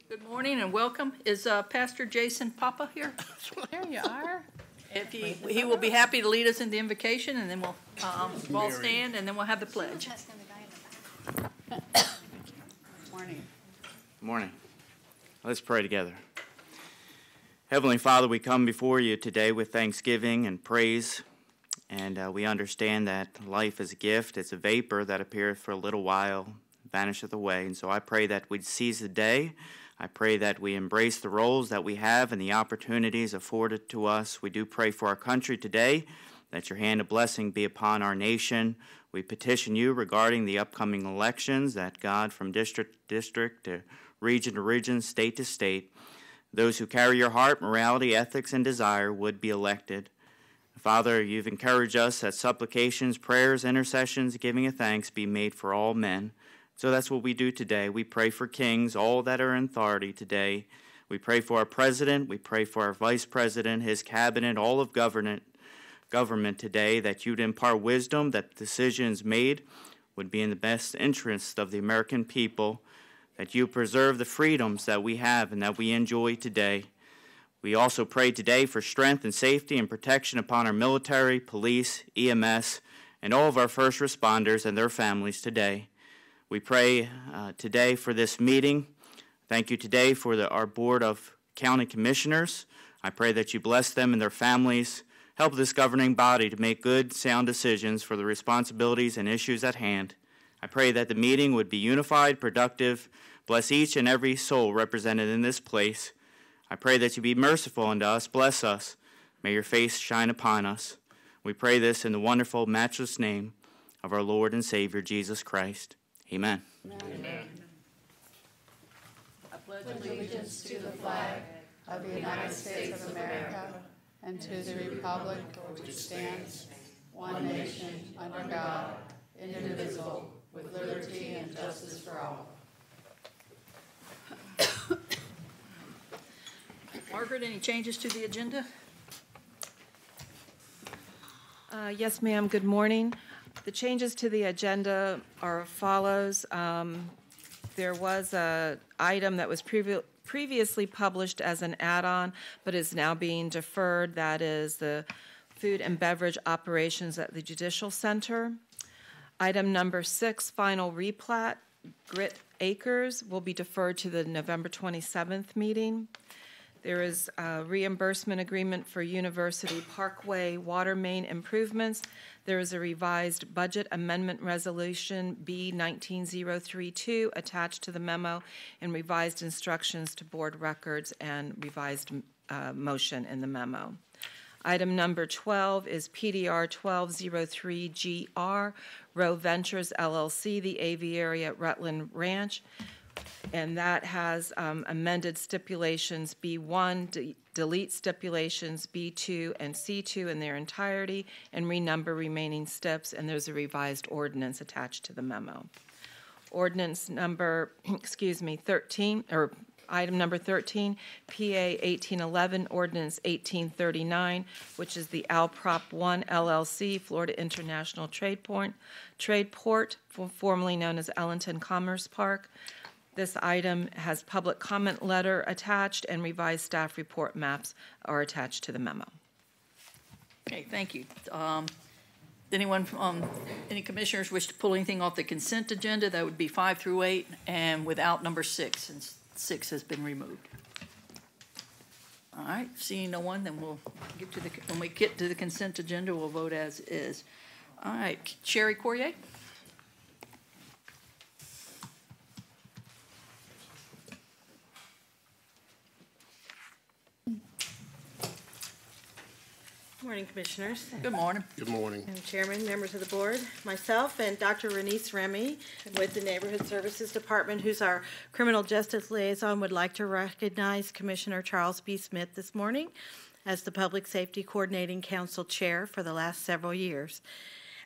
Good morning and welcome. Is Pastor Jason Papa here? There you are. If he will be happy to lead us in the invocation, and then we'll all stand, and then we'll have the pledge. Morning. Morning. Let's pray together. Heavenly Father, we come before you today with thanksgiving and praise, and we understand that life is a gift. It's a vapor that appeareth for a little while, vanisheth away. And so I pray that we'd seize the day. I pray that we embrace the roles that we have and the opportunities afforded to us. We do pray for our country today, that your hand of blessing be upon our nation. We petition you regarding the upcoming elections, that God, from district to district, to region, state to state, those who carry your heart, morality, ethics, and desire would be elected. Father, you've encouraged us that supplications, prayers, intercessions, giving of thanks be made for all men. So that's what we do today. We pray for kings, all that are in authority today. We pray for our president. We pray for our vice president, his cabinet, all of government today, that you'd impart wisdom, that decisions made would be in the best interest of the American people, that you preserve the freedoms that we have and that we enjoy today. We also pray today for strength and safety and protection upon our military, police, EMS, and all of our first responders and their families today. We pray today for this meeting. Thank you today for our Board of County Commissioners. I pray that you bless them and their families. Help this governing body to make good, sound decisions for the responsibilities and issues at hand. I pray that the meeting would be unified, productive. Bless each and every soul represented in this place. I pray that you be merciful unto us. Bless us. May your face shine upon us. We pray this in the wonderful, matchless name of our Lord and Savior, Jesus Christ. Amen. Amen. I pledge Allegiance to the flag of the United States of America and to the republic for which it stands, one nation, under God, indivisible, with liberty and justice for all. Margaret, any changes to the agenda? Yes, ma'am. Good morning. The changes to the agenda are as follows. There was an item that was previously published as an add-on, but is now being deferred. That is the food and beverage operations at the Judicial Center. Item number 6, final replat, Grit Acres, will be deferred to the November 27th meeting. There is a reimbursement agreement for University Parkway water main improvements. There is a revised budget amendment resolution B19032 attached to the memo, and revised instructions to board records and revised motion in the memo. Item number 12 is PDR 1203GR, Row Ventures LLC, the aviary at Rutland Ranch. And that has amended stipulations B1, delete stipulations B2 and C2 in their entirety, and renumber remaining steps, and there's a revised ordinance attached to the memo. Ordinance number, 13, or item number 13, PA 1811, Ordinance 1839, which is the Alprop 1 LLC, Florida International Trade Port, formerly known as Ellington Commerce Park. This item has public comment letter attached, and revised staff report maps are attached to the memo. Okay, thank you. Any commissioners wish to pull anything off the consent agenda? That would be 5 through 8, and without number 6, since 6 has been removed. All right, seeing no one, then we'll get to when we get to the consent agenda, we'll vote as is. All right, Sherry Corrier. Good morning, Commissioners. Good morning. Good morning. And Chairman, members of the board, myself and Dr. Renice Remy with the Neighborhood Services Department, who's our Criminal Justice Liaison, would like to recognize Commissioner Charles B. Smith this morning as the Public Safety Coordinating Council Chair for the last several years.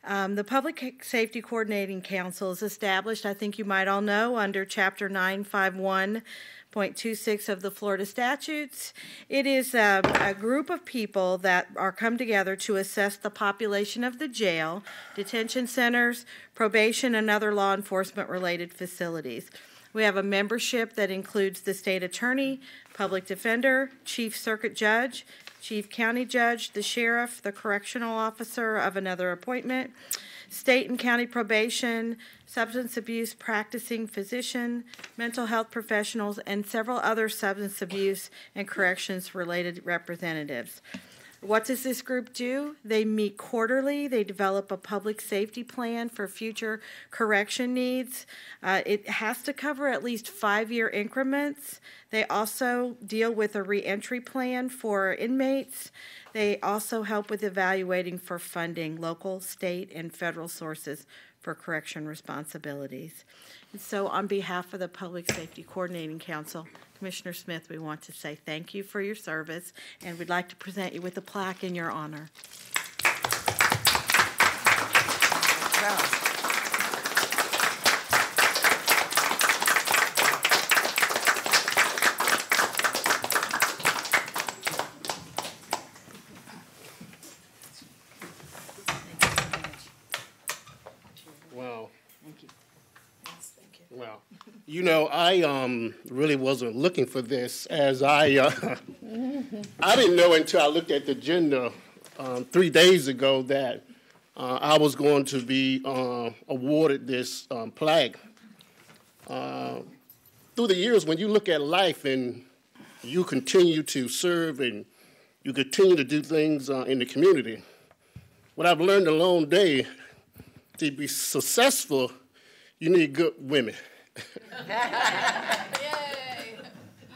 The Public Safety Coordinating Council is established, I think you might all know, under Chapter 951.26 of the Florida statutes. It is a group of people that are come together to assess the population of the jail, detention centers, probation, and other law enforcement related facilities. We have a membership that includes the state attorney, public defender, chief circuit judge, chief county judge, the sheriff, the correctional officer of another appointment, state and county probation, substance abuse practicing physician, mental health professionals, and several other substance abuse and corrections related representatives. What does this group do? They meet quarterly. They develop a public safety plan for future correction needs. It has to cover at least 5-year increments. They also deal with a reentry plan for inmates. They also help with evaluating for funding local, state, and federal sources for correction responsibilities. And so on behalf of the Public Safety Coordinating Council, Commissioner Smith, we want to say thank you for your service, and we'd like to present you with a plaque in your honor. Wow. Thank you. Well, you know, I really wasn't looking for this, as I didn't know until I looked at the agenda 3 days ago that I was going to be awarded this plaque. Through the years, when you look at life and you continue to serve and you continue to do things in the community, what I've learned along the day, to be successful, you need good women.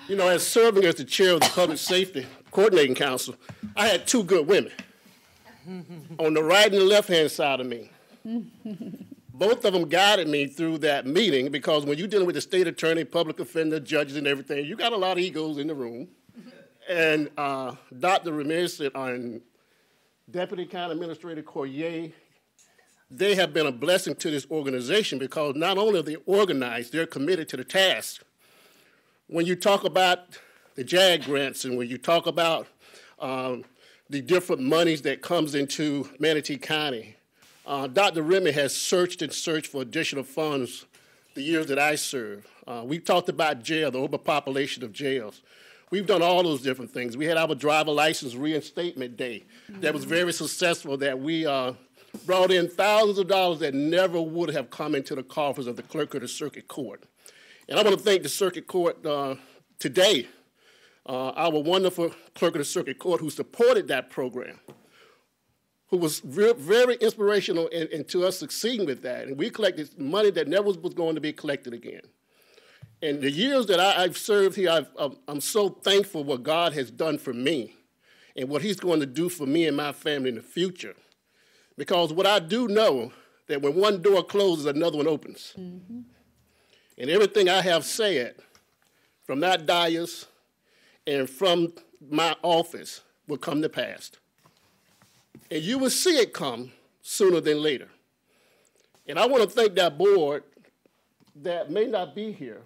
You know, as serving as the chair of the Public Safety Coordinating Council, I had 2 good women on the right and the left-hand side of me. Both of them guided me through that meeting, because when you're dealing with the state attorney, public offender, judges, and everything, you got a lot of egos in the room. And Dr. Ramirez and Deputy County Administrator Corrier, they have been a blessing to this organization, because not only are they organized, they're committed to the task. When you talk about the JAG grants and when you talk about the different monies that comes into Manatee County, Dr. Remy has searched and searched for additional funds the years that I served. We've talked about jail, the overpopulation of jails. We've done all those different things. We had our driver license reinstatement day that was very successful, that we brought in thousands of dollars that never would have come into the coffers of the clerk of the circuit court. And I want to thank the circuit court today, our wonderful clerk of the circuit court who supported that program, who was very inspirational into us succeeding with that. And we collected money that never was going to be collected again. And the years that I've served here, I'm so thankful what God has done for me and what he's going to do for me and my family in the future. Because what I do know, that when one door closes, another one opens. Mm-hmm. And everything I have said from that dais and from my office will come to pass. And you will see it come sooner than later. And I want to thank that board that may not be here,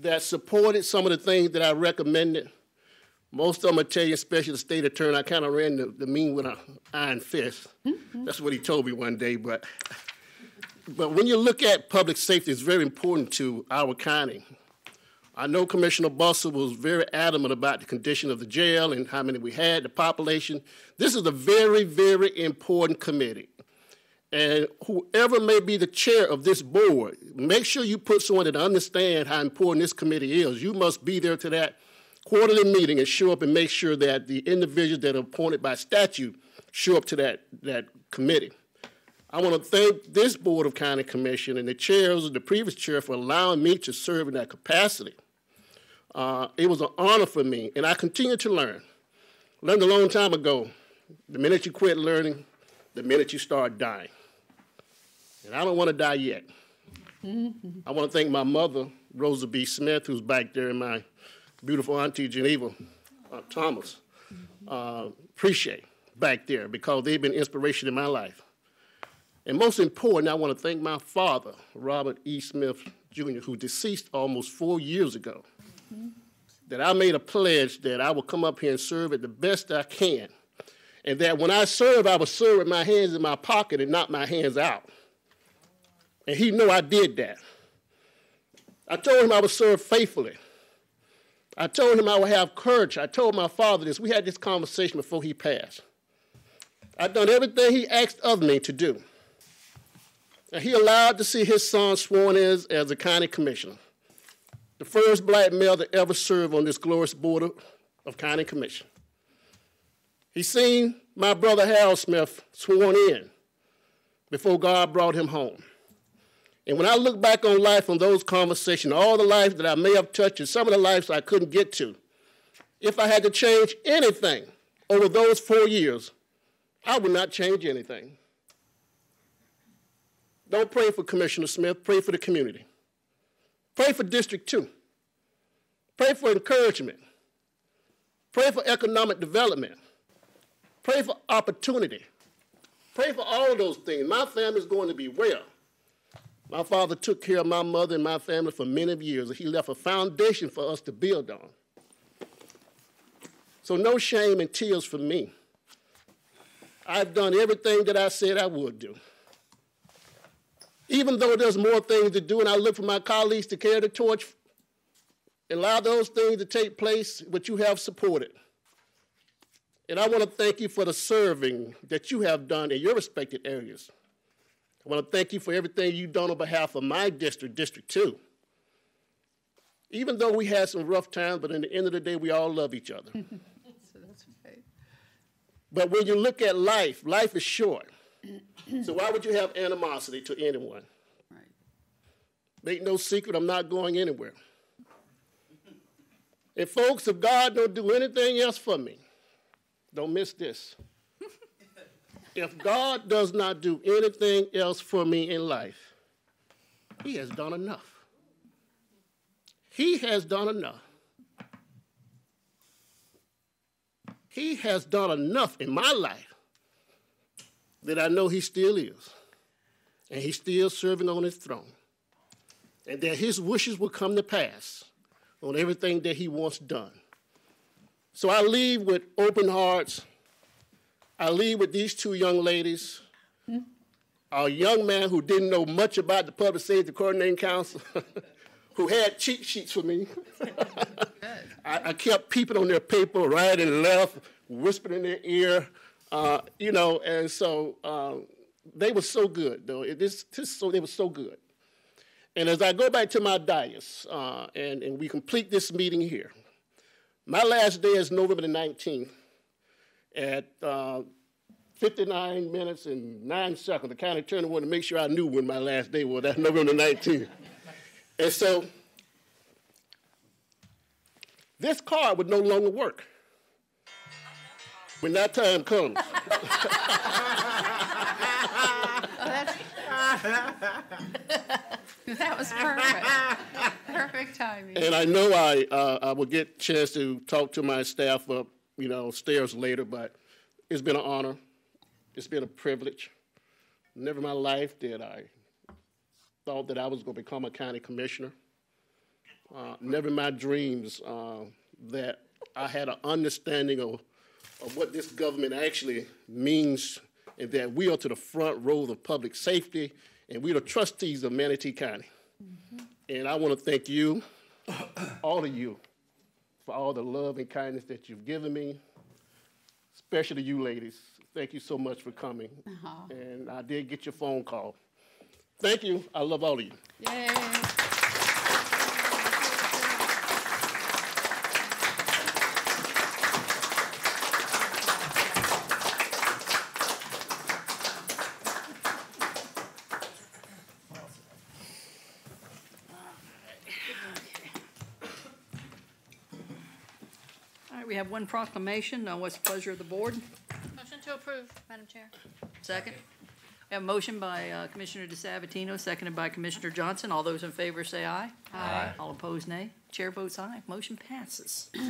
that supported some of the things that I recommended. Most of them will tell you, especially the state attorney, I kind of ran the mean with an iron fist. Mm-hmm. That's what he told me one day. But when you look at public safety, it's very important to our county. I know Commissioner Busser was very adamant about the condition of the jail and how many we had, the population. This is a very, very important committee. And whoever may be the chair of this board, make sure you put someone that understands how important this committee is. You must be there to that quarterly meeting and show up and make sure that the individuals that are appointed by statute show up to that committee. I want to thank this Board of County Commission and the chairs and the previous chair for allowing me to serve in that capacity. It was an honor for me, and I continue to learn. Learned a long time ago, the minute you quit learning, the minute you start dying. And I don't want to die yet. Mm-hmm. I want to thank my mother, Rosa B. Smith, who's back there, and my beautiful auntie, Geneva Thomas. Appreciate back there, because they've been inspiration in my life. And most important, I want to thank my father, Robert E. Smith, Jr., who deceased almost 4 years ago, that I made a pledge that I will come up here and serve at the best I can, and that when I serve, I will serve with my hands in my pocket and not my hands out. And he knew I did that. I told him I would serve faithfully. I told him I would have courage. I told my father this. We had this conversation before he passed. I've done everything he asked of me to do. And he allowed to see his son sworn in as a county commissioner, the first black male to ever serve on this glorious board of county commission. He seen my brother Harold Smith sworn in before God brought him home. And when I look back on life, on those conversations, all the lives that I may have touched and some of the lives I couldn't get to, if I had to change anything over those 4 years, I would not change anything. Don't pray for Commissioner Smith, pray for the community. Pray for District 2. Pray for encouragement. Pray for economic development. Pray for opportunity. Pray for all of those things. My family's going to be well. My father took care of my mother and my family for many years. He left a foundation for us to build on. So no shame and tears for me. I've done everything that I said I would do. Even though there's more things to do, and I look for my colleagues to carry the torch and allow those things to take place, which you have supported. And I want to thank you for the serving that you have done in your respected areas. I want to thank you for everything you've done on behalf of my district, District 2. Even though we had some rough times, but in the end of the day, we all love each other. So that's right. But when you look at life, life is short. So why would you have animosity to anyone? Right. Make no secret, I'm not going anywhere. And folks, if God don't do anything else for me, don't miss this. If God does not do anything else for me in life, he has done enough. He has done enough. He has done enough in my life that I know he still is. And he's still serving on his throne. And that his wishes will come to pass on everything that he wants done. So I leave with open hearts. I leave with these two young ladies. A young man who didn't know much about the Public Safety Coordinating Council, who had cheat sheets for me. I kept peeping on their paper, right and left, whispering in their ear. And so they were so good, though. They were so good. And as I go back to my dais and we complete this meeting here, my last day is November the 19th at 59 minutes and 9 seconds. The county attorney wanted to make sure I knew when my last day was. That's November the 19th. And so this card would no longer work when that time comes. That was perfect. Perfect timing. And I know I will get a chance to talk to my staff up, stairs later, but it's been an honor. It's been a privilege. Never in my life did I thought that I was going to become a county commissioner. Never in my dreams that I had an understanding of what this government actually means, and that we are to the front row of public safety, and we're the trustees of Manatee County. Mm-hmm. And I want to thank you, all of you, for all the love and kindness that you've given me, especially you ladies. Thank you so much for coming. Uh-huh. And I did get your phone call. Thank you. I love all of you. Yay. All right, we have one proclamation. Now, what's the pleasure of the board? Motion to approve, Madam Chair. Second. We have a motion by Commissioner DeSabatino, seconded by Commissioner Johnson. All those in favor say aye. Aye. All opposed, nay. Chair votes aye. Motion passes. Do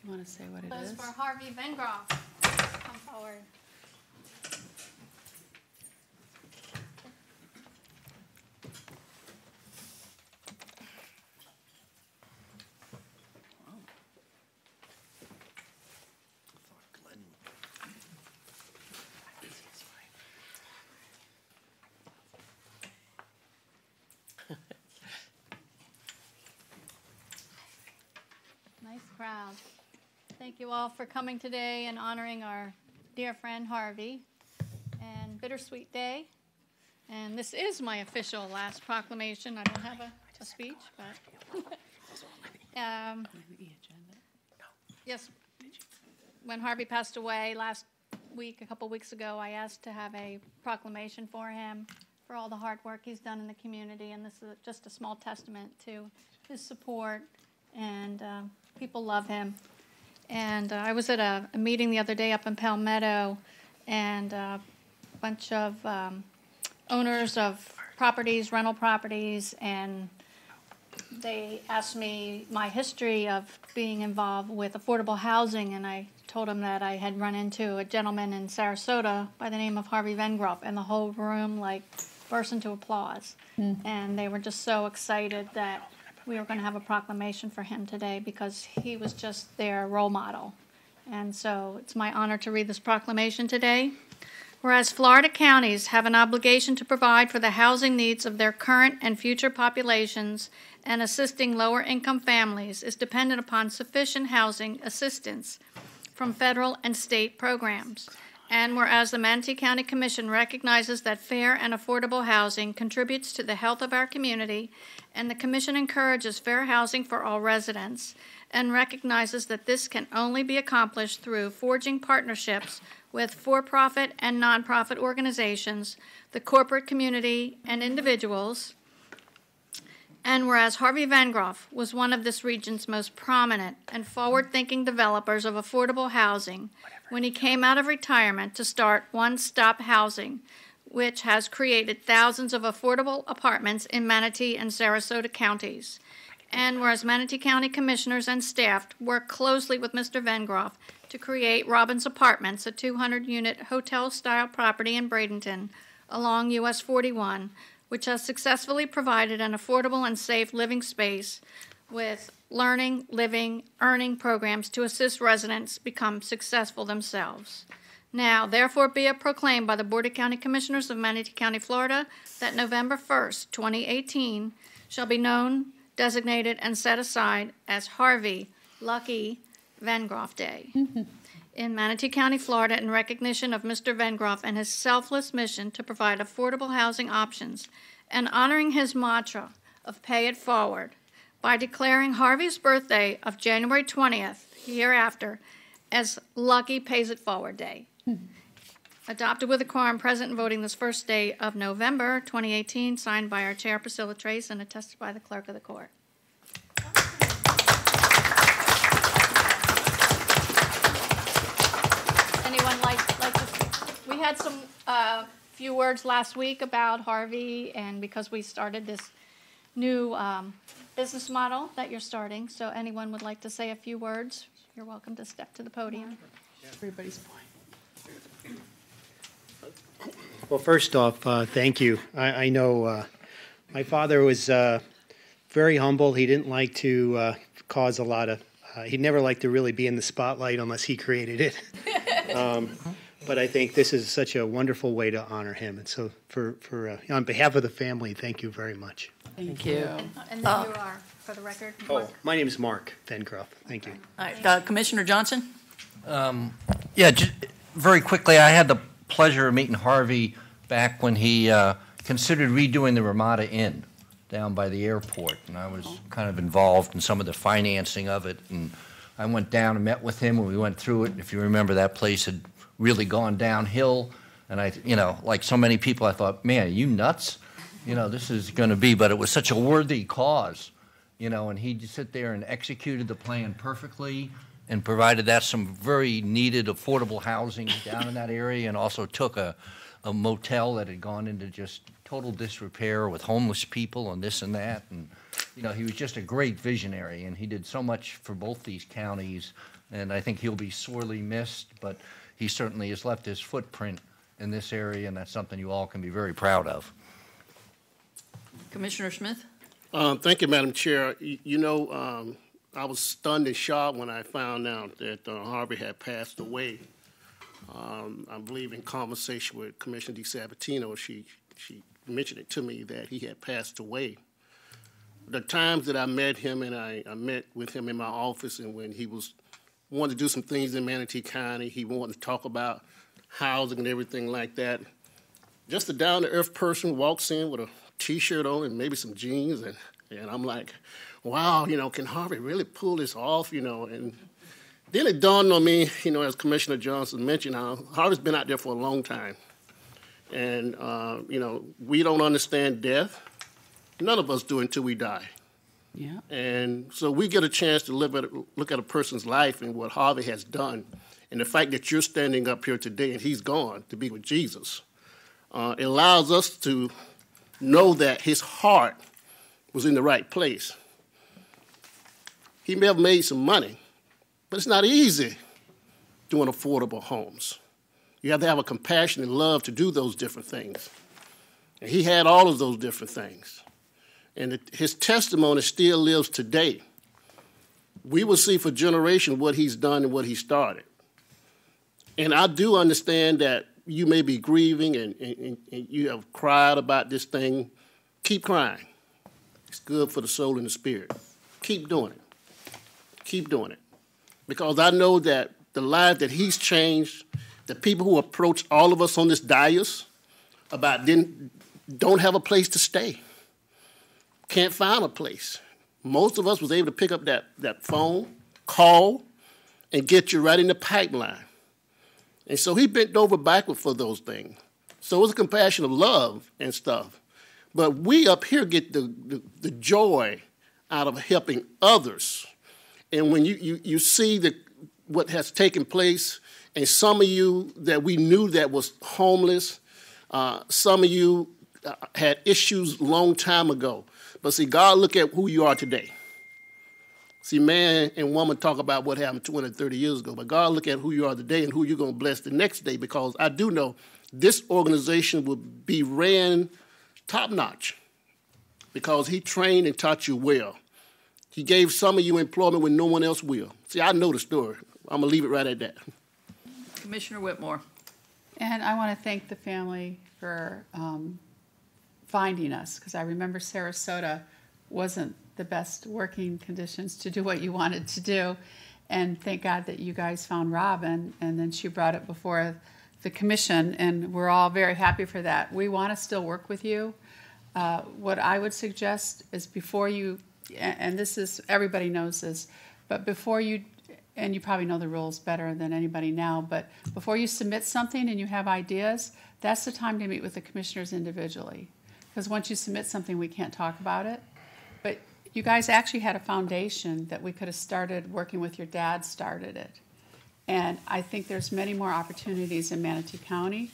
you want to say what it Those is? for Harvey Vengroff. Come forward. crowd. Thank you all for coming today and honoring our dear friend Harvey. And bittersweet day. And this is my official last proclamation. I don't have a speech, but yes, when Harvey passed away last week, a couple weeks ago, I asked to have a proclamation for him for all the hard work he's done in the community, and this is just a small testament to his support, and people love him. And I was at a meeting the other day up in Palmetto, and a bunch of owners of properties, rental properties, and they asked me my history of being involved with affordable housing, and I told them that I had run into a gentleman in Sarasota by the name of Harvey Vengroff, and the whole room like burst into applause. And they were just so excited that we were going to have a proclamation for him today because he was just their role model. And so it's my honor to read this proclamation today. Whereas Florida counties have an obligation to provide for the housing needs of their current and future populations, and assisting lower-income families is dependent upon sufficient housing assistance from federal and state programs. And whereas the Manatee County Commission recognizes that fair and affordable housing contributes to the health of our community, and the Commission encourages fair housing for all residents, and recognizes that this can only be accomplished through forging partnerships with for-profit and nonprofit organizations, the corporate community, and individuals. And whereas Harvey Vengroff was one of this region's most prominent and forward-thinking developers of affordable housing when he came out of retirement to start One Stop Housing, which has created thousands of affordable apartments in Manatee and Sarasota counties. And whereas Manatee County commissioners and staff work closely with Mr. Vengroff to create Robbins Apartments, a 200-unit hotel-style property in Bradenton along US 41, which has successfully provided an affordable and safe living space with learning, living, earning programs to assist residents become successful themselves. Now, therefore, be it proclaimed by the Board of County Commissioners of Manatee County, Florida, that November 1st, 2018, shall be known, designated, and set aside as Harvey Lucky Vengroff Day in Manatee County, Florida, in recognition of Mr. Vengroff and his selfless mission to provide affordable housing options, and honoring his mantra of pay it forward by declaring Harvey's birthday of January 20th, hereafter, as Lucky Pays It Forward Day. Adopted with a quorum present and voting this first day of November 2018, signed by our Chair Priscilla Trace and attested by the Clerk of the Court. Anyone like to speak? We had some few words last week about Harvey, and because we started this new business model that you're starting, so anyone would like to say a few words, you're welcome to step to the podium. Everybody's point. Well, first off, thank you. I know my father was very humble. He didn't like to cause a lot of, he never liked to really be in the spotlight unless he created it. But I think this is such a wonderful way to honor him. And so on behalf of the family, thank you very much. Thank you. And then you are, for the record, Mark. Oh, my name is Mark Vengroff. Thank you. All right, Commissioner Johnson? Yeah, very quickly, I had the pleasure of meeting Harvey back when he considered redoing the Ramada Inn down by the airport, and I was kind of involved in some of the financing of it, and I went down and met with him when we went through it. If you remember, that place had really gone downhill, and I, like so many people, I thought, man, are you nuts? This is going to be, but it was such a worthy cause, and he just sit there and executed the plan perfectly and provided that some very needed affordable housing down in that area, and also took a motel that had gone into just total disrepair with homeless people and this and that. And, he was just a great visionary, and he did so much for both these counties, and I think he'll be sorely missed, but he certainly has left his footprint in this area, and that's something you all can be very proud of. Commissioner Smith? Thank you, Madam Chair. I was stunned and shocked when I found out that Harvey had passed away. I believe in conversation with Commissioner DeSabatino, she mentioned it to me that he had passed away. the times that I met him, and I met with him in my office, and when he wanted to do some things in Manatee County, he wanted to talk about housing and everything like that. Just a down-to-earth person walks in with a T-shirt on and maybe some jeans, and I'm like, wow, can Harvey really pull this off, And then it dawned on me, as Commissioner Johnson mentioned, how Harvey's been out there for a long time. And, we don't understand death. None of us do until we die. Yeah. And so we get a chance to look at a person's life and what Harvey has done. And the fact that you're standing up here today and he's gone to be with Jesus, it allows us to know that his heart was in the right place. He may have made some money, but it's not easy doing affordable homes. You have to have a compassion and love to do those different things. And he had all of those different things. And his testimony still lives today. We will see for generations what he's done and what he started. And I do understand that you may be grieving and you have cried about this thing. Keep crying. It's good for the soul and the spirit. Keep doing it. Keep doing it. Because I know that the life that he's changed, the people who approach all of us on this dais about don't have a place to stay. Can't find a place. Most of us was able to pick up that phone, call, and get you right in the pipeline. And so he bent over backward for those things. So it was a compassion of love and stuff. But we up here get the joy out of helping others. And when you see what has taken place, and some of you that we knew that was homeless, some of you had issues long time ago. But see, God look at who you are today. See, man and woman talk about what happened 20, 30 years ago, but God look at who you are today and who you're going to bless the next day, because I do know this organization will be ran top-notch because he trained and taught you well. He gave some of you employment when no one else will. See, I know the story. I'm going to leave it right at that. Commissioner Whitmore. And I want to thank the family for finding us, because I remember Sarasota wasn't the best working conditions to do what you wanted to do. And thank God that you guys found Robin, and then she brought it before the commission, and we're all very happy for that. We want to still work with you. What I would suggest is before you, and this is, everybody knows this, but before you, and you probably know the rules better than anybody now, but before you submit something and you have ideas, that's the time to meet with the commissioners individually. Because once you submit something, we can't talk about it. But you guys actually had a foundation that we could have started working with. Your dad started it. And I think there's many more opportunities in Manatee County.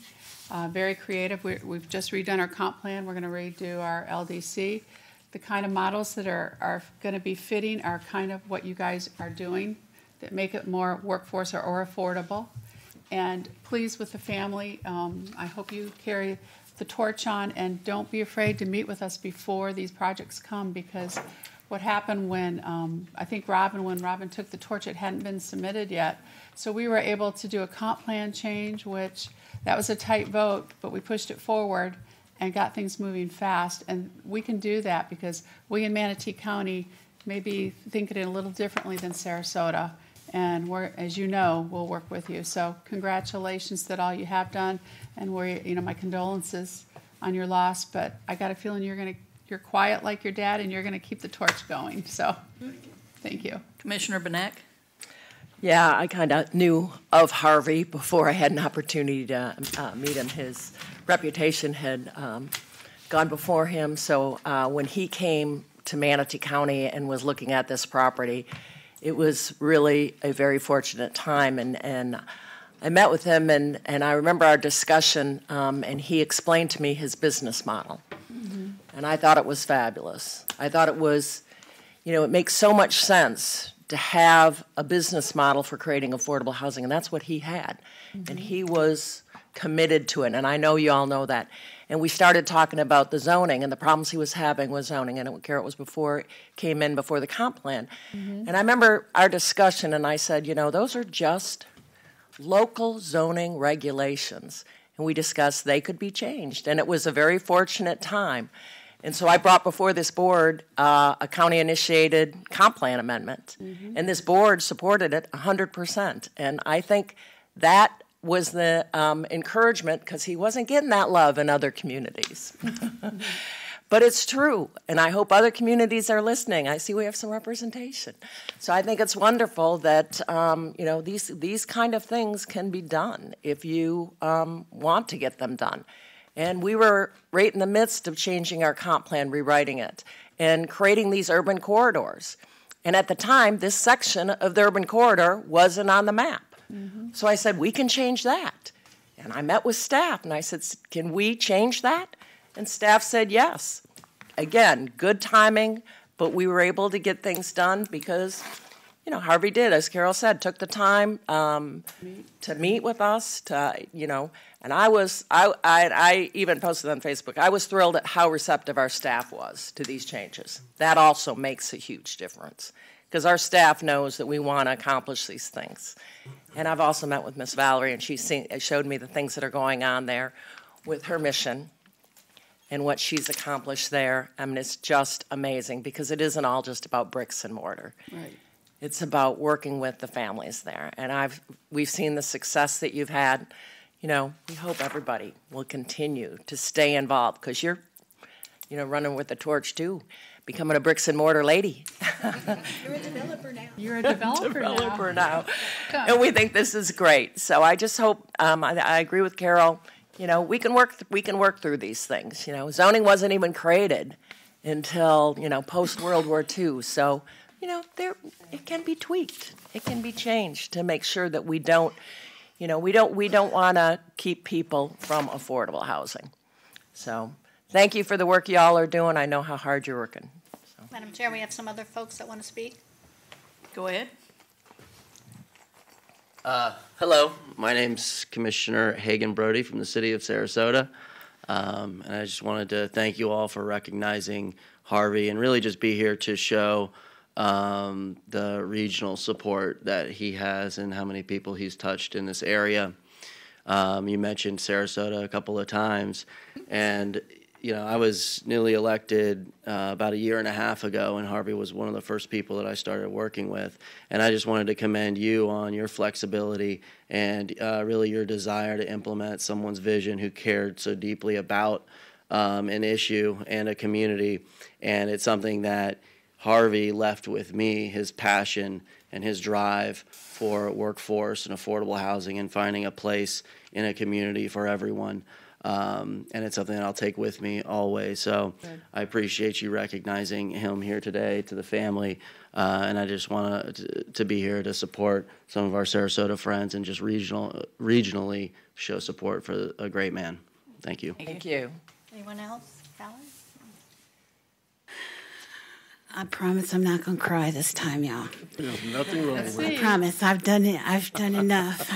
Very creative. We've just redone our comp plan. We're going to redo our LDC. The kind of models that are going to be fitting are kind of what you guys are doing that make it more workforce or affordable. And please, with the family, I hope you carry the torch on, and don't be afraid to meet with us before these projects come, because what happened when, I think when Robin took the torch, it hadn't been submitted yet. So we were able to do a comp plan change, which that was a tight vote, but we pushed it forward and got things moving fast. And we can do that because we in Manatee County may be thinking it a little differently than Sarasota. And we're, as you know, we'll work with you. So congratulations that all you have done, and my condolences on your loss. But I got a feeling you're quiet like your dad, and you're going to keep the torch going. So, thank you, Commissioner Benek. Yeah, I kind of knew of Harvey before I had an opportunity to meet him. His reputation had gone before him. So when he came to Manatee County and was looking at this property, it was really a very fortunate time, and I met with him, and I remember our discussion, and he explained to me his business model, and I thought it was fabulous. I thought it was, it makes so much sense to have a business model for creating affordable housing, and that's what he had, and he was committed to it, and I know you all know that. And we started talking about the zoning and the problems he was having with zoning, and it was before it came in before the comp plan. And I remember our discussion, and I said, those are just local zoning regulations. And we discussed they could be changed. And it was a very fortunate time. And so I brought before this board a county-initiated comp plan amendment, and this board supported it 100%. And I think that was the encouragement, because he wasn't getting that love in other communities. But it's true, and I hope other communities are listening. I see we have some representation. So I think it's wonderful that these kind of things can be done if you want to get them done. And we were right in the midst of changing our comp plan, rewriting it, and creating these urban corridors. And at the time, this section of the urban corridor wasn't on the map. So I said, we can change that. And I met with staff, and I said, can we change that? And staff said yes. Again, good timing, but we were able to get things done because, Harvey did, as Carol said, took the time to meet with us, and I even posted on Facebook, I was thrilled at how receptive our staff was to these changes. That also makes a huge difference, because our staff knows that we want to accomplish these things. And I've also met with Miss Valerie, and she showed me the things that are going on there with her mission and what she's accomplished there. I mean, it's just amazing, because it isn't all just about bricks and mortar. Right. It's about working with the families there. And we've seen the success that you've had. We hope everybody will continue to stay involved, because you're, running with the torch too, becoming a bricks and mortar lady. You're a developer now. You're a developer now. And we think this is great. So I just hope, I agree with Carol, we can work through these things. Zoning wasn't even created until, post World War II. So, it can be tweaked. It can be changed to make sure that we don't want to keep people from affordable housing. So thank you for the work y'all are doing. I know how hard you're working. So. Madam Chair, we have some other folks that want to speak. Go ahead. Hello, my name's Commissioner Hagan Brody from the city of Sarasota. And I just wanted to thank you all for recognizing Harvey and really just be here to show the regional support that he has and how many people he's touched in this area. You mentioned Sarasota a couple of times, and I was newly elected about a year and a half ago, and Harvey was one of the first people that I started working with. And I just wanted to commend you on your flexibility and really your desire to implement someone's vision who cared so deeply about an issue and a community. And it's something that Harvey left with me, his passion and his drive for workforce and affordable housing and finding a place in a community for everyone. And it's something that I'll take with me always. So I appreciate you recognizing him here today to the family. And I just want to be here to support some of our Sarasota friends and just regionally show support for a great man. Thank you. Thank you. Anyone else? Valerie? I promise I'm not going to cry this time, y'all. There's nothing wrong with it. I promise. I've done it. I've done enough.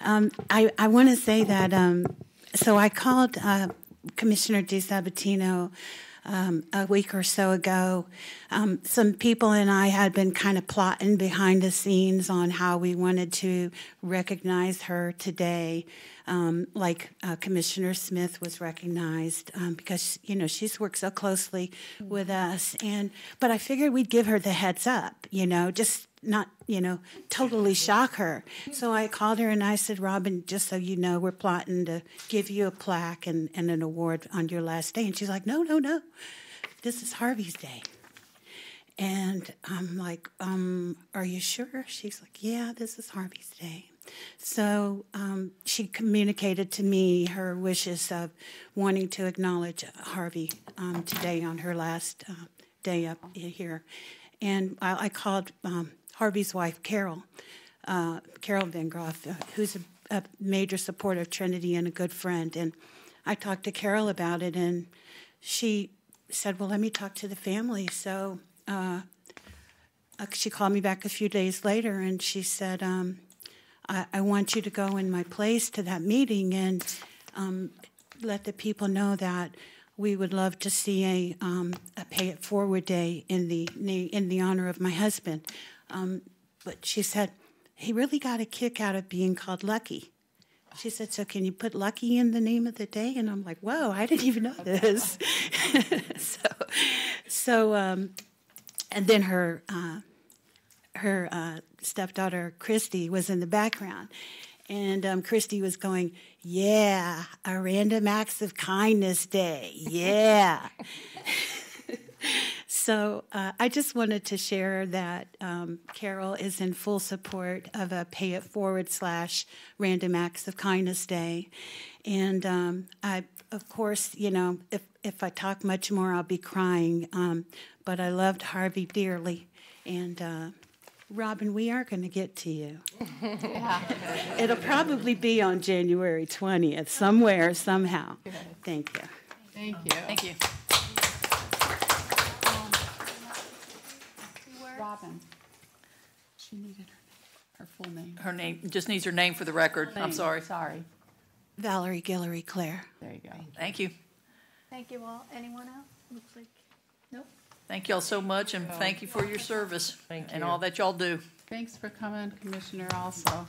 I want to say that, so I called Commissioner DiSabatino a week or so ago. Some people and I had been kind of plotting behind the scenes on how we wanted to recognize her today. Like Commissioner Smith was recognized because, she's worked so closely with us. But I figured we'd give her the heads up, just not, totally shock her. So I called her and I said, Robin, just so you know, we're plotting to give you a plaque and an award on your last day. And she's like, no, this is Harvey's day. And I'm like, are you sure? She's like, yeah, this is Harvey's day. So she communicated to me her wishes of wanting to acknowledge Harvey today on her last day up here. And I called Harvey's wife, Carol Van Groff, who's a major supporter of Trinity and a good friend. And I talked to Carol about it, and she said, well, let me talk to the family. So she called me back a few days later, and she said, I want you to go in my place to that meeting and let the people know that we would love to see a pay it forward day in the honor of my husband. But she said he really got a kick out of being called lucky, she said, so can you put lucky in the name of the day? And I'm like, whoa, I didn't even know this. And then her stepdaughter, Christy, was in the background. And Christy was going, yeah, a random acts of kindness day, yeah. So I just wanted to share that Carol is in full support of a Pay It Forward / Random Acts of Kindness Day. And I, of course, you know, if I talk much more, I'll be crying. But I loved Harvey dearly. And Robin, we are going to get to you. It'll probably be on January 20th, somewhere, somehow. Thank you. Thank you. Thank you. Robin. She needed her full name. Her name, just needs her name for the record. I'm sorry. Sorry. Valerie Guillory Claire. There you go. Thank you. Thank you all. Anyone else? Looks like, nope. Thank y'all so much, and thank you for your service and all that y'all do. Thanks for coming, Commissioner, also.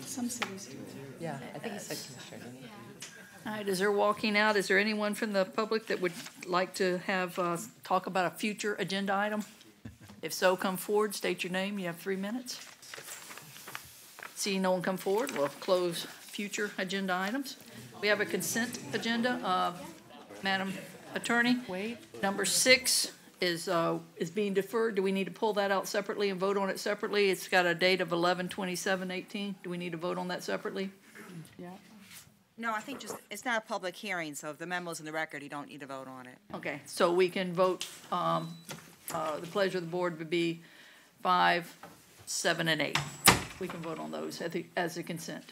Some cities do it. Yeah, I think he said Commissioner. All right, as they're walking out, is there anyone from the public that would like to have, talk about a future agenda item? If so, come forward, state your name, you have 3 minutes. Seeing no one come forward, we'll close future agenda items. We have a consent agenda, Madam Attorney. Wait. Number 6 is being deferred. Do we need to pull that out separately and vote on it separately? It's got a date of 11/27/18. Do we need to vote on that separately? Yeah. No, I think just, it's not a public hearing, so if the memo's in the record, you don't need to vote on it. Okay, so we can vote, the pleasure of the board would be 5, 7, and 8. We can vote on those as a consent.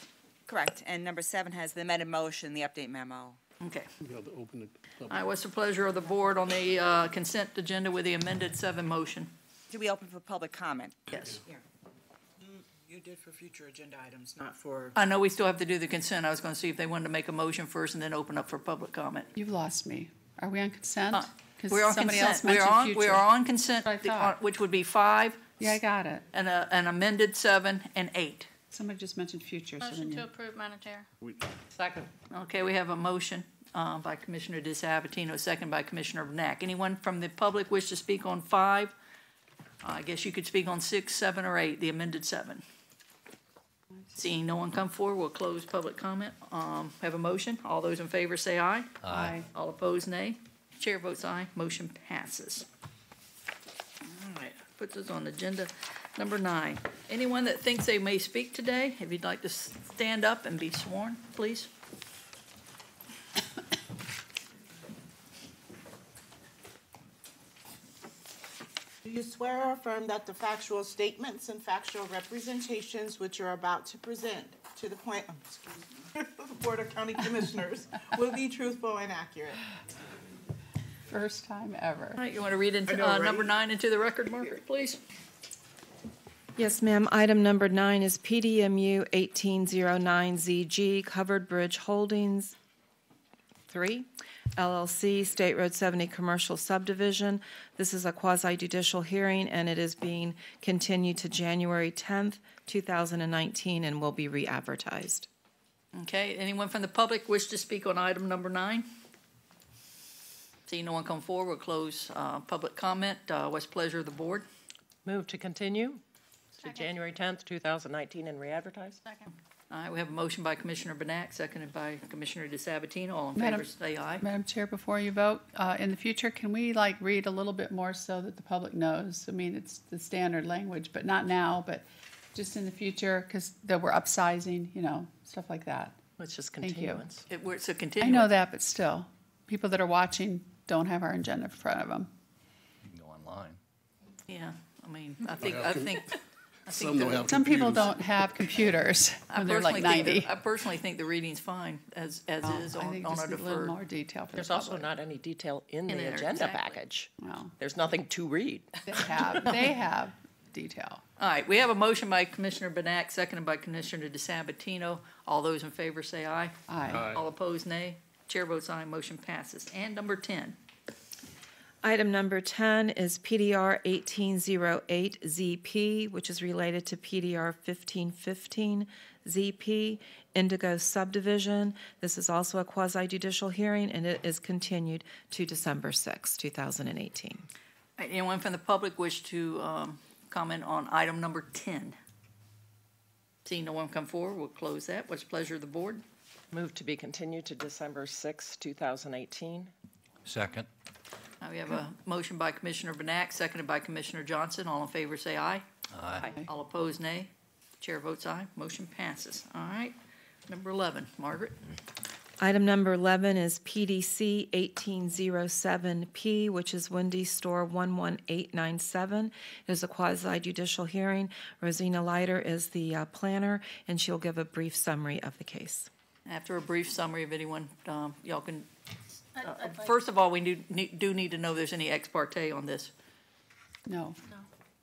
Correct, and number 7 has the amended motion, the update memo. Okay. You have to open it All up. right, what's the pleasure of the board on the consent agenda with the amended 7 motion? Do we open for public comment? Yes. You did for future agenda items, not for. I know we still have to do the consent. I was going to see if they wanted to make a motion first and then open up for public comment. You've lost me. Are we on consent? 'Cause We're on somebody consent. else mentioned future. We are on consent, That's what I thought. which would be 5. Yeah, I got it. And an amended 7 and 8. Somebody just mentioned future. so Motion then to you- approve, Madam Chair. Second. Okay, we have a motion by Commissioner DeSabatino, second by Commissioner Knack. Anyone from the public wish to speak on 5? I guess you could speak on 6, 7, or 8, the amended 7. Seeing no one come forward, we'll close public comment. Have a motion. All those in favor say aye. Aye. All opposed, nay. Chair votes aye. Motion passes. All right, puts us on agenda number 9. Anyone that thinks they may speak today, if you'd like to stand up and be sworn, please. Do you swear or affirm that the factual statements and factual representations which you're about to present to the Board of County Commissioners will be truthful and accurate? First time ever. All right, you want to read into number 9 into the record, Margaret, please? Yes, ma'am. Item number 9 is PDMU 1809ZG Covered Bridge Holdings 3, LLC, State Road 70 Commercial Subdivision. This is a quasi-judicial hearing, and it is being continued to January 10th, 2019, and will be re-advertised. Okay, anyone from the public wish to speak on item number 9? Seeing no one come forward, we'll close public comment. What's the pleasure of the board? Move to continue to January 10th, 2019, and re-advertise. Second. All right, we have a motion by Commissioner Benak, seconded by Commissioner DeSabatino. All in Madam- favor, say aye. Madam Chair, before you vote, in the future, can we read a little bit more so that the public knows? I mean, it's the standard language, but not now, but just in the future, because we're upsizing, stuff like that. It's just Thank you. continuance. It's a I continuance. know that, but still, people that are watching don't have our agenda in front of them. You can go online. Yeah, I mean, I think Some don't have Some people computers. don't have computers when they're like 90. I personally think the reading's fine as is I on think a just a little deferred. more detail for There's the also public. not any detail in In the there, agenda exactly. package. Well, There's nothing to read. they have detail. All right, we have a motion by Commissioner Benak, seconded by Commissioner DeSabatino. All those in favor say aye. Aye. All opposed, nay. Chair votes aye. Motion passes. And number 10. Item number 10 is PDR 1808ZP, which is related to PDR 1515ZP, Indigo Subdivision. This is also a quasi-judicial hearing, and it is continued to December 6, 2018. All right, anyone from the public wish to comment on item number 10? Seeing no one come forward, we'll close that. What's the pleasure of the board? Move to be continued to December 6, 2018. Second. We have a motion by Commissioner Benak, seconded by Commissioner Johnson. All in favor say aye. Aye. All opposed, nay. Chair votes aye. Motion passes. All right. Number 11, Margaret. Item number 11 is PDC 1807P, which is Wendy's Store 11897. It is a quasi-judicial hearing. Rosina Leiter is the planner, and she'll give a brief summary of the case. After a brief summary, if anyone, y'all can, first of all, we do need to know if there's any ex parte on this. No.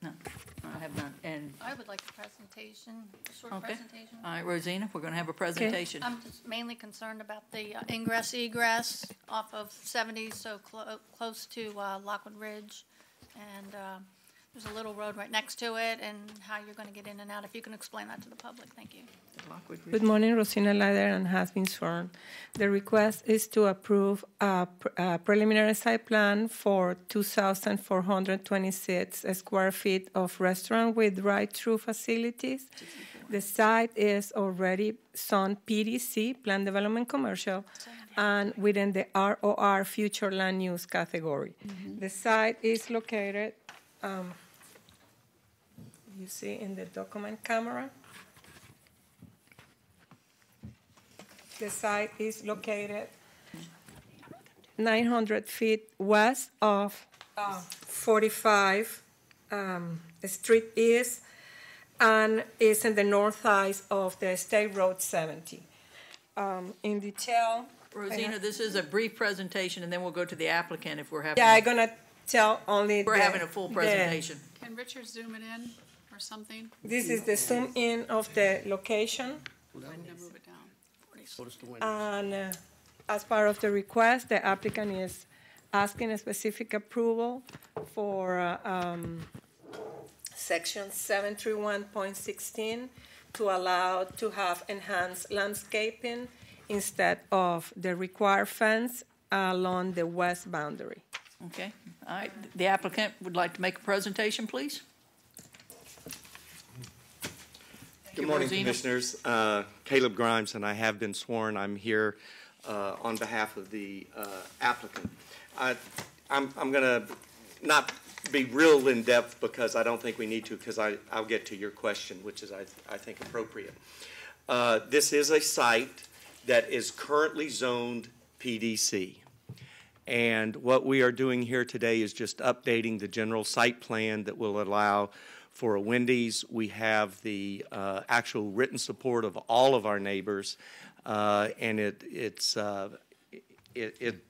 No, I have none. And I would like a presentation, a short okay. presentation. All right, Rosina, we're going to have a presentation. I'm just mainly concerned about the ingress egress off of 70, so close to Lockwood Ridge. And there's a little road right next to it, and how you're going to get in and out. If you can explain that to the public, thank you. Good morning, Rosina Leiter, and has been sworn. The request is to approve a preliminary site plan for 2,426 square feet of restaurant with drive-through facilities. The site is already zone PDC, Plan Development Commercial, and within the ROR Future Land Use category. The site is located, you see in the document camera. The site is located 900 feet west of 45 Street East, and is in the north side of the State Road 70. In detail, Rosina, this is a brief presentation, and then we'll go to the applicant if we're having. Yeah, I'm gonna tell only. We're having a full presentation. Can Richard zoom it in or something? This is the zoom in of the location. Move it down. And as part of the request, the applicant is asking a specific approval for section 731.16 to allow to have enhanced landscaping instead of the required fence along the west boundary. Okay. All right. The applicant would like to make a presentation, please. Good morning, Commissioners. Caleb Grimes, and I have been sworn. I'm here on behalf of the applicant. I'm going to not be real in-depth because I don't think we need to, because I'll get to your question, which is, I think, appropriate. This is a site that is currently zoned PDC. And what we are doing here today is just updating the general site plan that will allow for a Wendy's. We have the actual written support of all of our neighbors, and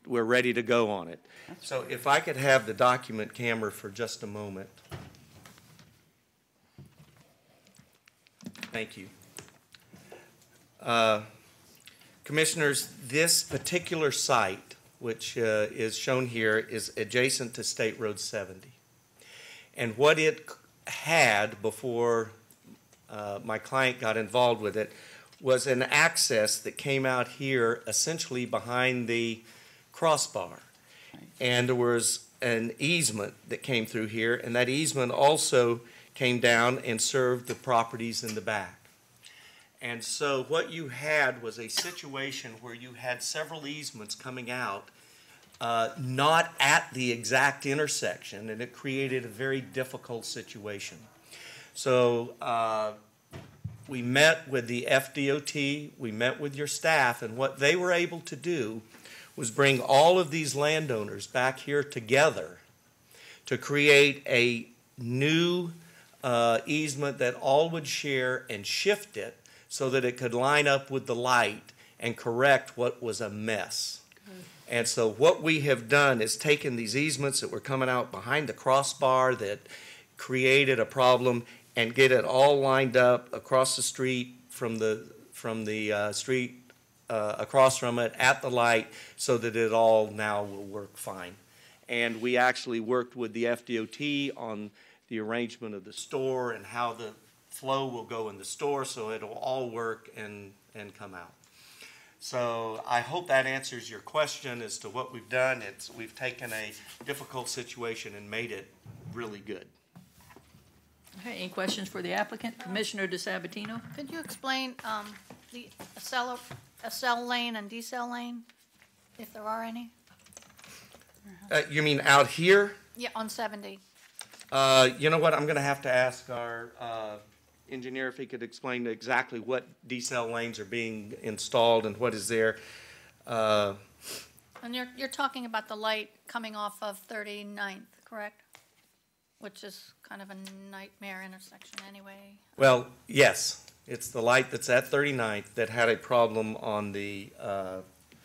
we're ready to go on it. So if I could have the document camera for just a moment. Thank you. Commissioners, this particular site, which is shown here, is adjacent to State Road 70. And what it had before my client got involved with it was an access that came out here essentially behind the crossbar. And there was an easement that came through here, and that easement also came down and served the properties in the back. And so what you had was a situation where you had several easements coming out, not at the exact intersection, and it created a very difficult situation. So we met with the FDOT, we met with your staff, and what they were able to do was bring all of these landowners back here together to create a new easement that all would share and shift it so that it could line up with the light and correct what was a mess. And so what we have done is taken these easements that were coming out behind the crossbar that created a problem and get it all lined up across the street from the street across from it at the light so that it all now will work fine. And we actually worked with the FDOT on the arrangement of the store and how the flow will go in the store, so it'll all work and come out. So I hope that answers your question as to what we've done. We've taken a difficult situation and made it really good. Okay, any questions for the applicant? Commissioner DeSabatino? Could you explain the accel lane and decel lane, if there are any? You mean out here? Yeah, on 70. You know what, I'm gonna have to ask our engineer if he could explain exactly what decel lanes are being installed and what is there. And you're talking about the light coming off of 39th, correct? Which is kind of a nightmare intersection anyway. Well, yes, it's the light that's at 39th that had a problem on the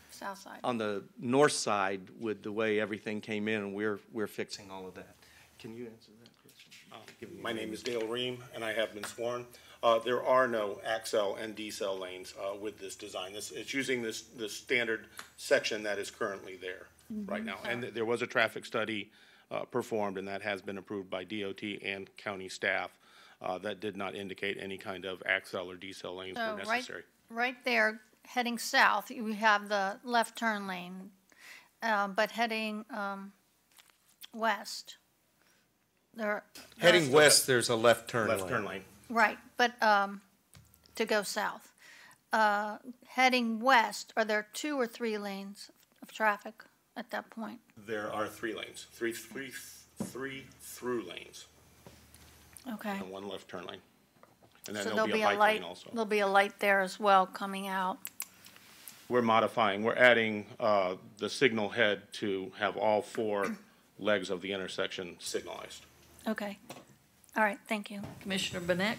South side. on the north side with the way everything came in, and we're fixing all of that. Can you answer that question? My name is Dale Ream, and I have been sworn. There are no accel and decel lanes with this design. It's using this standard section that is currently there right now. And there was a traffic study performed, and that has been approved by DOT and county staff. That did not indicate any kind of accel or decel lanes were necessary. Right there, heading south, you have the left turn lane, but heading west, Heading west, there's a left turn lane. Right, but to go south. Heading west, are there 2 or 3 lanes of traffic at that point? There are 3 lanes, three through lanes. Okay. And 1 left turn lane. And then So there'll be a bike lane also. There'll be a light there as well coming out. We're modifying, we're adding the signal head to have all 4 legs of the intersection signalized. Okay. All right, thank you. Commissioner Benek?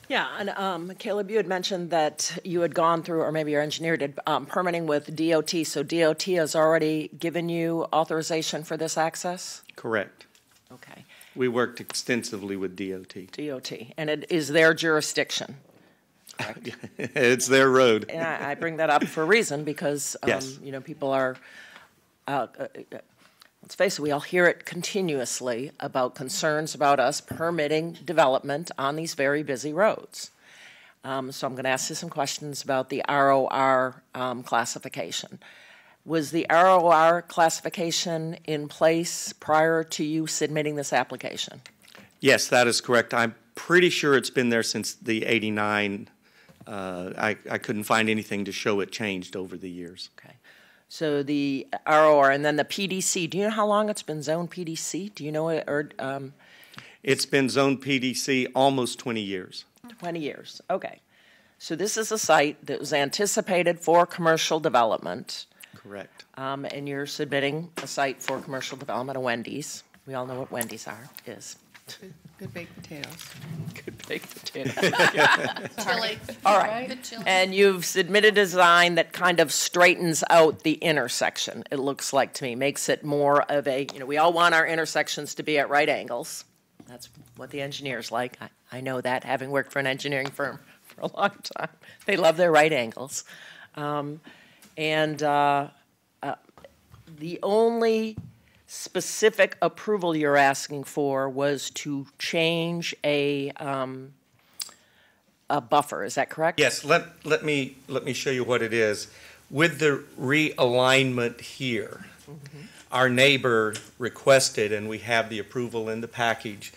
Yeah, and Caleb, you had mentioned that you had gone through, or maybe your engineer did, permitting with DOT. So DOT has already given you authorization for this access? Correct. Okay. We worked extensively with DOT. DOT, and it is their jurisdiction. It's their road. And I bring that up for a reason because, Yes. you know, people are, let's face it, we all hear it continuously about concerns about us permitting development on these very busy roads. So I'm going to ask you some questions about the ROR classification. Was the ROR classification in place prior to you submitting this application? Yes, that is correct. I'm pretty sure it's been there since the 89. I couldn't find anything to show it changed over the years. Okay. So the ROR and then the PDC, do you know how long it's been zoned PDC? Do you know it? Or, It's been zoned PDC almost 20 years. 20 years, okay. So this is a site that was anticipated for commercial development. Correct. And you're submitting a site for commercial development of Wendy's. We all know what Wendy's is. Good baked potatoes. Good baked potatoes. Chili. All right. Good chili. And you've submitted a design that kind of straightens out the intersection, it looks like to me, makes it more of a, you know, we all want our intersections to be at right angles. That's what the engineers like. I know that, having worked for an engineering firm for a long time. They love their right angles. The only specific approval you're asking for was to change a buffer, is that correct? Yes, let me show you what it is. With the realignment here, our neighbor requested, and we have the approval in the package,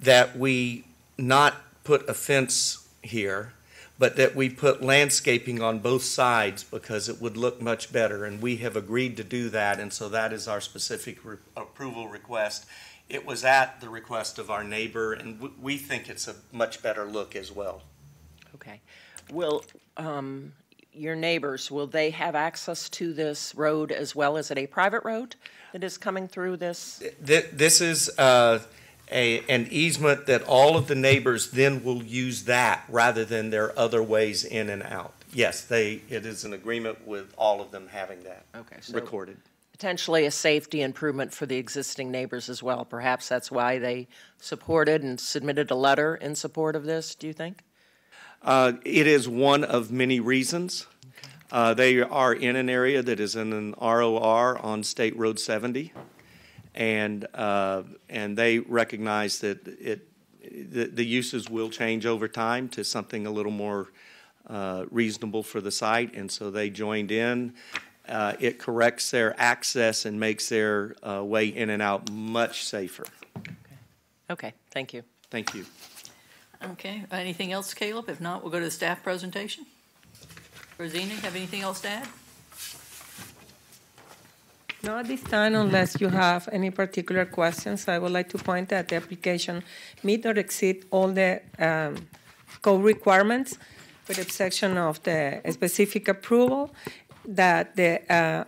that we not put a fence here, but that we put landscaping on both sides because it would look much better, and we have agreed to do that, and so that is our specific approval request. It was at the request of our neighbor, and we think it's a much better look as well. Okay. Will your neighbors, will they have access to this road as well? Is it a private road that is coming through this? This is an easement that all of the neighbors then will use that rather than their other ways in and out. Yes, it is an agreement with all of them having that recorded. Potentially a safety improvement for the existing neighbors as well. Perhaps that's why they supported and submitted a letter in support of this, do you think? It is one of many reasons. They are in an area that is in an ROR on State Road 70, and they recognize that the uses will change over time to something a little more reasonable for the site, and so they joined in. It corrects their access and makes their way in and out much safer. Okay, thank you. Thank you. Okay, anything else, Caleb? If not, we'll go to the staff presentation. Rosina, have anything else to add? No, at this time, unless you have any particular questions, I would like to point that the application meet or exceed all the code requirements, with the exception of the specific approval that the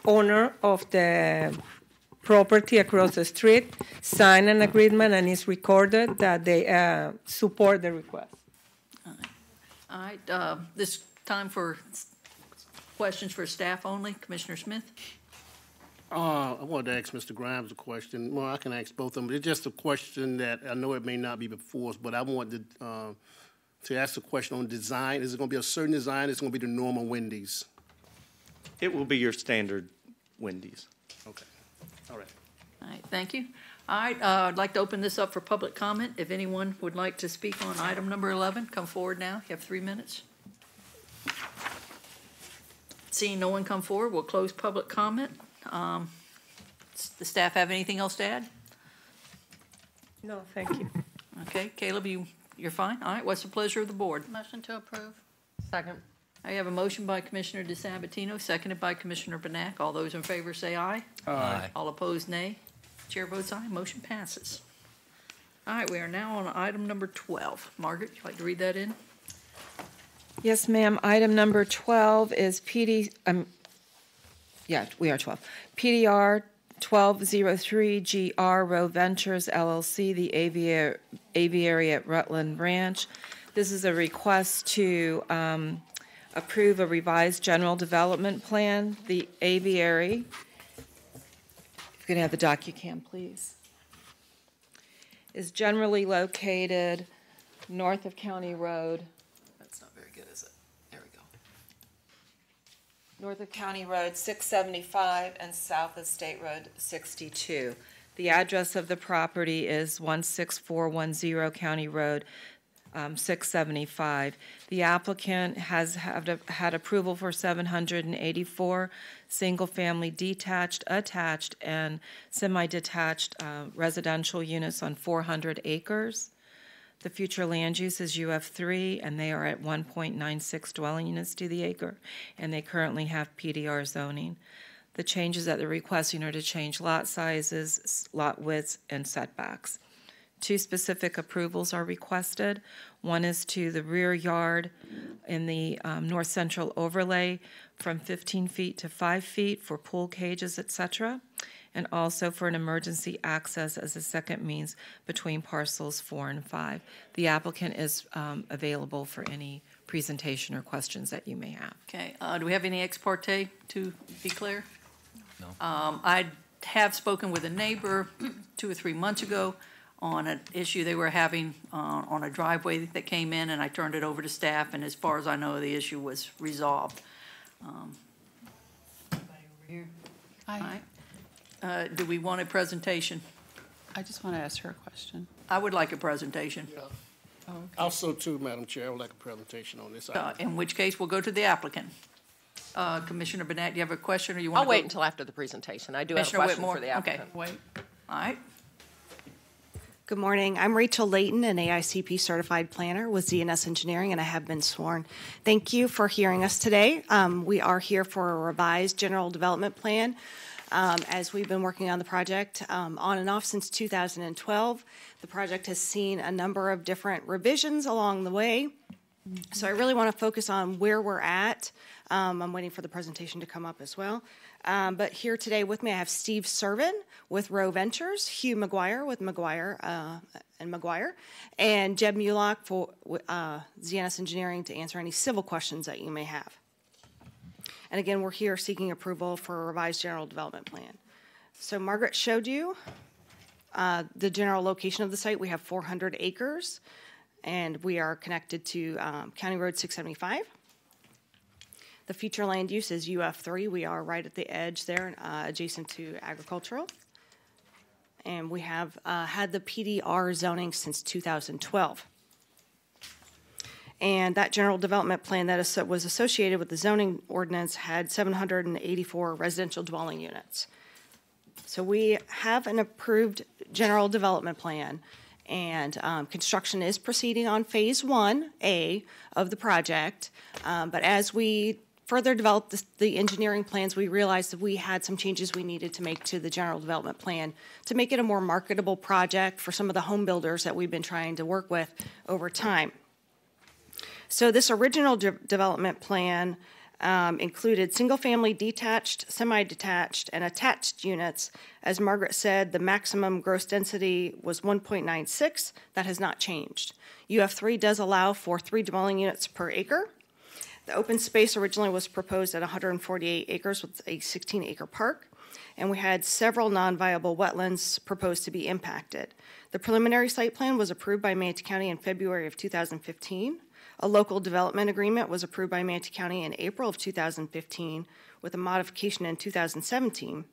owner of the property across the street signed an agreement and is recorded that they support the request. All right, this time for questions for staff only. Commissioner Smith? I wanted to ask Mr. Grimes a question. Well, I can ask both of them, but it's just a question that I know it may not be before us, but I wanted to ask a question on design. Is it going to be a certain design? Is it going to be the normal Wendy's? It will be your standard Wendy's. Okay. All right. All right, thank you. All right, I'd like to open this up for public comment. If anyone would like to speak on item number 11, come forward now. You have 3 minutes. Seeing no one come forward, we'll close public comment. The staff have anything else to add? No, thank you. Okay, Caleb, you're fine? All right, what's the pleasure of the board? Motion to approve. Second. I have a motion by Commissioner DeSabatino, seconded by Commissioner Benak. All those in favor say aye. Aye. All opposed, nay. Chair votes aye. Motion passes. All right, we are now on item number 12. Margaret, would you like to read that in? Yes, ma'am. Item number 12 is we are 12. PDR 1203 GR Row Ventures LLC, the aviary at Rutland Ranch. This is a request to approve a revised general development plan. The aviary, if you can have the docucam, please, is generally located north of County Road. That's not very good, is it? There we go. North of County Road 675 and south of State Road 62. The address of the property is 16410 County Road 675. The applicant has had approval for 784 single-family detached, attached, and semi-detached residential units on 400 acres. The future land use is UF3, and they are at 1.96 dwelling units to the acre, and they currently have PDR zoning. The changes that they're requesting are to change lot sizes, lot widths, and setbacks. 2 specific approvals are requested. One is to the rear yard in the north central overlay from 15 feet to 5 feet for pool cages, etc., and also for an emergency access as a second means between parcels 4 and 5. The applicant is available for any presentation or questions that you may have. Okay, do we have any ex parte to declare? No. I have spoken with a neighbor 2 or 3 months ago on an issue they were having on a driveway that came in, and I turned it over to staff, and as far as I know, the issue was resolved. Anybody over here? Hi. All right. Do we want a presentation? I just want to ask her a question. I would like a presentation. Yeah. Oh, okay. Also, too, Madam Chair, I would like a presentation on this item. In which case, we'll go to the applicant. Commissioner Burnett, do you have a question, or you want to I'll wait until after the presentation. I do have a Commissioner question Whitmore? for the applicant. Okay, wait. All right. Good morning. I'm Rachel Layton, an AICP certified planner with ZNS Engineering, and I have been sworn. Thank you for hearing us today. We are here for a revised general development plan. As we've been working on the project on and off since 2012, the project has seen a number of different revisions along the way. So I really want to focus on where we're at. I'm waiting for the presentation to come up as well. But here today with me, I have Steve Servin with Row Ventures, Hugh McGuire with McGuire and McGuire, and Jeb Mulock for ZNS Engineering to answer any civil questions that you may have. And again, we're here seeking approval for a revised general development plan. So Margaret showed you the general location of the site. We have 400 acres, and we are connected to County Road 675. The future land use is UF3. We are right at the edge there, adjacent to agricultural. And we have had the PDR zoning since 2012. And that general development plan that was associated with the zoning ordinance had 784 residential dwelling units. So we have an approved general development plan, and construction is proceeding on phase 1A of the project. But as we further developed the engineering plans, we realized that we had some changes we needed to make to the general development plan to make it a more marketable project for some of the home builders that we've been trying to work with over time. So this original development plan included single-family detached, semi-detached, and attached units. As Margaret said, the maximum gross density was 1.96. That has not changed. UF3 does allow for 3 dwelling units per acre. The open space originally was proposed at 148 acres with a 16-acre park, and we had several non-viable wetlands proposed to be impacted. The preliminary site plan was approved by Manatee County in February of 2015. A local development agreement was approved by Manatee County in April of 2015 with a modification in 2017.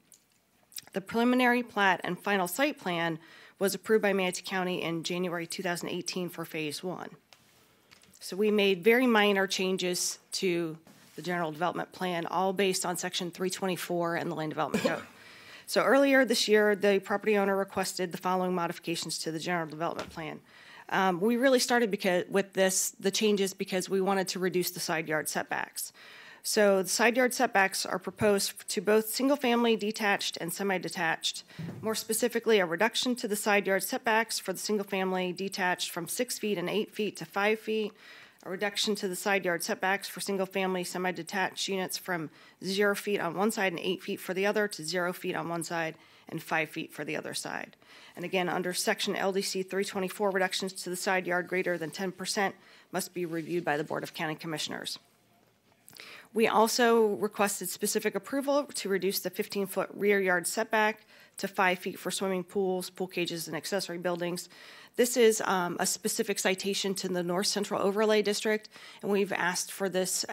The preliminary plat and final site plan was approved by Manatee County in January 2018 for phase 1. So we made very minor changes to the general development plan, all based on section 324 in the Land Development Code. So earlier this year, the property owner requested the following modifications to the general development plan. We really started with the changes because we wanted to reduce the side yard setbacks. So the side yard setbacks are proposed to both single-family detached and semi-detached. More specifically, a reduction to the side yard setbacks for the single-family detached from 6 feet and 8 feet to 5 feet, a reduction to the side yard setbacks for single-family semi-detached units from 0 feet on one side and 8 feet for the other to 0 feet on one side and 5 feet for the other side. And again, under section LDC 324, reductions to the side yard greater than 10% must be reviewed by the Board of County Commissioners. We also requested specific approval to reduce the 15-foot rear yard setback to 5 feet for swimming pools, pool cages, and accessory buildings. This is a specific citation to the North Central Overlay District, and we've asked for this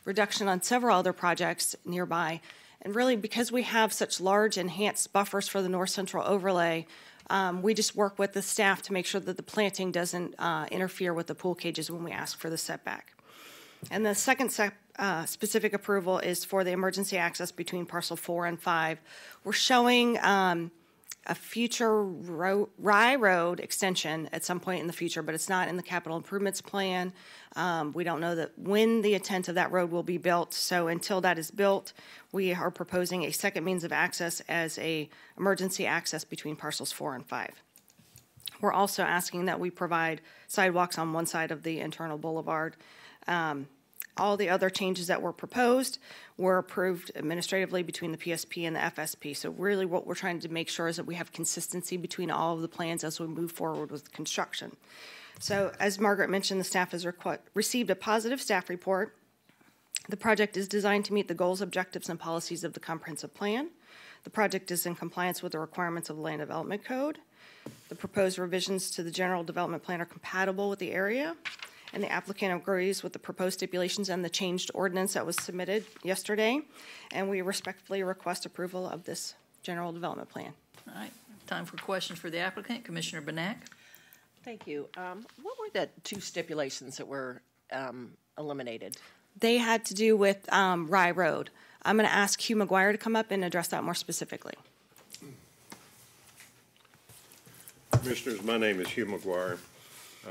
reduction on several other projects nearby. And really, because we have such large enhanced buffers for the North Central Overlay, we just work with the staff to make sure that the planting doesn't interfere with the pool cages when we ask for the setback. And the second specific approval is for the emergency access between parcel 4 and 5. We're showing a future Rye Road extension at some point in the future, but it's not in the capital improvements plan. We don't know when the intent of that road will be built, so until that is built, we are proposing a second means of access as a emergency access between parcels 4 and 5. We're also asking that we provide sidewalks on one side of the internal boulevard. All the other changes that were proposed were approved administratively between the PSP and the FSP. So really what we're trying to make sure is that we have consistency between all of the plans as we move forward with construction. So as Margaret mentioned, the staff has received a positive staff report. The project is designed to meet the goals, objectives, and policies of the comprehensive plan. The project is in compliance with the requirements of the Land Development Code. The proposed revisions to the general development plan are compatible with the area, and the applicant agrees with the proposed stipulations and the changed ordinance that was submitted yesterday, and we respectfully request approval of this general development plan. All right, time for questions for the applicant. Commissioner Benak. Thank you. What were the 2 stipulations that were eliminated? They had to do with Rye Road. I'm going to ask Hugh McGuire to come up and address that more specifically. Commissioners, my name is Hugh McGuire.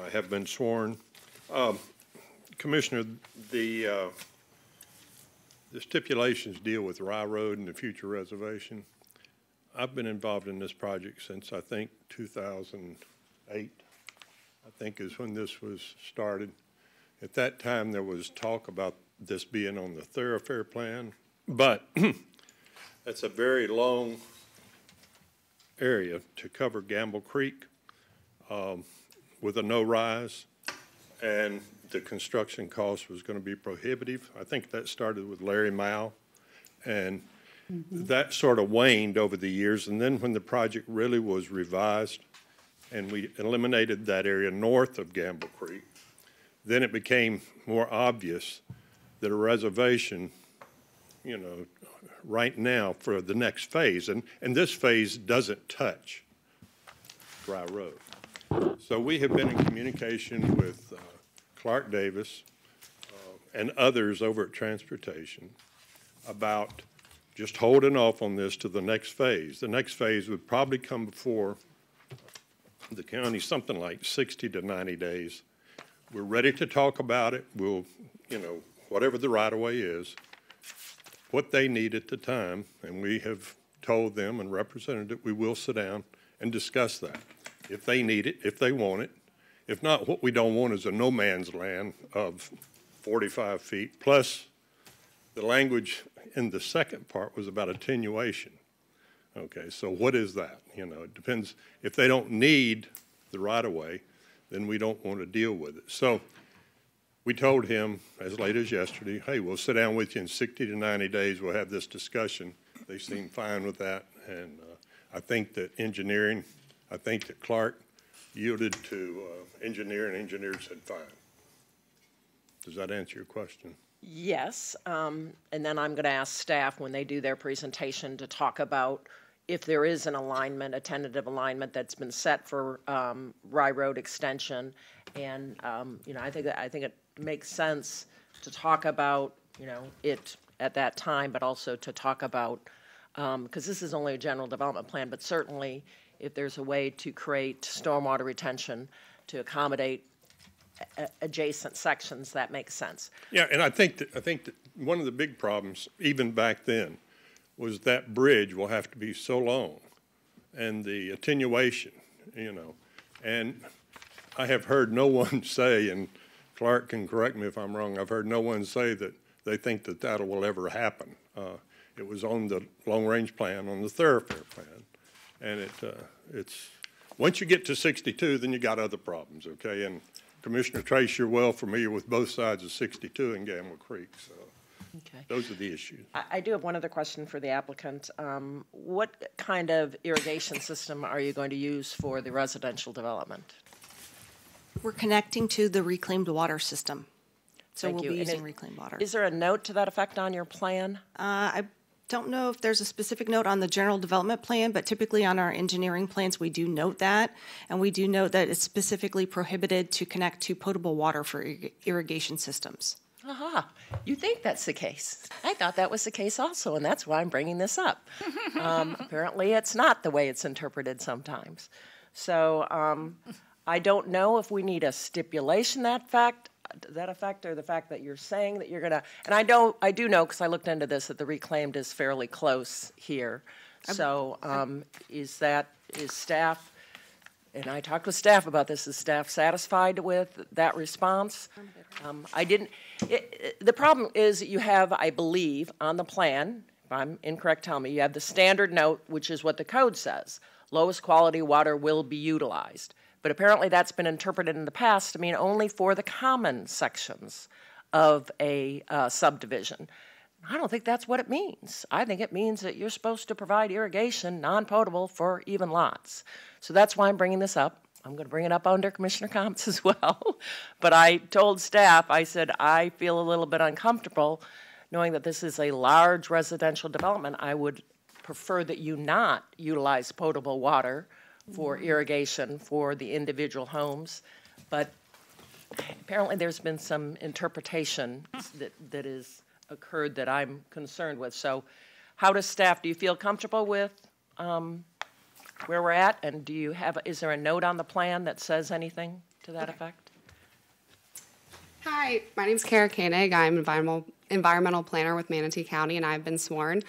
I have been sworn. Commissioner, the stipulations deal with Rye Road and the future reservation. I've been involved in this project since I think 2008, I think is when this was started. At that time, there was talk about this being on the thoroughfare plan, but it's a very long area to cover Gamble Creek with a no-rise, and the construction cost was going to be prohibitive. I think that started with Larry Mao, and that sort of waned over the years. And then when the project really was revised and we eliminated that area north of Gamble Creek, then it became more obvious that a reservation, right now for the next phase, and this phase doesn't touch Dry Road. So we have been in communication with Clark Davis and others over at Transportation about just holding off on this to the next phase. The next phase would probably come before the county something like 60 to 90 days. We're ready to talk about it. We'll, whatever the right-of-way is, what they need at the time, and we have told them and represented it, we will sit down and discuss that. If they need it, if they want it. If not, what we don't want is a no man's land of 45 feet, plus the language in the second part was about attenuation. Okay, so what is that? It depends. If they don't need the right-of-way, then we don't want to deal with it. So we told him as late as yesterday, hey, we'll sit down with you in 60 to 90 days. We'll have this discussion. They seem fine with that. And I think that Clark yielded to engineer, and engineer said fine. Does that answer your question? Yes, and then I'm going to ask staff when they do their presentation to talk about if there is an alignment, a tentative alignment that's been set for Rye Road extension, and I think it makes sense to talk about it at that time, but also to talk about because this is only a general development plan, but certainly if there's a way to create stormwater retention to accommodate adjacent sections, that makes sense. Yeah, and I think that one of the big problems, even back then, was that bridge will have to be so long, and the attenuation, and I have heard no one say, and Clark can correct me if I'm wrong, I've heard no one say that they think that will ever happen. It was on the long-range plan, on the thoroughfare plan, and it's once you get to 62, then you got other problems, okay? And Commissioner Trace, you're well familiar with both sides of 62 and Gamble Creek, so okay. Those are the issues. I do have one other question for the applicant. What kind of irrigation system are you going to use for the residential development? We're connecting to the reclaimed water system, so Thank we'll you. be using reclaimed water. Is there a note to that effect on your plan? I don't know if there's a specific note on the general development plan, but typically on our engineering plans, we do note that, and we do note that it's specifically prohibited to connect to potable water for irrigation systems. Aha, you think that's the case. I thought that was the case also, and that's why I'm bringing this up. Apparently it's not the way it's interpreted sometimes. So I don't know if we need a stipulation that effect or the fact that you're saying that you're going to, and I do know because I looked into this that the reclaimed is fairly close here. So is staff, and I talked with staff about this, is staff satisfied with that response? The problem is that you have, I believe, on the plan, if I'm incorrect, tell me, you have the standard note, which is what the code says. Lowest quality water will be utilized. But apparently that's been interpreted in the past to mean only for the common sections of a subdivision. I don't think that's what it means. I think it means that you're supposed to provide irrigation, non-potable, for even lots. So that's why I'm bringing this up. I'm going to bring it up under Commissioner comments as well. But I told staff, I said, I feel a little bit uncomfortable knowing that this is a large residential development. I would prefer that you not utilize potable water for irrigation for the individual homes, but apparently there's been some interpretation that has occurred that I'm concerned with. So how does staff, do you feel comfortable with where we're at, and is there a note on the plan that says anything to that effect? Hi, my name's Kara Koenig. I'm environmental planner with Manatee County, and I've been sworn.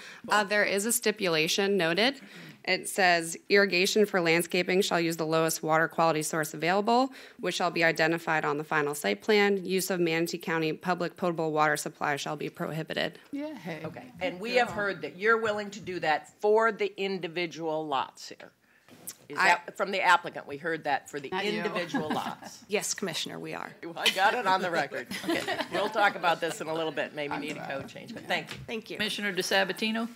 There is a stipulation noted. It says irrigation for landscaping shall use the lowest water quality source available, which shall be identified on the final site plan. Use of Manatee County public potable water supply shall be prohibited. Yeah. Okay. And we have heard that you're willing to do that for the individual lots here. Is that from the applicant? We heard that for the individual lots. Yes, Commissioner, we are. I got it on the record. Okay. We'll talk about this in a little bit. Maybe need a code change, but thank you. Thank you. Commissioner DeSabatino?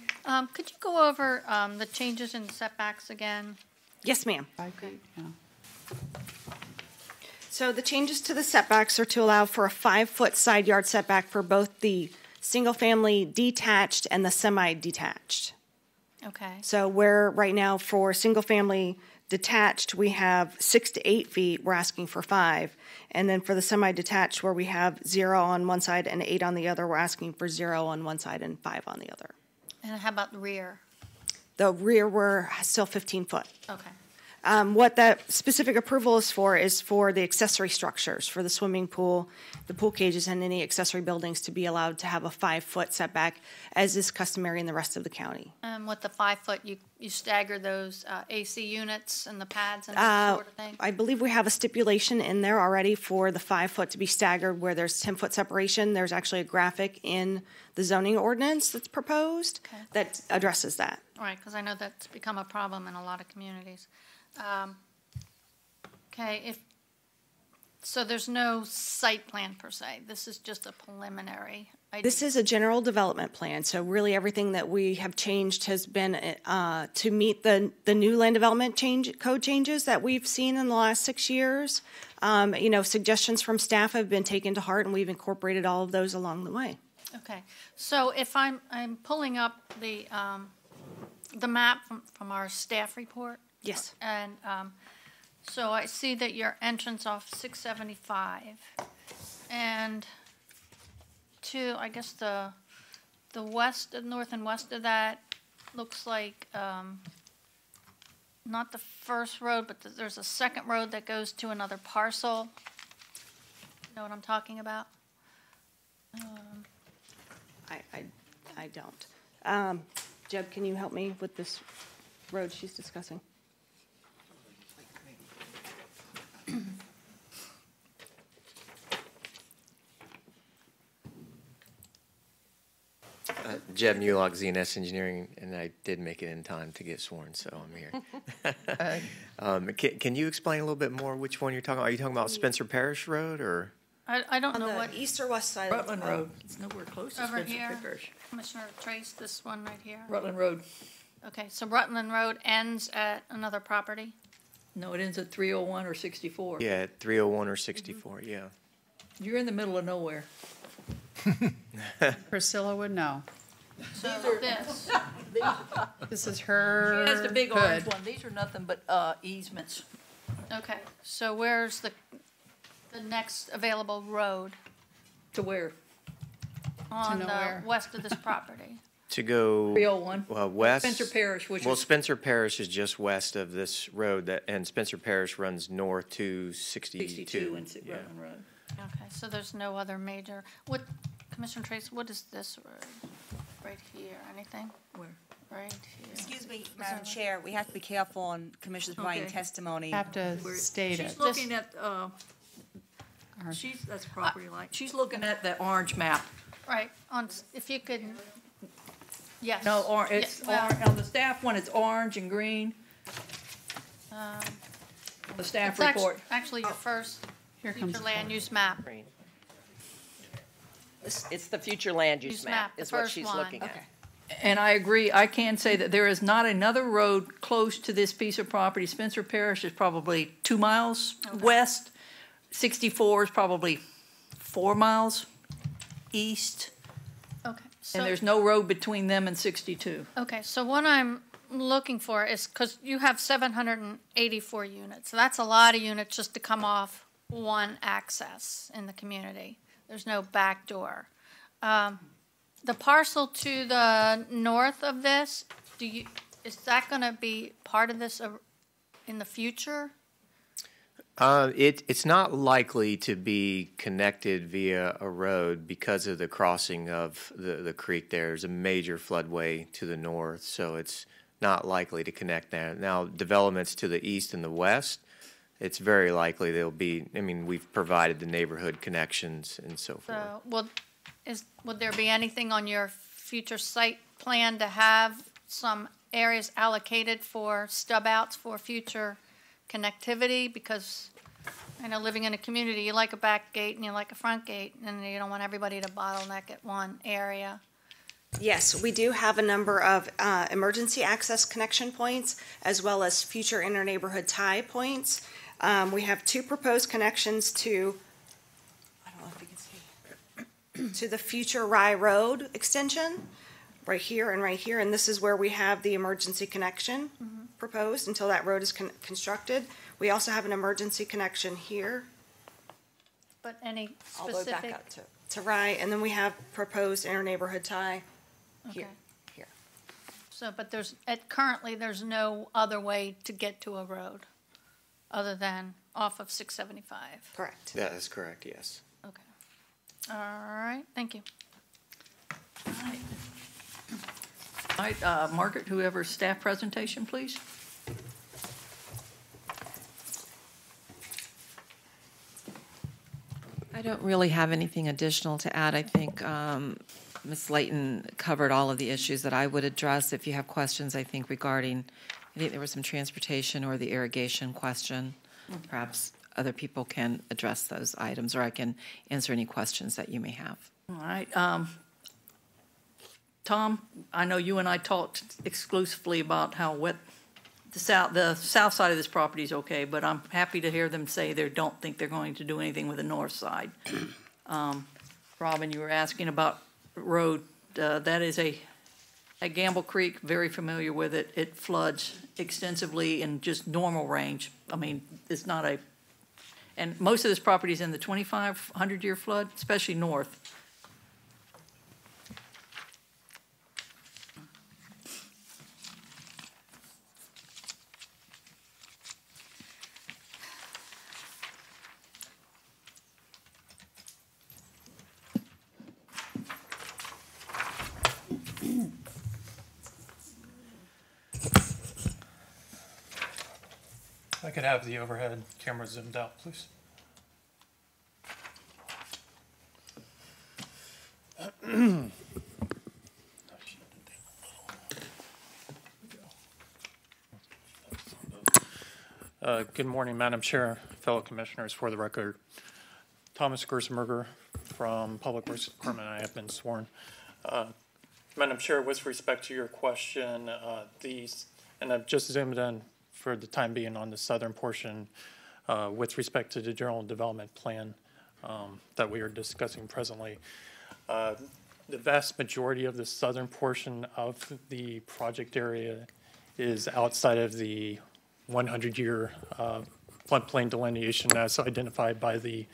Could you go over the changes in setbacks again? Yes, ma'am. Okay. Yeah. So the changes to the setbacks are to allow for a 5-foot side yard setback for both the single-family detached and the semi-detached. Okay. So where right now for single-family detached, we have 6 to 8 feet, we're asking for 5. And then for the semi-detached, where we have 0 on one side and 8 on the other, we're asking for 0 on one side and 5 on the other. And how about the rear? The rear, we're still 15 foot. Okay. What that specific approval is for the accessory structures, for the swimming pool, the pool cages, and any accessory buildings to be allowed to have a 5-foot setback, as is customary in the rest of the county. With the 5 foot, you stagger those AC units and the pads and that sort of thing? I believe we have a stipulation in there already for the 5-foot to be staggered where there's 10-foot separation. There's actually a graphic in the zoning ordinance that's proposed that addresses that. All right, because I know that's become a problem in a lot of communities. Okay, so there's no site plan per se. This is just a preliminary. This is a general development plan, so really everything that we have changed has been to meet the new land development code changes that we've seen in the last 6 years. Suggestions from staff have been taken to heart, and we've incorporated all of those along the way. Okay, so if I'm pulling up the map from our staff report. Yes. And so I see that your entrance off 675 and to, I guess, the west, north and west of that looks like not the first road, but there's a second road that goes to another parcel. You know what I'm talking about? I don't. Jeb, can you help me with this road she's discussing? Jeb Newlock, ZNS Engineering, and I did make it in time to get sworn, so I'm here. Can you explain a little bit more which one you're talking about? Are you talking about Spencer Parish Road, or? I don't know On what. the east or west side? Rutland Road. It's nowhere close to Over Spencer here, Parish. Commissioner Trace, this one right here. Rutland Road. Okay, so Rutland Road ends at another property? No, it ends at 301 or 64. Yeah, at 301 or 64, yeah. You're in the middle of nowhere. Priscilla would know. So this. This is her She has the big orange hood. one. These are nothing but easements. Okay, so where's the next available road? To where? On nowhere. the west of this property. To go 301. West. Spencer Parish, which well, is Spencer Parish is just west of this road, and Spencer Parish runs north to 62. 62 and Yeah. Rutland Road. Okay, so there's no other major, Commissioner Trace, what is this road? Right here, anything? Where? Right here. Excuse me, Madam Chair, we have to be careful on commissioners providing Okay. testimony. Have to state She's it. looking at, that's property line. She's looking at the orange map. Right, if you could, yes. No, it's Yeah, well, on the staff one, it's orange and green. The staff it's actu- report. Actually, your first Here comes future land use map. It's the future land use Use map map, the is what first she's one. looking at. Okay. And I agree, I can say that there is not another road close to this piece of property. Spencer Parish is probably 2 miles west. 64 is probably 4 miles east. Okay. So, And there's no road between them and 62. okay, so what I'm looking for is, because you have 784 units, so that's a lot of units just to come off one access in the community. There's no back door. The parcel to the north of this, is that going to be part of this in the future? It's not likely to be connected via a road because of the crossing of the creek there. There's a major floodway to the north, so it's not likely to connect there. Now, developments to the east and the west, it's very likely there'll be, we've provided the neighborhood connections and so forth. So, would there be anything on your future site plan to have some areas allocated for stub outs for future connectivity? Because I know living in a community, you like a back gate and you like a front gate, and you don't want everybody to bottleneck at one area. Yes, we do have a number of emergency access connection points as well as future inter-neighborhood tie points. We have two proposed connections to, I don't know if you can see, to the future Rye Road extension, right here and right here. And this is where we have the emergency connection proposed until that road is constructed. We also have an emergency connection here. But any All the way back specific? up to Rye, and then we have proposed inter-neighborhood tie here. Okay. So, but currently, there's no other way to get to a road other than off of 675? Correct. That is correct, yes. Okay. All right, thank you. All right, Margaret, whoever's staff presentation, please. I don't really have anything additional to add. I think Ms. Layton covered all of the issues that I would address. If you have questions, I think regarding, I think there was some transportation or the irrigation question. Perhaps other people can address those items, or I can answer any questions that you may have. All right. Tom, I know you and I talked exclusively about how wet the south side of this property is okay, but I'm happy to hear them say they don't think they're going to do anything with the north side. Robin, you were asking about road. That is at Gamble Creek, very familiar with it. It floods extensively in just normal range. I mean, it's not and most of this property is in the 2,500-year flood, especially north. I could have the overhead camera zoomed out, please. Good morning, Madam Chair, fellow commissioners. For the record, Thomas Gersmerger from Public Works Department. I have been sworn. Madam Chair, with respect to your question, and I've just zoomed in for the time being on the southern portion with respect to the general development plan that we are discussing presently. The vast majority of the southern portion of the project area is outside of the 100-year floodplain delineation as identified by the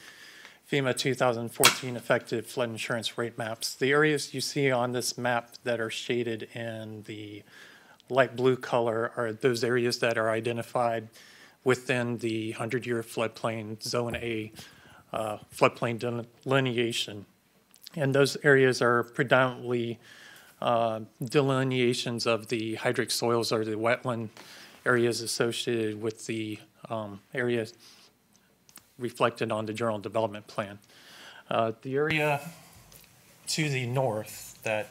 FEMA 2014 effective flood insurance rate maps. The areas you see on this map that are shaded in the light blue color are those areas that are identified within the 100-year floodplain Zone A floodplain delineation. And those areas are predominantly delineations of the hydric soils or the wetland areas associated with the areas reflected on the general development plan. The area to the north that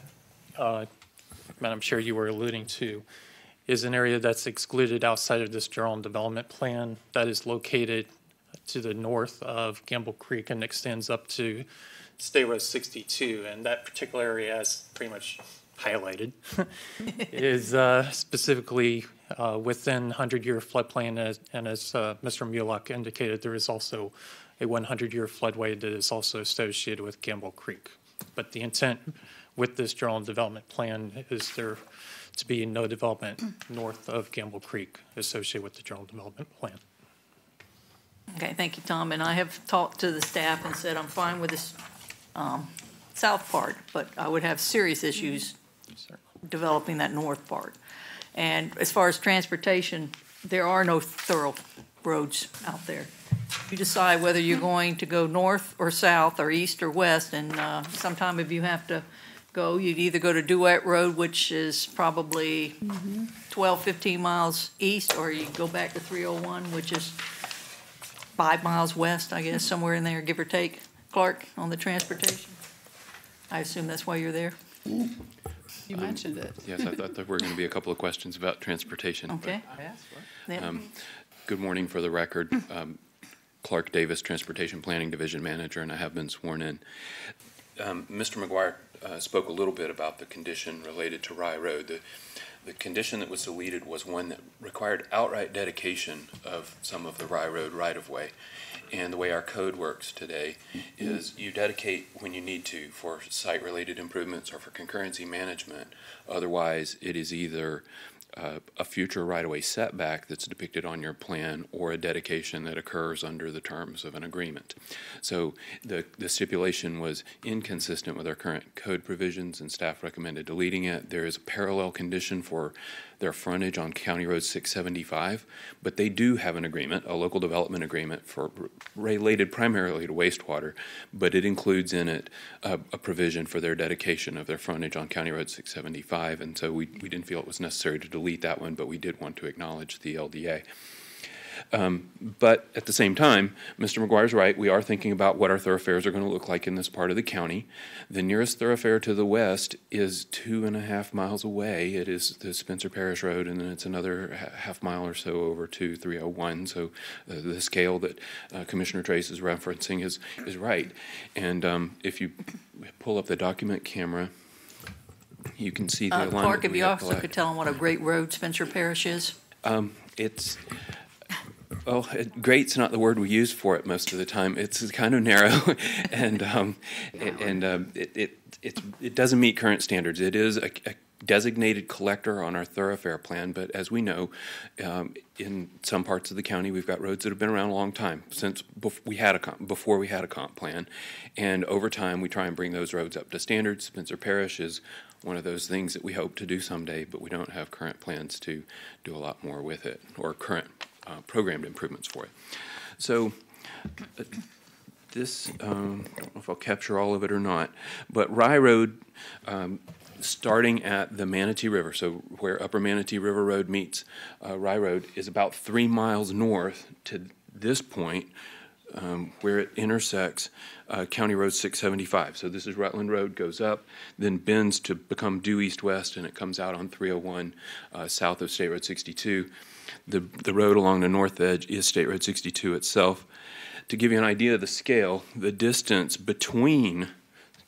Madam Chair, you were alluding to, is an area that's excluded outside of this general development plan that is located to the north of Gamble Creek and extends up to State Road 62. And that particular area, as pretty much highlighted, is specifically within 100-year floodplain. And as Mr. Mullock indicated, there is also a 100-year floodway that is also associated with Gamble Creek. But the intent with this general development plan is there to be no development north of Gamble Creek associated with the general development plan. Okay, thank you, Tom. And I have talked to the staff and said I'm fine with this south part, but I would have serious issues developing that north part. And as far as transportation, there are no thorough roads out there. You decide whether you're going to go north or south or east or west, and sometime if you have to go, you'd either go to Duet Road, which is probably 12, 15 miles east, or you go back to 301, which is 5 miles west, I guess, somewhere in there, give or take. Clark, on the transportation? I assume that's why you're there? You mentioned it. Yes, I thought there were going to be a couple of questions about transportation. Okay. Good morning, for the record. Clark Davis, Transportation Planning Division Manager, and I have been sworn in. Mr. McGuire spoke a little bit about the condition related to Rye Road. The condition that was deleted was one that required outright dedication of some of the Rye Road right-of-way. And the way our code works today is you dedicate when you need to for site-related improvements or for concurrency management. Otherwise, it is either a future right-of-way setback that's depicted on your plan or a dedication that occurs under the terms of an agreement. So the stipulation was inconsistent with our current code provisions, and staff recommended deleting it. There is a parallel condition for their frontage on County Road 675, but they do have an agreement, a local development agreement related primarily to wastewater, but it includes in it a provision for their dedication of their frontage on County Road 675, and so we didn't feel it was necessary to delete that one, but we did want to acknowledge the LDA. But at the same time, Mr. McGuire's right. We are thinking about what our thoroughfares are going to look like in this part of the county. The nearest thoroughfare to the west is 2.5 miles away. It is the Spencer Parish Road, and then it's another half mile or so over to 301. So the scale that Commissioner Trace is referencing is right. And if you pull up the document camera, you can see the alignment. Clark, if you also could tell them what a great road Spencer Parish is. It's Well, great's not the word we use for it most of the time. It's kind of narrow, and it doesn't meet current standards. It is a designated collector on our thoroughfare plan, but as we know, in some parts of the county, we've got roads that have been around a long time, since before we had a comp plan, and over time we try and bring those roads up to standards. Spencer Parish is one of those things that we hope to do someday, but we don't have current plans to do a lot more with it, or current programmed improvements for it. So this, I don't know if I'll capture all of it or not, but Rye Road, starting at the Manatee River, so where Upper Manatee River Road meets Rye Road, is about 3 miles north to this point, where it intersects County Road 675. So this is Rutland Road, goes up, then bends to become due east-west, and it comes out on 301 south of State Road 62. The road along the north edge is State Road 62 itself. To give you an idea of the scale, the distance between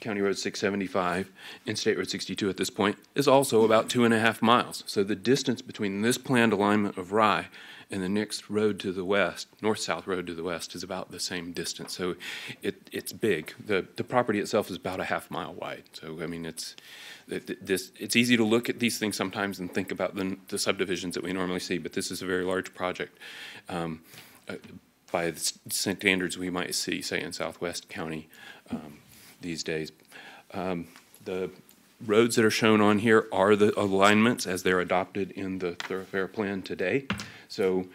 County Road 675 and State Road 62 at this point is also about 2.5 miles. So the distance between this planned alignment of Rye and the next road to the west, north-south road to the west, is about the same distance. So it's big. The property itself is about a half mile wide. So, I mean, it's easy to look at these things sometimes and think about the subdivisions that we normally see, but this is a very large project by the standards we might see, say, in Southwest County these days. The roads that are shown on here are the alignments as they're adopted in the thoroughfare plan today. So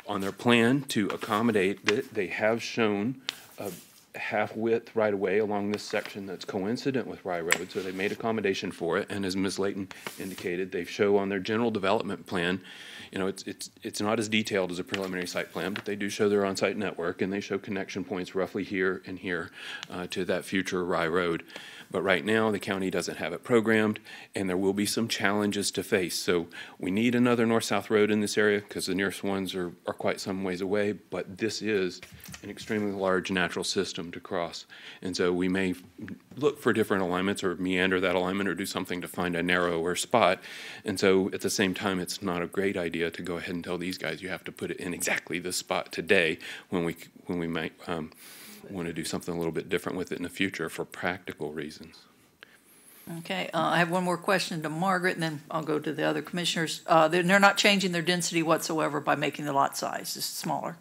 on their plan to accommodate that, they have shown a half-width right-of-way along this section that's coincident with Rye Road, so they made accommodation for it. And as Ms. Layton indicated, they show on their general development plan, you know, it's not as detailed as a preliminary site plan, but they do show their on-site network, and they show connection points roughly here and here to that future Rye Road. But right now, the county doesn't have it programmed, and there will be some challenges to face. So we need another north-south road in this area because the nearest ones are quite some ways away, but this is an extremely large natural system to cross. And so we may look for different alignments or meander that alignment or do something to find a narrower spot. And so at the same time, it's not a great idea to go ahead and tell these guys you have to put it in exactly this spot today when we might want to do something a little bit different with it in the future for practical reasons. Okay, I have one more question to Margaret, and then I'll go to the other commissioners. They're not changing their density whatsoever by making the lot size just smaller.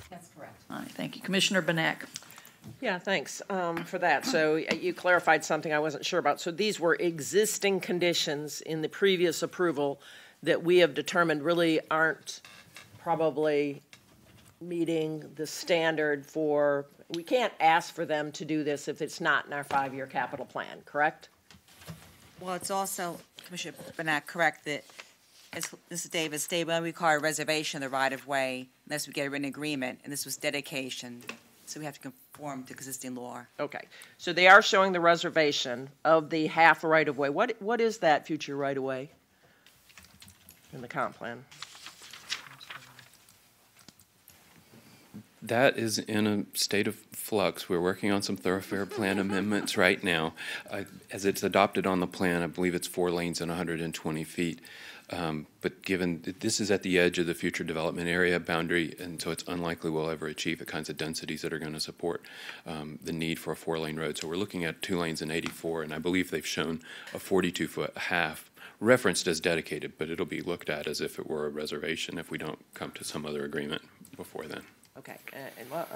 That's correct. All right, thank you. Commissioner Benak. Yeah, thanks for that. So you clarified something I wasn't sure about. So these were existing conditions in the previous approval that we have determined really aren't probably meeting the standard for, we can't ask for them to do this if it's not in our 5-year capital plan, correct? Well, it's also, Commissioner Benak, correct that, as this is Davis, they will require a reservation of the right-of-way unless we get a written agreement, and this was dedication, so we have to conform to existing law. Okay, so they are showing the reservation of the half right-of-way. What is that future right-of-way in the comp plan? That is in a state of flux. We're working on some thoroughfare plan amendments right now. As it's adopted on the plan, I believe it's 4 lanes and 120 feet. But given that this is at the edge of the future development area boundary, and so it's unlikely we'll ever achieve the kinds of densities that are going to support the need for a 4-lane road. So we're looking at 2 lanes and 84, and I believe they've shown a 42-foot half referenced as dedicated, but it'll be looked at as if it were a reservation if we don't come to some other agreement before then. Okay,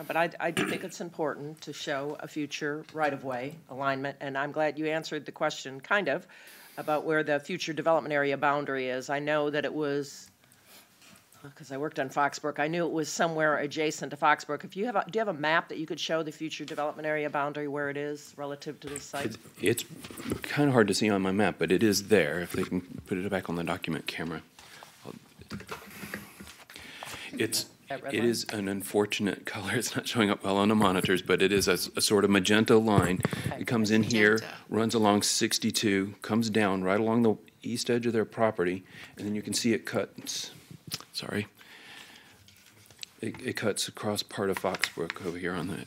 but I do think it's important to show a future right-of-way alignment, and I'm glad you answered the question, kind of, about where the future development area boundary is. I know that it was, because I worked on Foxbrook, I knew it was somewhere adjacent to Foxbrook. Do you have a map that you could show the future development area boundary where it is relative to this site? It's kind of hard to see on my map, but it is there. If they can put it back on the document camera. It is an unfortunate color. It's not showing up well on the monitors, but it is a sort of magenta line. It comes in here, runs along 62, comes down right along the east edge of their property, and then you can see it cuts. Sorry. It cuts across part of Foxbrook over here on the.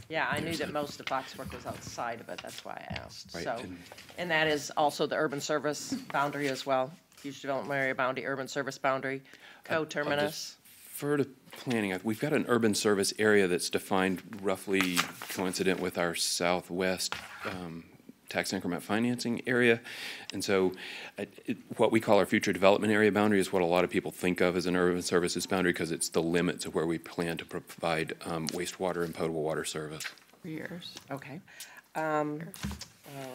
Yeah, I knew that most of Foxbrook was outside of it. That's why I asked. Right, So, and that is also the urban service boundary as well. Future development area boundary, urban service boundary, co-terminus. For the planning, we've got an urban service area that's defined roughly coincident with our southwest tax increment financing area. And so what we call our future development area boundary is what a lot of people think of as an urban services boundary because it's the limits of where we plan to provide wastewater and potable water service. For years. Okay. All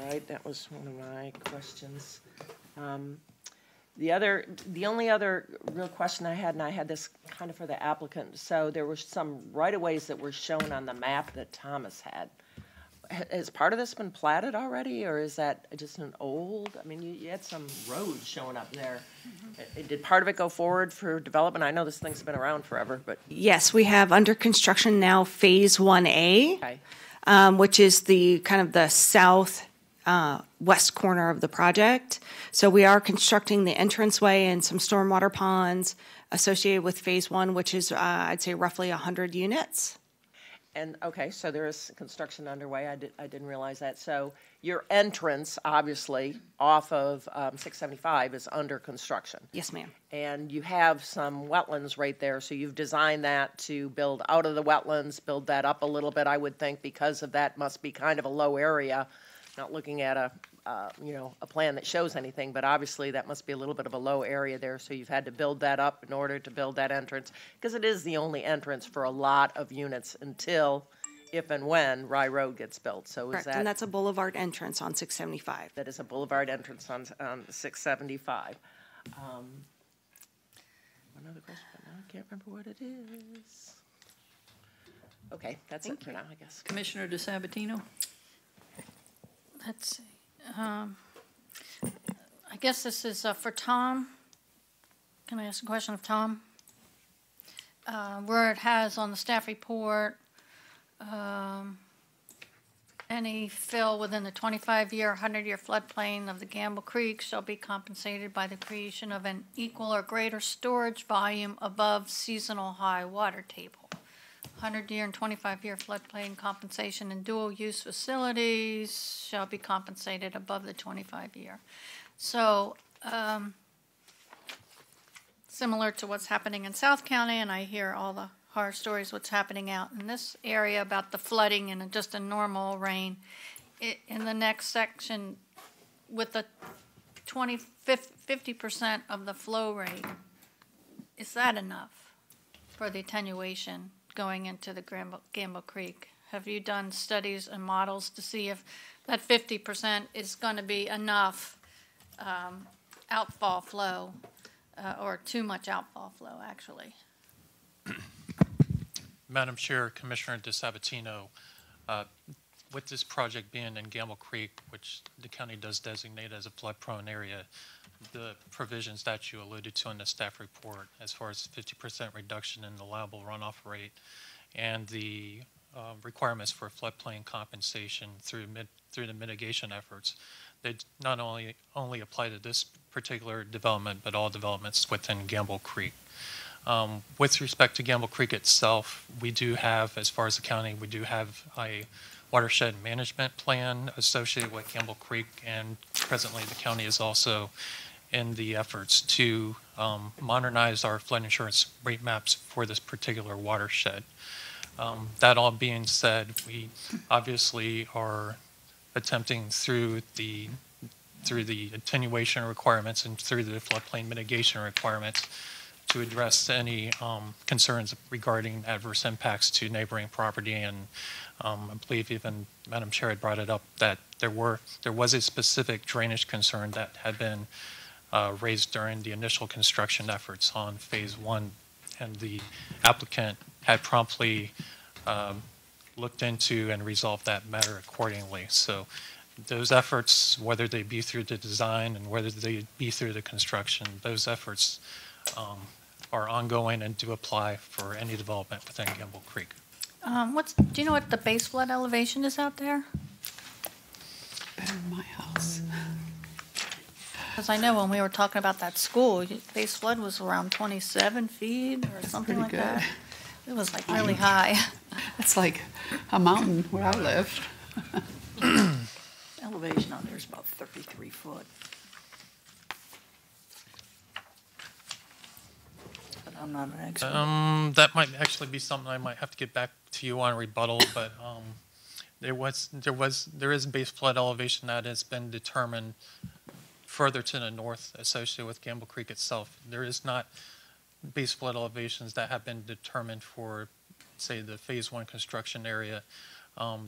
right, that was one of my questions. The only other real question I had, and I had this kind of for the applicant, so there were some right-of-ways that were shown on the map that Thomas had. Has part of this been platted already, or is that just an old, I mean, you had some roads showing up there. Did part of it go forward for development? I know this thing's been around forever, but. Yes, we have under construction now Phase 1A, Okay. which is the kind of the south west corner of the project. So we are constructing the entranceway and some stormwater ponds associated with Phase 1, which is, I'd say, roughly 100 units. And, okay, so there is construction underway. I didn't realize that. So your entrance, obviously, off of 675 is under construction. Yes, ma'am. And you have some wetlands right there, so you've designed that to build out of the wetlands, build that up a little bit, I would think, because of that must be kind of a low area. Not looking at a plan that shows anything, but obviously that must be a little bit of a low area there, so you've had to build that up in order to build that entrance, because it is the only entrance for a lot of units until, if and when, Rye Road gets built. So Correct, is that? and that's a boulevard entrance on 675. That is a boulevard entrance on 675. One other question, but now I can't remember what it is. Okay, that's it for now, I guess. Commissioner DeSabatino? Let's see. I guess this is for Tom. Can I ask a question of Tom? Where it has on the staff report, any fill within the 25-year, 100-year floodplain of the Gamble Creek shall be compensated by the creation of an equal or greater storage volume above seasonal high water table. 100-year and 25-year floodplain compensation in dual-use facilities shall be compensated above the 25-year. So, similar to what's happening in South County, and I hear all the horror stories what's happening out in this area about the flooding and just a normal rain. In the next section, with the 50% of the flow rate, is that enough for the attenuation going into the Gamble Creek? Have you done studies and models to see if that 50% is going to be enough outfall flow or too much outfall flow, actually? Madam Chair, Commissioner DeSabatino, with this project being in Gamble Creek, which the county does designate as a flood-prone area, the provisions that you alluded to in the staff report, as far as 50% reduction in the allowable runoff rate, and the requirements for floodplain compensation through the mitigation efforts, they not only apply to this particular development, but all developments within Gamble Creek. With respect to Gamble Creek itself, we do have, as far as the county, we do have a watershed management plan associated with Gamble Creek, and presently the county is also in the efforts to modernize our flood insurance rate maps for this particular watershed. That all being said, we obviously are attempting through the attenuation requirements and through the floodplain mitigation requirements to address any concerns regarding adverse impacts to neighboring property. And I believe even Madam Chair had brought it up that there was a specific drainage concern that had been raised during the initial construction efforts on phase 1, and the applicant had promptly looked into and resolved that matter accordingly. So those efforts, whether they be through the design and whether they be through the construction, those efforts are ongoing and do apply for any development within Gamble Creek. Do you know what the base flood elevation is out there? Better than my house. Because I know when we were talking about that school, base flood was around 27 feet or something like pretty good. that. It was like really high. It's like a mountain where I live. Elevation on there is about 33 foot. But I'm not an expert. That might actually be something I might have to get back to you on rebuttal, but there is base flood elevation that has been determined further to the north associated with Gamble Creek itself. There is not base flood elevations that have been determined for, say, the phase 1 construction area.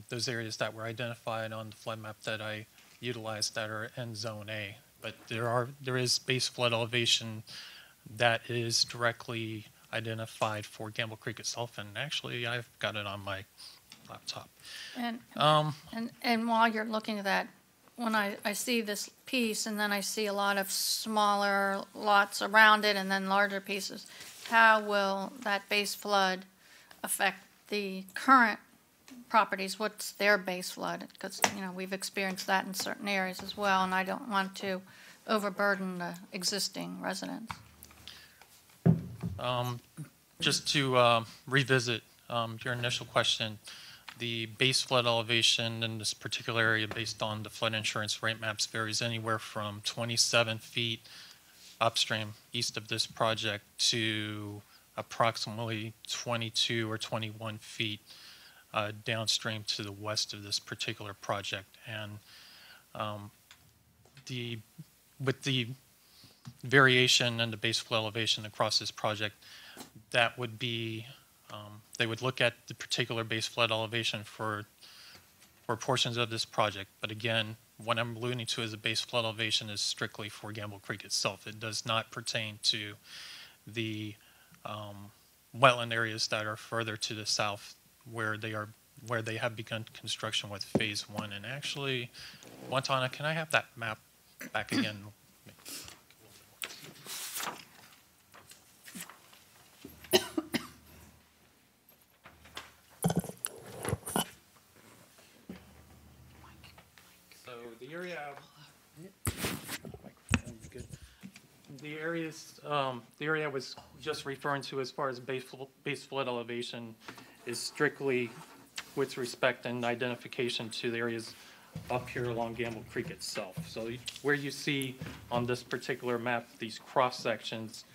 Those areas that were identified on the flood map that I utilized that are in Zone A. But there is base flood elevation that is directly identified for Gamble Creek itself, and actually I've got it on my laptop. And while you're looking at that, when I see this piece and then I see a lot of smaller lots around it and then larger pieces, how will that base flood affect the current properties? What's their base flood? Because, we've experienced that in certain areas as well, and I don't want to overburden the existing residents. Just to revisit your initial question, the base flood elevation in this particular area based on the flood insurance rate maps varies anywhere from 27 feet upstream east of this project to approximately 22 or 21 feet downstream to the west of this particular project. And with the variation in the base flood elevation across this project, that would be they would look at the particular base flood elevation for portions of this project. But again, what I'm alluding to as a base flood elevation is strictly for Gamble Creek itself. It does not pertain to the wetland areas that are further to the south where they have begun construction with phase 1. And actually, Wantana, can I have that map back again? The area I was just referring to as far as base flood elevation is strictly with respect and identification to the areas up here along Gamble Creek itself. So where you see on this particular map these cross sections,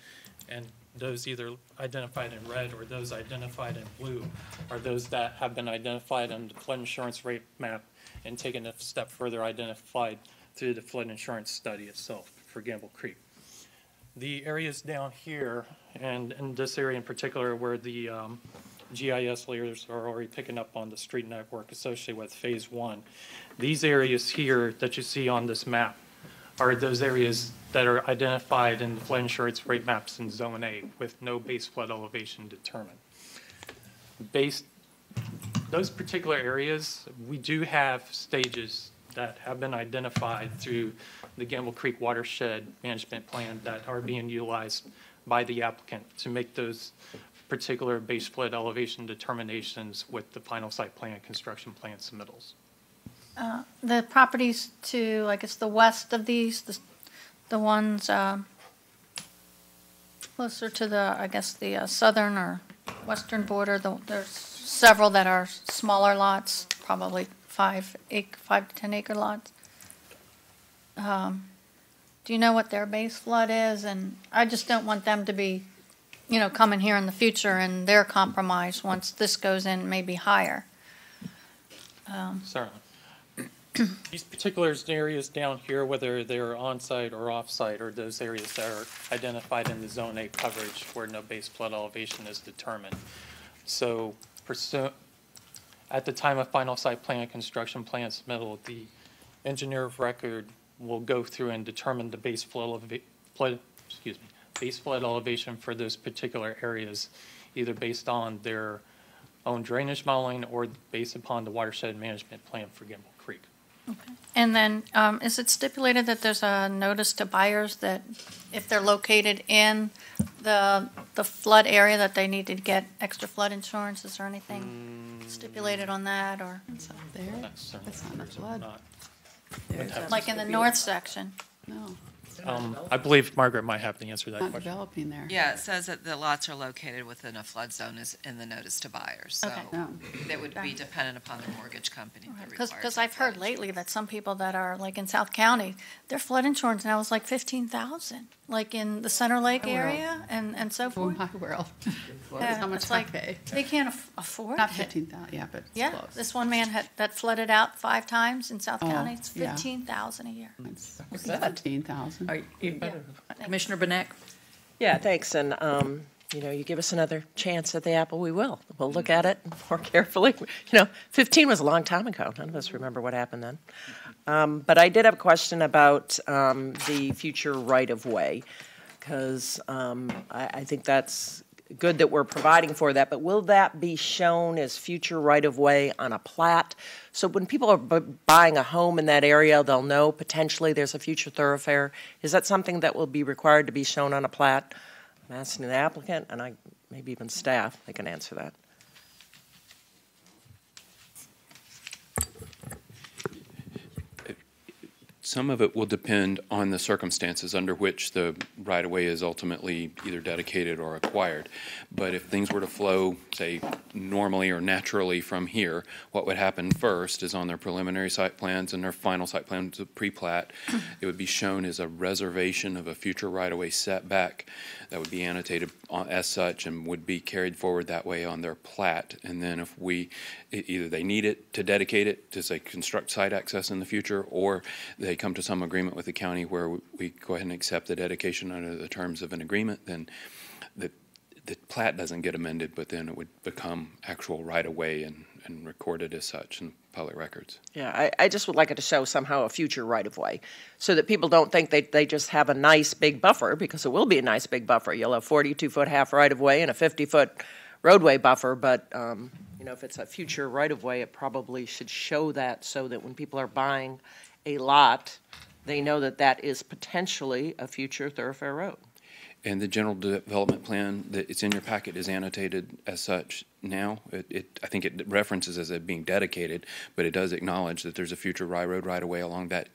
and those either identified in red or those identified in blue, are those that have been identified on the flood insurance rate map and taken a step further identified through the flood insurance study itself for Gamble Creek. The areas down here, and in this area in particular where the GIS layers are already picking up on the street network associated with phase 1, these areas here that you see on this map are those areas that are identified in the flood insurance rate maps in Zone A with no base flood elevation determined. Those particular areas, we do have stages that have been identified through the Gamble Creek Watershed Management Plan that are being utilized by the applicant to make those particular base flood elevation determinations with the final site plan and construction plan submittals. The properties to, I guess, the west of these, the ones Closer to the, I guess, the southern or western border, there's several that are smaller lots, probably 5 to 10 acre lots. Do you know what their base flood is? And I just don't want them to be, coming here in the future and they're compromised once this goes in, maybe higher. Certainly. These particular areas down here, whether they're on-site or off-site, are those areas that are identified in the Zone 8 coverage where no base flood elevation is determined. So at the time of final site plan and construction plan submittal, the engineer of record will go through and determine the base flood elevation for those particular areas, either based on their own drainage modeling or based upon the watershed management plan for Gamble Creek. Okay. And then is it stipulated that there's a notice to buyers that if they're located in the flood area that they need to get extra flood insurance? Is there anything stipulated on that, or? It's up there. It's not a flood. Like in the north section? No. I believe Margaret might have the answer to that Not question. developing there. Yeah, it says that the lots are located within a flood zone is in the notice to buyers. So Okay. that would be dependent upon the mortgage company. that requires Because that I've heard lately that some people that are like in South County, their flood insurance now is like $15,000, like in the Center Lake My world. area and so forth. My world. Yeah, That's how much it's I like pay. they can't afford Not it. 15,000, yeah, but it's Yeah, close. this one man that flooded out 5 times in South Oh, County. It's yeah. $15,000 a year. It's 15,000. Commissioner Benek? Yeah, thanks. And, you give us another chance at the apple, we will. We'll look at it more carefully. 15 was a long time ago. None of us remember what happened then. But I did have a question about the future right-of-way, because I think that's good that we're providing for that, but will that be shown as future right-of-way on a plat? So when people are buying a home in that area, they'll know potentially there's a future thoroughfare. Is that something that will be required to be shown on a plat? I'm asking the applicant, and maybe even staff, they can answer that. Some of it will depend on the circumstances under which the right-of-way is ultimately either dedicated or acquired. But if things were to flow, say, normally or naturally from here, what would happen first is on their preliminary site plans and their final site plans of pre-plat, it would be shown as a reservation of a future right-of-way setback that would be annotated as such and would be carried forward that way on their plat. And then if either they need it to dedicate it to, say, construct site access in the future, or they come to some agreement with the county where we go ahead and accept the dedication under the terms of an agreement, then the plat doesn't get amended, but then it would become actual right-of-way and recorded as such in public records. Yeah, I just would like it to show somehow a future right-of-way, so that people don't think they just have a nice big buffer, because it will be a nice big buffer. You'll have 42-foot half right-of-way and a 50-foot roadway buffer, but if it's a future right-of-way, it probably should show that, so that when people are buying a lot, they know that that is potentially a future thoroughfare road. And the general development plan that it's in your packet is annotated as such now. I think it references as it being dedicated, but it does acknowledge that there's a future road right-of-way along that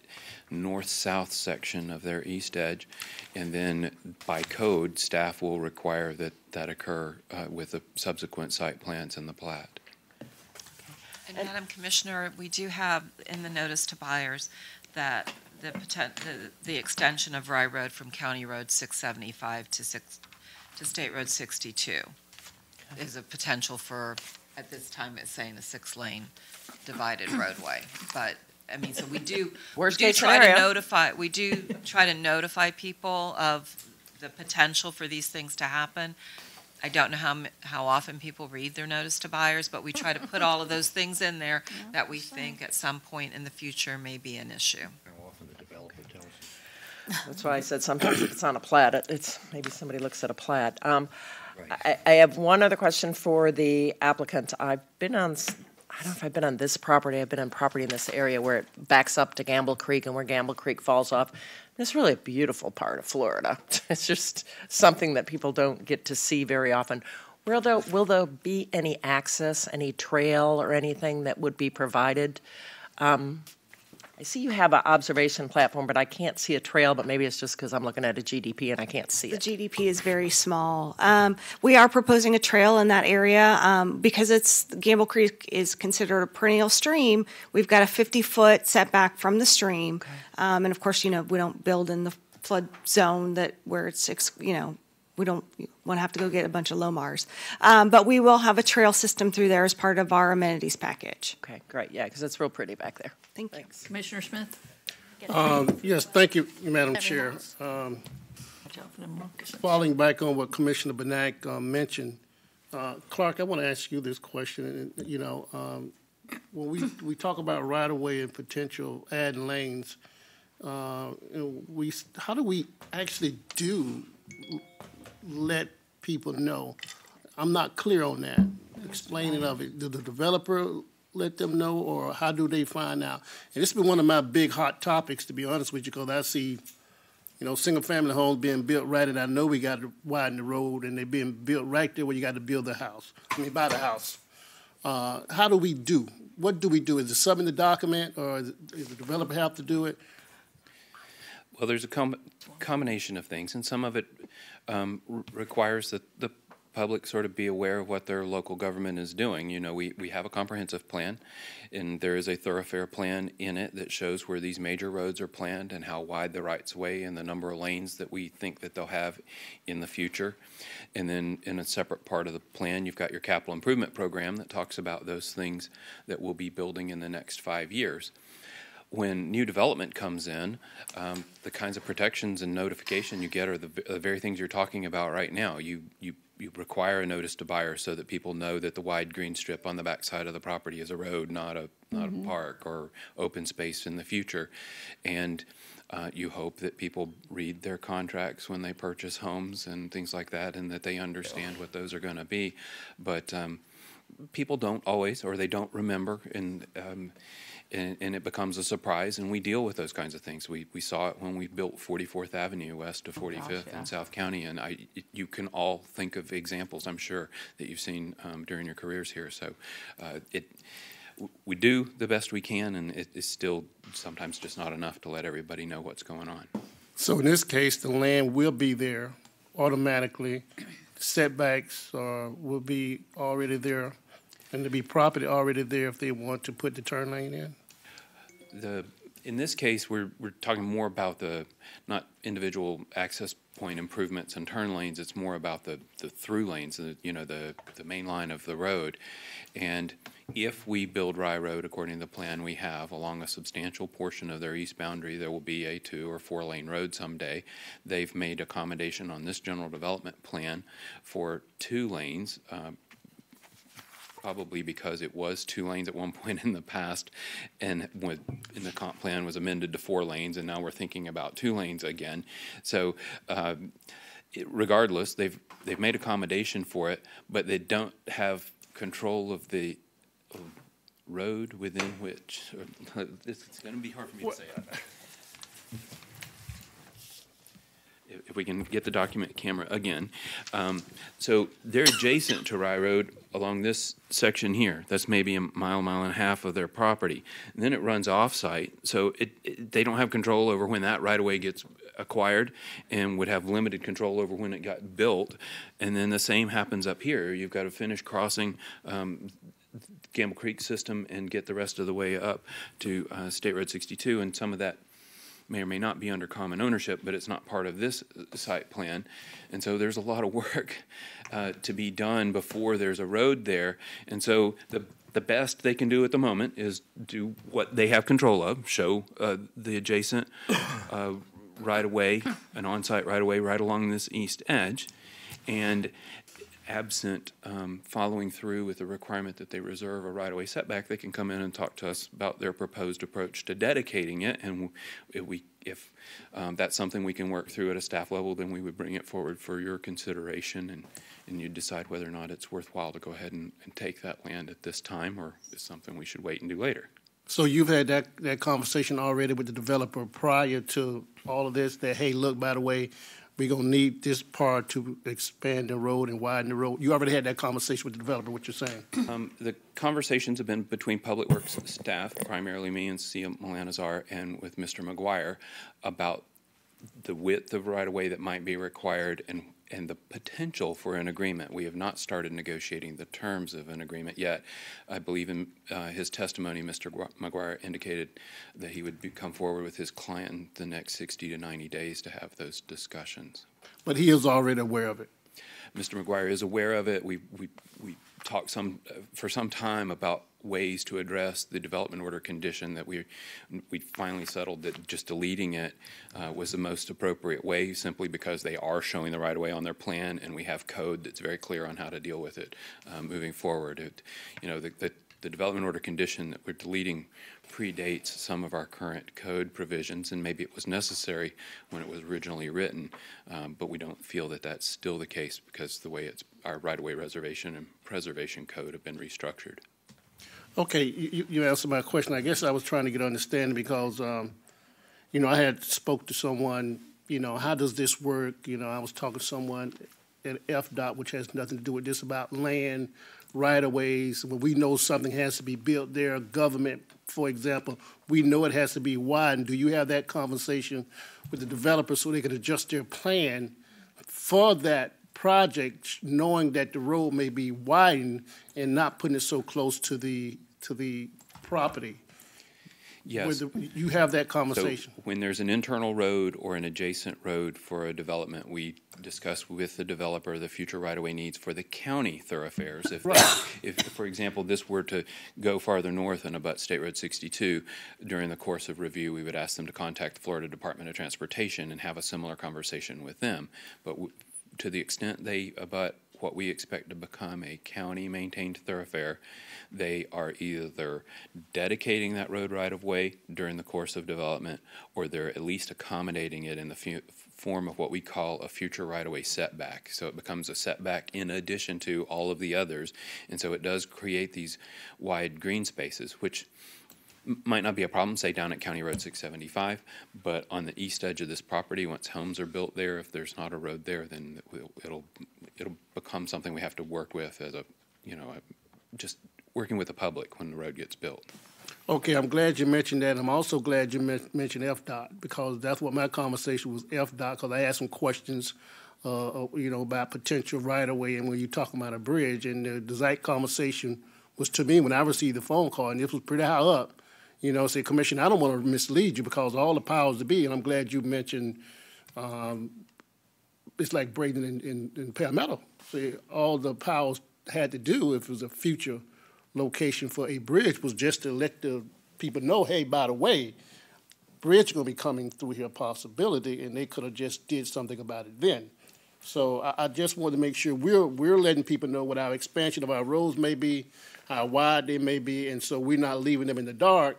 north-south section of their east edge. And then by code, staff will require that occur with the subsequent site plans and the plat. And Madam Commissioner, we do have in the notice to buyers that the extension of Rye Road from County Road 675 to State Road 62 is a potential for, at this time it's saying a 6-lane divided roadway. But so we do try to notify people of the potential for these things to happen. I don't know how often people read their notice to buyers, but we try to put all of those things in there that we think at some point in the future may be an issue. How often the developer tells That's why I said sometimes if it's on a plat, it's maybe somebody looks at a plat. I have one other question for the applicant. I don't know if I've been on this property. I've been on property in this area where it backs up to Gamble Creek and where Gamble Creek falls off. It's really a beautiful part of Florida. It's just something that people don't get to see very often. Will there be any access, any trail or anything that would be provided? I see you have an observation platform, but I can't see a trail, but maybe it's just because I'm looking at a GDP and I can't see The it. GDP is very small. We are proposing a trail in that area because Gamble Creek is considered a perennial stream. We've got a 50-foot setback from the stream, and of course, we don't build in the flood zone where it's we don't want to have to go get a bunch of Lomars. But we will have a trail system through there as part of our amenities package. Okay, great. Yeah, because it's real pretty back there. Thanks. Commissioner Smith? Yes, thank you, Madam Chair. Watch out for them moccasins. Falling back on what Commissioner Benak mentioned, Clark, I want to ask you this question. When we talk about right-of-way and potential adding lanes, how do we actually let people know? I'm not clear on that. Explaining of it. Do the developer let them know, or how do they find out? And this has been one of my big hot topics, to be honest with you, because I see, single-family homes being built right, and I know we got to widen the road, and they're being built right there where you got to build the house. Buy the house. How do we do? What do we do? Is it something in the document, or does the developer have to do it? Well, there's a combination of things, and some of it requires that the public sort of be aware of what their local government is doing. We have a comprehensive plan, and there is a thoroughfare plan in it that shows where these major roads are planned and how wide the rights-of-way and the number of lanes that we think that they'll have in the future. And then in a separate part of the plan, you've got your capital improvement program that talks about those things that we'll be building in the next 5 years. When new development comes in, the kinds of protections and notification you get are the very things you're talking about right now. You require a notice to buyers so that people know that the wide green strip on the backside of the property is a road, not a park or open space in the future. And you hope that people read their contracts when they purchase homes and things like that, and that they understand what those are going to be. But people don't always, or they don't remember, and it becomes a surprise, and we deal with those kinds of things. We saw it when we built 44th Avenue west of 45th in South County, and you can all think of examples, I'm sure, that you've seen during your careers here. So we do the best we can, and it is still sometimes just not enough to let everybody know what's going on. So in this case, the land will be there automatically. Setbacks will be already there, and there'll be property already there if they want to put the turn lane in? In this case, we're talking more about not individual access point improvements and turn lanes. It's more about the through lanes, the main line of the road. And if we build Rye Road according to the plan we have along a substantial portion of their east boundary, there will be a 2 or 4 lane road someday. They've made accommodation on this general development plan for 2 lanes. Probably because it was 2 lanes at one point in the past, and in the comp plan was amended to 4 lanes, and now we're thinking about 2 lanes again. So regardless, they've made accommodation for it, but they don't have control of the road within which. It's going to be hard for me to say it. If we can get the document camera again. So they're adjacent to Rye Road along this section here. That's maybe a mile and a half of their property. And then it runs off-site, so they don't have control over when that right-of-way gets acquired, and would have limited control over when it got built. And then the same happens up here. You've got to finish crossing Gamble Creek system and get the rest of the way up to State Road 62, and some of that may or may not be under common ownership, but it's not part of this site plan. And so there's a lot of work to be done before there's a road there. And so the best they can do at the moment is do what they have control of, show the adjacent right-of-way, an on-site right-of-way right along this east edge, and absent following through with the requirement that they reserve a right-of-way setback, they can come in and talk to us about their proposed approach to dedicating it. And if that's something we can work through at a staff level, then we would bring it forward for your consideration, and you decide whether or not it's worthwhile to go ahead and take that land at this time, or is something we should wait and do later. So you've had that conversation already with the developer prior to all of this, that, hey, look, by the way, we're going to need this part to expand the road and widen the road. You already had that conversation with the developer, what you're saying. The conversations have been between Public Works staff, primarily me and CM Malanazar, and with Mr. McGuire about the width of right-of-way that might be required and the potential for an agreement. We have not started negotiating the terms of an agreement yet. I believe in his testimony, Mr. McGuire indicated that he would come forward with his client in the next 60 to 90 days to have those discussions. But he is already aware of it. Mr. McGuire is aware of it. We talked for some time about ways to address the development order condition that we finally settled that just deleting it was the most appropriate way, simply because they are showing the right of way on their plan, and we have code that's very clear on how to deal with it moving forward. The development order condition that we're deleting predates some of our current code provisions, and maybe it was necessary when it was originally written, but we don't feel that that's still the case because the way our right-of-way reservation and preservation code have been restructured. Okay, you answered my question. I guess I was trying to get understanding because, I had spoke to someone, how does this work? I was talking to someone at FDOT, which has nothing to do with this, about land, right-of-ways. When we know something has to be built there, government, for example, we know it has to be widened. Do you have that conversation with the developer so they can adjust their plan for that project, knowing that the road may be widened and not putting it so close to the property? Yes. You have that conversation. So when there's an internal road or an adjacent road for a development, we discuss with the developer the future right-of-way needs for the county thoroughfares. If, for example, this were to go farther north and abut State Road 62, during the course of review, we would ask them to contact the Florida Department of Transportation and have a similar conversation with them. But to the extent they abut what we expect to become a county-maintained thoroughfare, they are either dedicating that road right-of-way during the course of development, or they're at least accommodating it in the form of what we call a future right-of-way setback. So it becomes a setback in addition to all of the others, and so it does create these wide green spaces, which might not be a problem, say, down at County Road 675, but on the east edge of this property, once homes are built there, if there's not a road there, then it'll become something we have to work with as just working with the public when the road gets built. Okay, I'm glad you mentioned that. I'm also glad you mentioned FDOT, because that's what my conversation was, FDOT, because I asked some questions, about potential right-of-way, and when you're talking about a bridge, and the exact conversation was to me when I received the phone call, and this was pretty high up, say, Commissioner, I don't want to mislead you because all the powers to be, and I'm glad you mentioned it's like Braden and Palmetto. See, all the powers had to do, if it was a future location for a bridge, was just to let the people know, hey, by the way, bridge is going to be coming through here, possibility, and they could have just did something about it then. So I just want to make sure we're letting people know what our expansion of our roads may be, how wide they may be, and so we're not leaving them in the dark.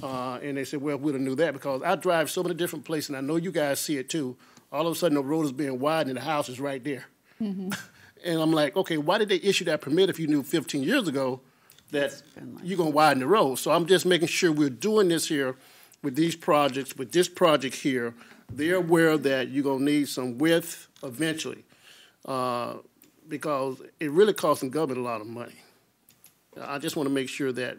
And they said, well, we'd have knew that, because I drive so many different places, and I know you guys see it too. All of a sudden, the road is being widened, and the house is right there. Mm-hmm. And I'm like, okay, why did they issue that permit if you knew 15 years ago that you're going to widen the road? So I'm just making sure we're doing this here with these projects, with this project here. They're aware that you're going to need some width eventually, because it really costs the government a lot of money. I just want to make sure that,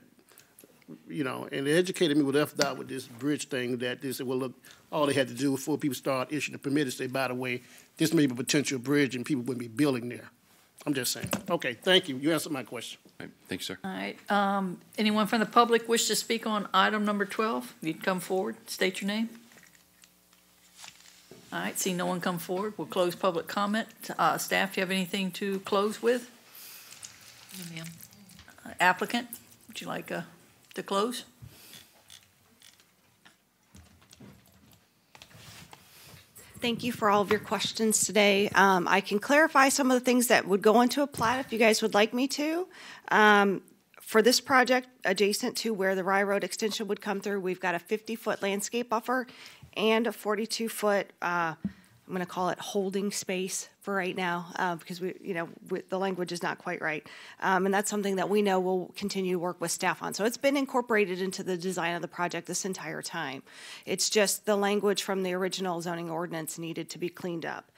and they educated me with FDOT with this bridge thing, that they said, well, look, all they had to do before people start issuing the permit is say, by the way, this may be a potential bridge and people wouldn't be building there. I'm just saying. Okay, thank you. You answered my question. All right, thanks, sir. All right. Anyone from the public wish to speak on item number 12? You can come forward, state your name. All right, see no one come forward. We'll close public comment. Staff, do you have anything to close with? No, ma'am. Applicant, would you like to close? Thank you for all of your questions today. I can clarify some of the things that would go into a plat if you guys would like me to. For this project, adjacent to where the Rye Road extension would come through, we've got a 50-foot landscape buffer and a 42-foot, I'm going to call it holding space for right now, because the language is not quite right. And that's something that we know we'll continue to work with staff on. So it's been incorporated into the design of the project this entire time. It's just the language from the original zoning ordinance needed to be cleaned up.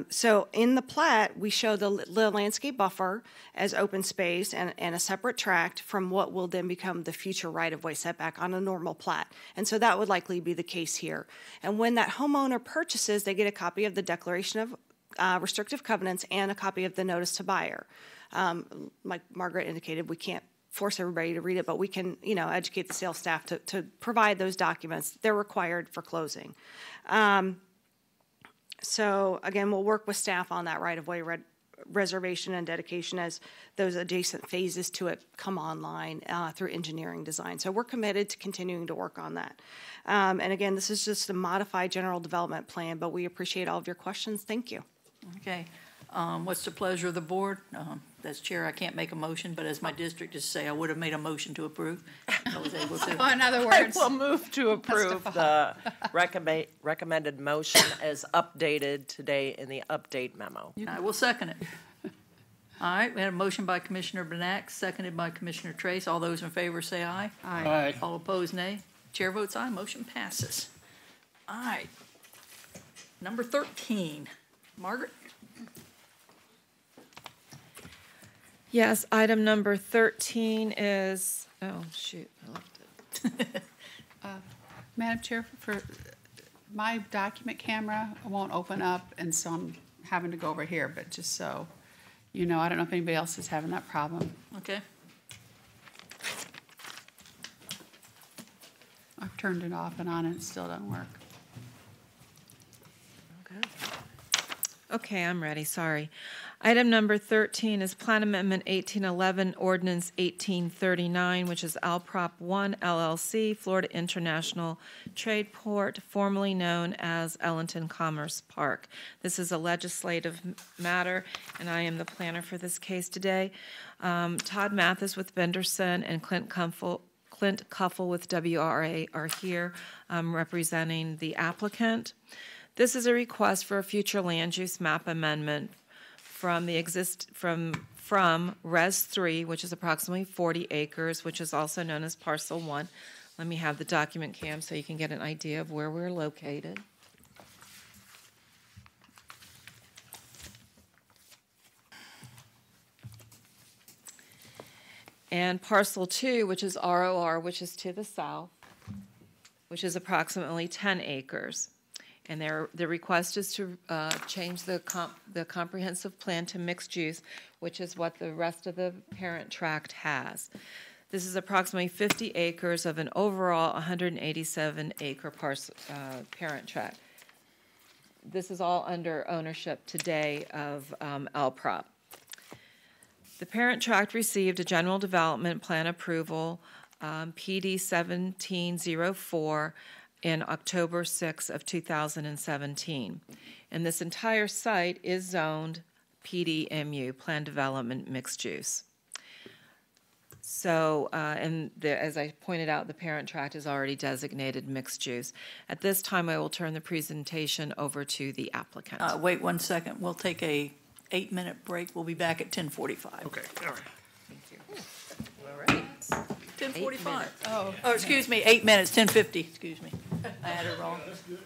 So in the plat, we show the landscape buffer as open space and a separate tract from what will then become the future right-of-way setback on a normal plat. And so that would likely be the case here. And when that homeowner purchases, they get a copy of the declaration of restrictive covenants and a copy of the notice to buyer. Like Margaret indicated, we can't force everybody to read it, but we can, educate the sales staff to provide those documents. They're required for closing. So again, we'll work with staff on that right-of-way reservation and dedication as those adjacent phases to it come online through engineering design. So we're committed to continuing to work on that. And again, this is just a modified general development plan, but we appreciate all of your questions. Thank you. Okay. What's the pleasure of the board? As chair, I can't make a motion, but as my district just say, I would have made a motion to approve. I was able to. In other words, I will move to approve the recommended motion as updated today in the update memo. I will second it. All right, we had a motion by Commissioner Benak, seconded by Commissioner Trace. All those in favor say aye. Aye. Aye. All opposed, nay. Chair votes aye, motion passes. All right. Number 13. Margaret? Yes, item number 13 is, oh, shoot, I left it. Madam Chair, for my document camera won't open up, and so I'm having to go over here, but just so you know, I don't know if anybody else is having that problem. Okay. I've turned it off and on and it still doesn't work. Okay, I'm ready, sorry. Item number 13 is Plan Amendment 1811, Ordinance 1839, which is Alprop 1 LLC, Florida International Trade Port, formerly known as Ellington Commerce Park. This is a legislative matter, and I am the planner for this case today. Todd Mathis with Benderson and Clint Cuffle with WRA are here representing the applicant. This is a request for a future land use map amendment from Res 3, which is approximately 40 acres, which is also known as Parcel 1. Let me have the document cam so you can get an idea of where we're located. And Parcel 2, which is ROR, which is to the south, which is approximately 10 acres. And the request is to change the comprehensive plan to mixed use, which is what the rest of the parent tract has. This is approximately 50 acres of an overall 187-acre parent tract. This is all under ownership today of Alprop. The parent tract received a general development plan approval, PD 1704, in October 6 of 2017. And this entire site is zoned PDMU, Plan Development Mixed Use. So, as I pointed out, the parent tract is already designated mixed use. At this time, I will turn the presentation over to the applicant. Wait 1 second. We'll take a 8-minute break. We'll be back at 10:45. Okay, all right. Thank you. All right. 10:45. Oh, excuse me, 8 minutes, 10:50, excuse me. I had it wrong. That's good.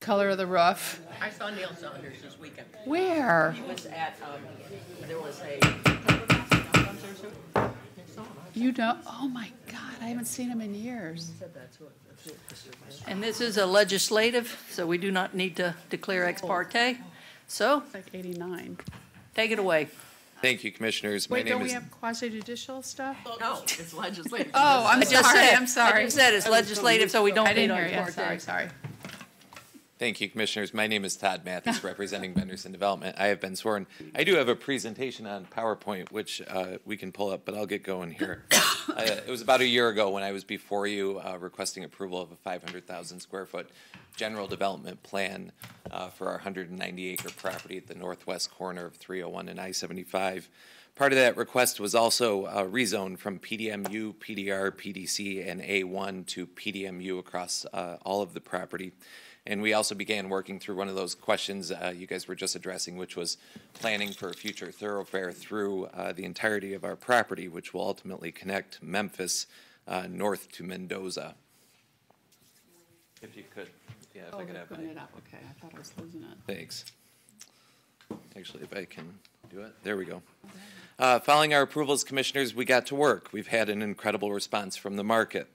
color of the roof. I saw Neil Saunders this weekend. Where? He was at, there was a. You know, oh my God, I haven't seen him in years. And this is a legislative, so we do not need to declare ex parte. So. It's like 89. Take it away. Thank you, Commissioners. Wait, don't we have quasi-judicial stuff? No, it's legislative. Oh, I'm sorry, I'm sorry. I just said it's legislative, so we don't I need didn't on hear you, ex parte. sorry. Thank you, Commissioners. My name is Todd Mathis, representing Benderson Development. I have been sworn. I do have a presentation on PowerPoint, which we can pull up, but I'll get going here. It was about a year ago when I was before you requesting approval of a 500,000 square foot general development plan for our 190-acre property at the northwest corner of 301 and I-75. Part of that request was also rezoned from PDMU, PDR, PDC, and A1 to PDMU across all of the property. And we also began working through one of those questions you guys were just addressing, which was planning for a future thoroughfare through the entirety of our property, which will ultimately connect Memphis north to Mendoza. If you could, yeah, if I could have putting it up. Okay, I thought I was losing it. Thanks. Actually, if I can do it. There we go. Following our approvals, Commissioners, we got to work. We've had an incredible response from the market.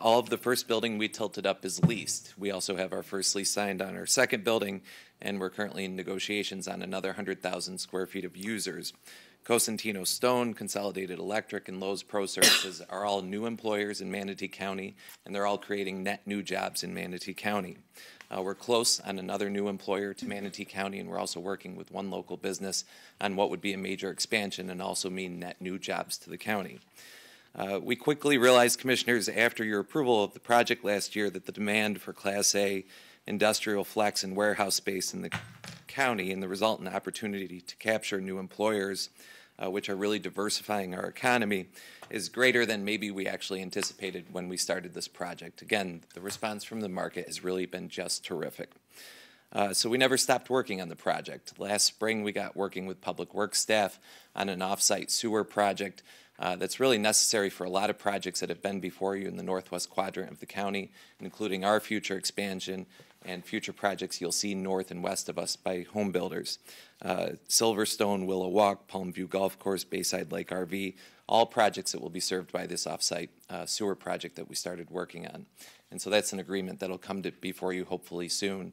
All of the first building we tilted up is leased. We also have our first lease signed on our second building, and we're currently in negotiations on another 100,000 square feet of users. Cosentino Stone, Consolidated Electric, and Lowe's Pro Services are all new employers in Manatee County, and they're all creating net new jobs in Manatee County. We're close on another new employer to Manatee County, and we're also working with one local business on what would be a major expansion and also mean net new jobs to the county. We quickly realized, Commissioners, after your approval of the project last year, that the demand for Class A industrial flex and warehouse space in the county and the resultant opportunity to capture new employers, which are really diversifying our economy, is greater than maybe we actually anticipated when we started this project. Again, the response from the market has really been just terrific. So we never stopped working on the project. Last spring, we got working with Public Works staff on an off-site sewer project that's really necessary for a lot of projects that have been before you in the northwest quadrant of the county, including our future expansion and future projects you'll see north and west of us by home builders. Silverstone, Willow Walk, Palm View Golf Course, Bayside Lake RV, all projects that will be served by this off-site sewer project that we started working on. And so that's an agreement that'll come to before you hopefully soon,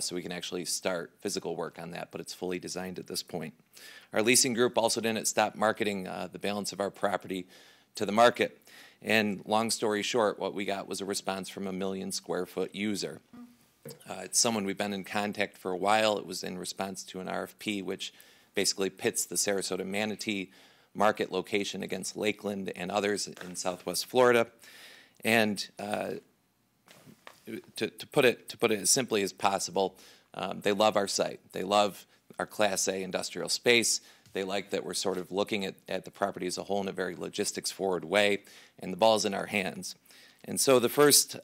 so we can actually start physical work on that, but it's fully designed at this point. Our leasing group also didn't stop marketing the balance of our property to the market. And long story short, what we got was a response from a 1 million square foot user. It's someone we've been in contact for a while. It was in response to an RFP, which basically pits the Sarasota Manatee market location against Lakeland and others in Southwest Florida. And to put it as simply as possible, they love our site. They love our Class A industrial space. They like that we're sort of looking at the property as a whole in a very logistics-forward way, and the ball's in our hands. And so the first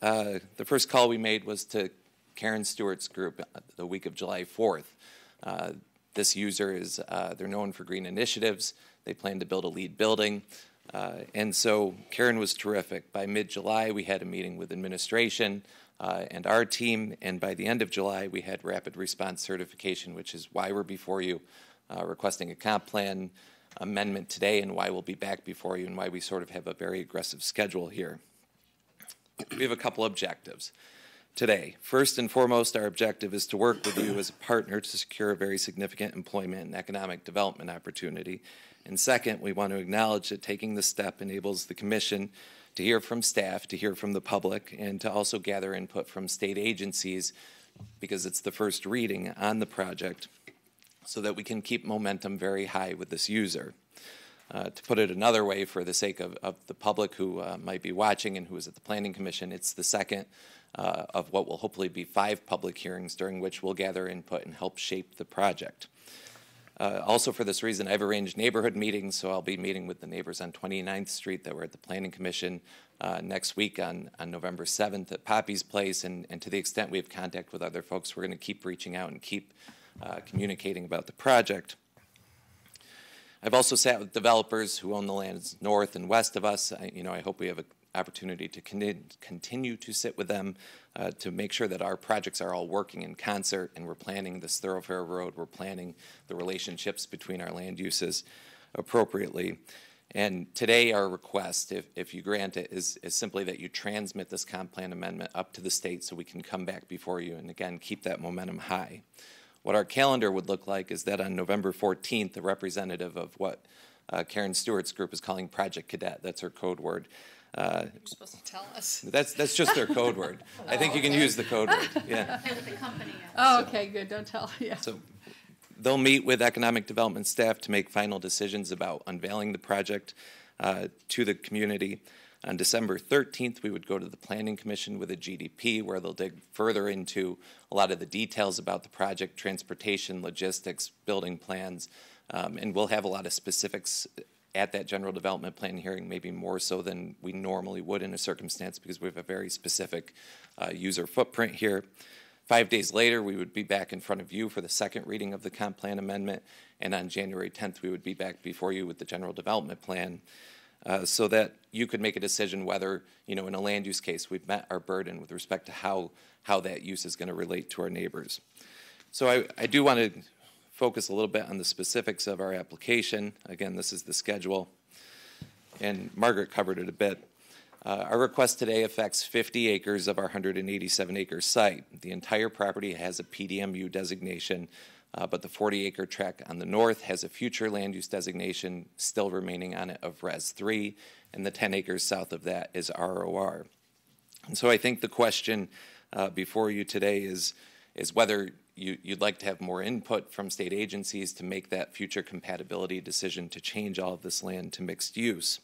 call we made was to Karen Stewart's group the week of July 4th. This user is, they're known for green initiatives. They plan to build a LEED building. And so Karen was terrific. By mid-July, we had a meeting with administration and our team, and by the end of July, we had rapid response certification, which is why we're before you requesting a comp plan amendment today and why we'll be back before you and why we sort of have a very aggressive schedule here. We have a couple objectives today. First and foremost, our objective is to work with you as a partner to secure a very significant employment and economic development opportunity. And second, we want to acknowledge that taking this step enables the Commission to hear from staff, to hear from the public, and to also gather input from state agencies, because it's the first reading on the project, so that we can keep momentum very high with this user. To put it another way, for the sake of the public who might be watching and who is at the Planning Commission, it's the second of what will hopefully be 5 public hearings during which we'll gather input and help shape the project. Also for this reason, I've arranged neighborhood meetings, so I'll be meeting with the neighbors on 29th Street that were at the Planning Commission next week on November 7th at Poppy's Place, and to the extent we have contact with other folks, we're going to keep reaching out and keep communicating about the project. I've also sat with developers who own the lands north and west of us. I hope we have opportunity to continue to sit with them to make sure that our projects are all working in concert, and we're planning this thoroughfare road, we're planning the relationships between our land uses appropriately. And today our request, if you grant it, is simply that you transmit this comp plan amendment up to the state so we can come back before you and again keep that momentum high. What our calendar would look like is that on November 14th, a representative of what Karen Stewart's group is calling Project Cadet, that's her code word. You're supposed to tell us. That's just their code word. I think you can use the code word. Yeah. Okay, with the company. Oh, okay, good, don't tell, yeah. So they'll meet with economic development staff to make final decisions about unveiling the project to the community. On December 13th, we would go to the Planning Commission with a GDP where they'll dig further into a lot of the details about the project, transportation, logistics, building plans, and we'll have a lot of specifics at that general development plan hearing, maybe more so than we normally would in a circumstance because we have a very specific user footprint here. 5 days later, we would be back in front of you for the second reading of the comp plan amendment, and on January 10th, we would be back before you with the general development plan so that you could make a decision whether, in a land use case, we've met our burden with respect to how that use is going to relate to our neighbors. So I do want to focus a little bit on the specifics of our application. Again, this is the schedule, and Margaret covered it a bit. Our request today affects 50 acres of our 187-acre site. The entire property has a PDMU designation, but the 40-acre tract on the north has a future land use designation still remaining on it of Res 3, and the 10 acres south of that is ROR. And so I think the question before you today is whether you'd like to have more input from state agencies to make that future compatibility decision to change all of this land to mixed use.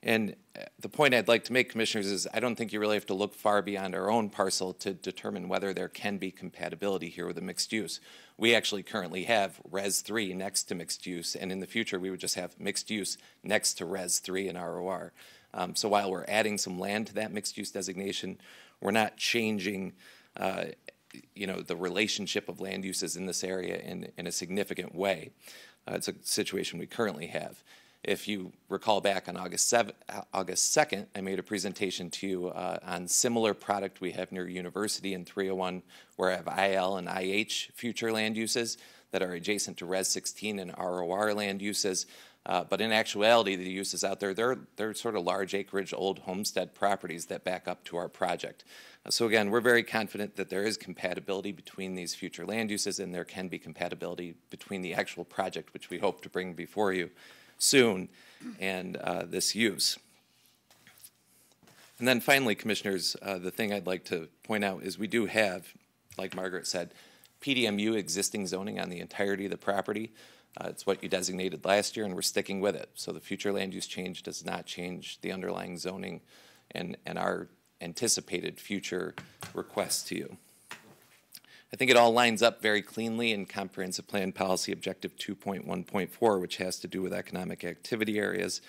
And the point I'd like to make, Commissioners, is I don't think you really have to look far beyond our own parcel to determine whether there can be compatibility here with a mixed use. We actually currently have Res 3 next to mixed use, and in the future we would just have mixed use next to Res 3 and ROR. So while we're adding some land to that mixed use designation, we're not changing the relationship of land uses in this area in a significant way. It's a situation we currently have. If you recall back on August 2nd, I made a presentation to you on similar product we have near University in 301, where I have IL and IH future land uses that are adjacent to Res 16 and ROR land uses. But in actuality, the uses out there, they're sort of large acreage, old homestead properties that back up to our project. So again, we're very confident that there is compatibility between these future land uses, and there can be compatibility between the actual project, which we hope to bring before you soon, and this use. And then finally, Commissioners, the thing I'd like to point out is we do have, like Margaret said, PDMU existing zoning on the entirety of the property. It's what you designated last year, and we're sticking with it. So the future land use change does not change the underlying zoning and our anticipated future requests to you. I think it all lines up very cleanly in Comprehensive Plan Policy Objective 2.1.4, which has to do with economic activity areas,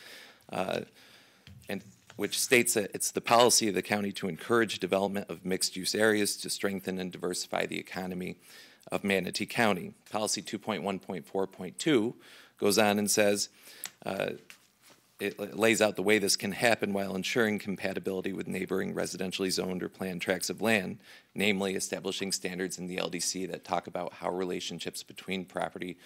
and which states that it's the policy of the county to encourage development of mixed-use areas to strengthen and diversify the economy of Manatee County. Policy 2.1.4.2 goes on and says, it lays out the way this can happen while ensuring compatibility with neighboring residentially zoned or planned tracts of land, namely establishing standards in the LDC that talk about how relationships between property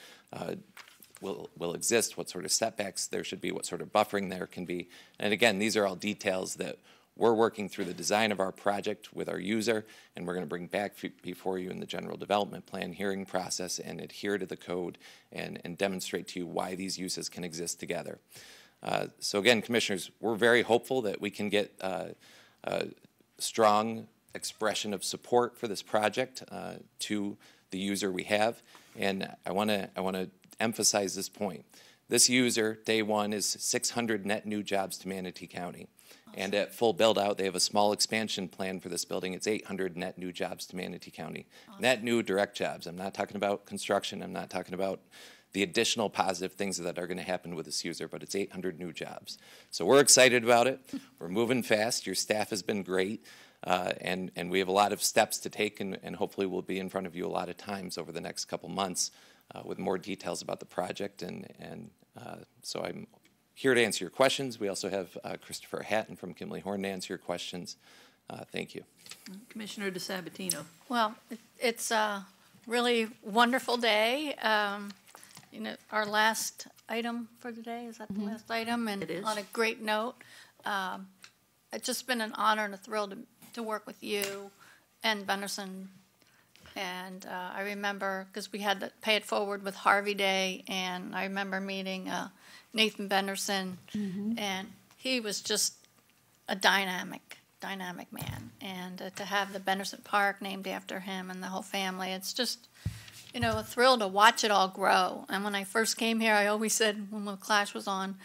will exist, what sort of setbacks there should be, what sort of buffering there can be. And again, these are all details that we're working through the design of our project with our user, and we're going to bring back before you in the general development plan hearing process and adhere to the code and demonstrate to you why these uses can exist together. So again, Commissioners, we're very hopeful that we can get a strong expression of support for this project to the user we have. And I want to emphasize this point. This user, day one, is 600 net new jobs to Manatee County. Awesome. And at full build-out, they have a small expansion plan for this building. It's 800 net new jobs to Manatee County. Awesome. Net new direct jobs. I'm not talking about construction. I'm not talking about the additional positive things that are going to happen with this user, but it's 800 new jobs. So we're excited about it. We're moving fast. Your staff has been great, and we have a lot of steps to take, and hopefully we'll be in front of you a lot of times over the next couple months with more details about the project, and so I'm here to answer your questions. We also have Christopher Hatton from Kimley Horn to answer your questions. Thank you. Commissioner DeSabatino. Well, it's a really wonderful day. You know, our last item for today, is that the last item? And It is. on a great note, it's just been an honor and a thrill to work with you and Benderson. And I remember, because we had to pay it forward with Harvey Day, and I remember meeting Nathan Benderson, and he was just a dynamic man. And to have the Benderson Park named after him and the whole family, it's just, you know, a thrill to watch it all grow. And when I first came here, I always said, when the Clash was on,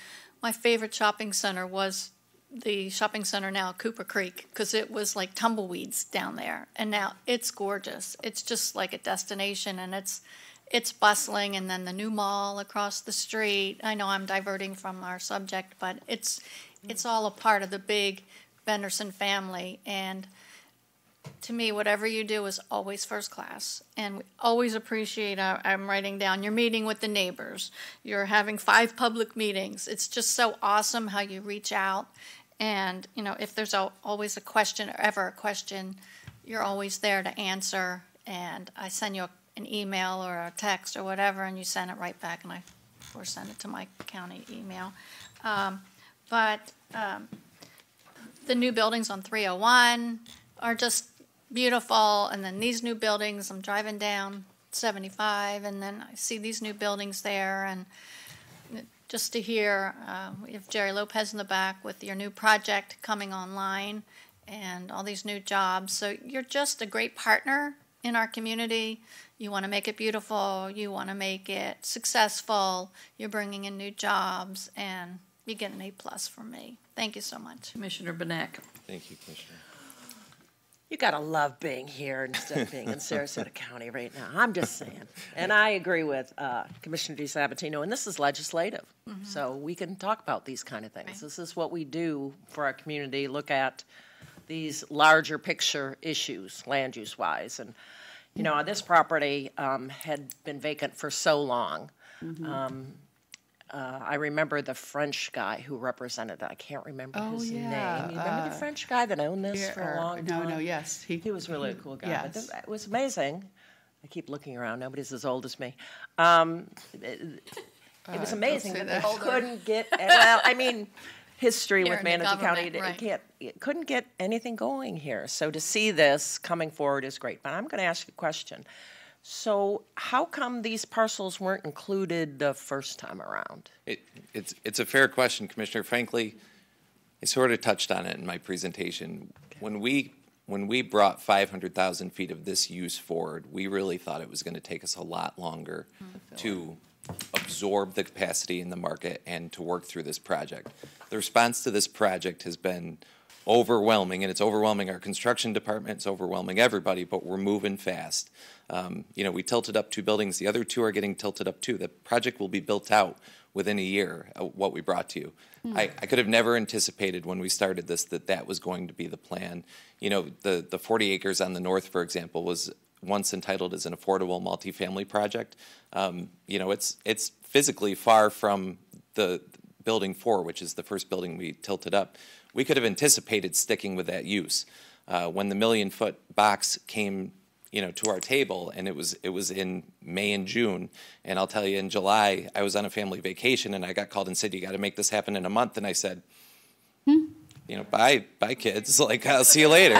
my favorite shopping center was the shopping center now at Cooper Creek, because it was like tumbleweeds down there, and now it's gorgeous. It's just like a destination, and it's bustling. And then the new mall across the street. I know I'm diverting from our subject, but it's all a part of the big Benderson family. And to me, whatever you do is always first class, and we always appreciate. I'm writing down, you're meeting with the neighbors, you're having 5 public meetings. It's just so awesome how you reach out. And, you know, if there's always a question or ever a question, you're always there to answer. And I send you an email or a text or whatever, and you send it right back, and I, of course, send it to my county email. But the new buildings on 301 are just beautiful. And then these new buildings, I'm driving down 75, and then I see these new buildings there, and just to hear, we have Jerry Lopez in the back with your new project coming online and all these new jobs. So you're just a great partner in our community. You want to make it beautiful. You want to make it successful. You're bringing in new jobs, and you get an A+ from me. Thank you so much. Commissioner Benak. Thank you, Commissioner. You gotta love being here instead of being in Sarasota County right now. I'm just saying. And I agree with Commissioner DeSabatino, and this is legislative. So we can talk about these kind of things. Right. This is what we do for our community, look at these larger picture issues, land use wise. And, you know, this property had been vacant for so long. I remember the French guy who represented it. I can't remember his name. You remember the French guy that owned this for a long time? Yes. He was really a cool guy. Yes. But it was amazing. I keep looking around. Nobody's as old as me. It was amazing that they couldn't get, well, I mean, history with Manatee County, couldn't get anything going here. So to see this coming forward is great. But I'm going to ask you a question. So how come these parcels weren't included the first time around? It's a fair question, Commissioner. Frankly, I sort of touched on it in my presentation. When we brought 500,000 feet of this use forward, we really thought it was going to take us a lot longer to absorb the capacity in the market and to work through this project. The response to this project has been overwhelming, and it's overwhelming our construction department, it's overwhelming everybody, but we're moving fast. You know, we tilted up 2 buildings. The other 2 are getting tilted up too. The project will be built out within a year, what we brought to you. I could have never anticipated when we started this that was going to be the plan. You know, the 40 acres on the north, for example, was once entitled as an affordable multifamily project. You know, it's physically far from the building 4, which is the first building we tilted up. We could have anticipated sticking with that use. When the 1 million foot box came, you know, to our table, and it was in May and June, and I'll tell you, in July, I was on a family vacation, and I got called and said, "You got to make this happen in a month," and I said, "You know, bye, kids. Like, I'll see you later."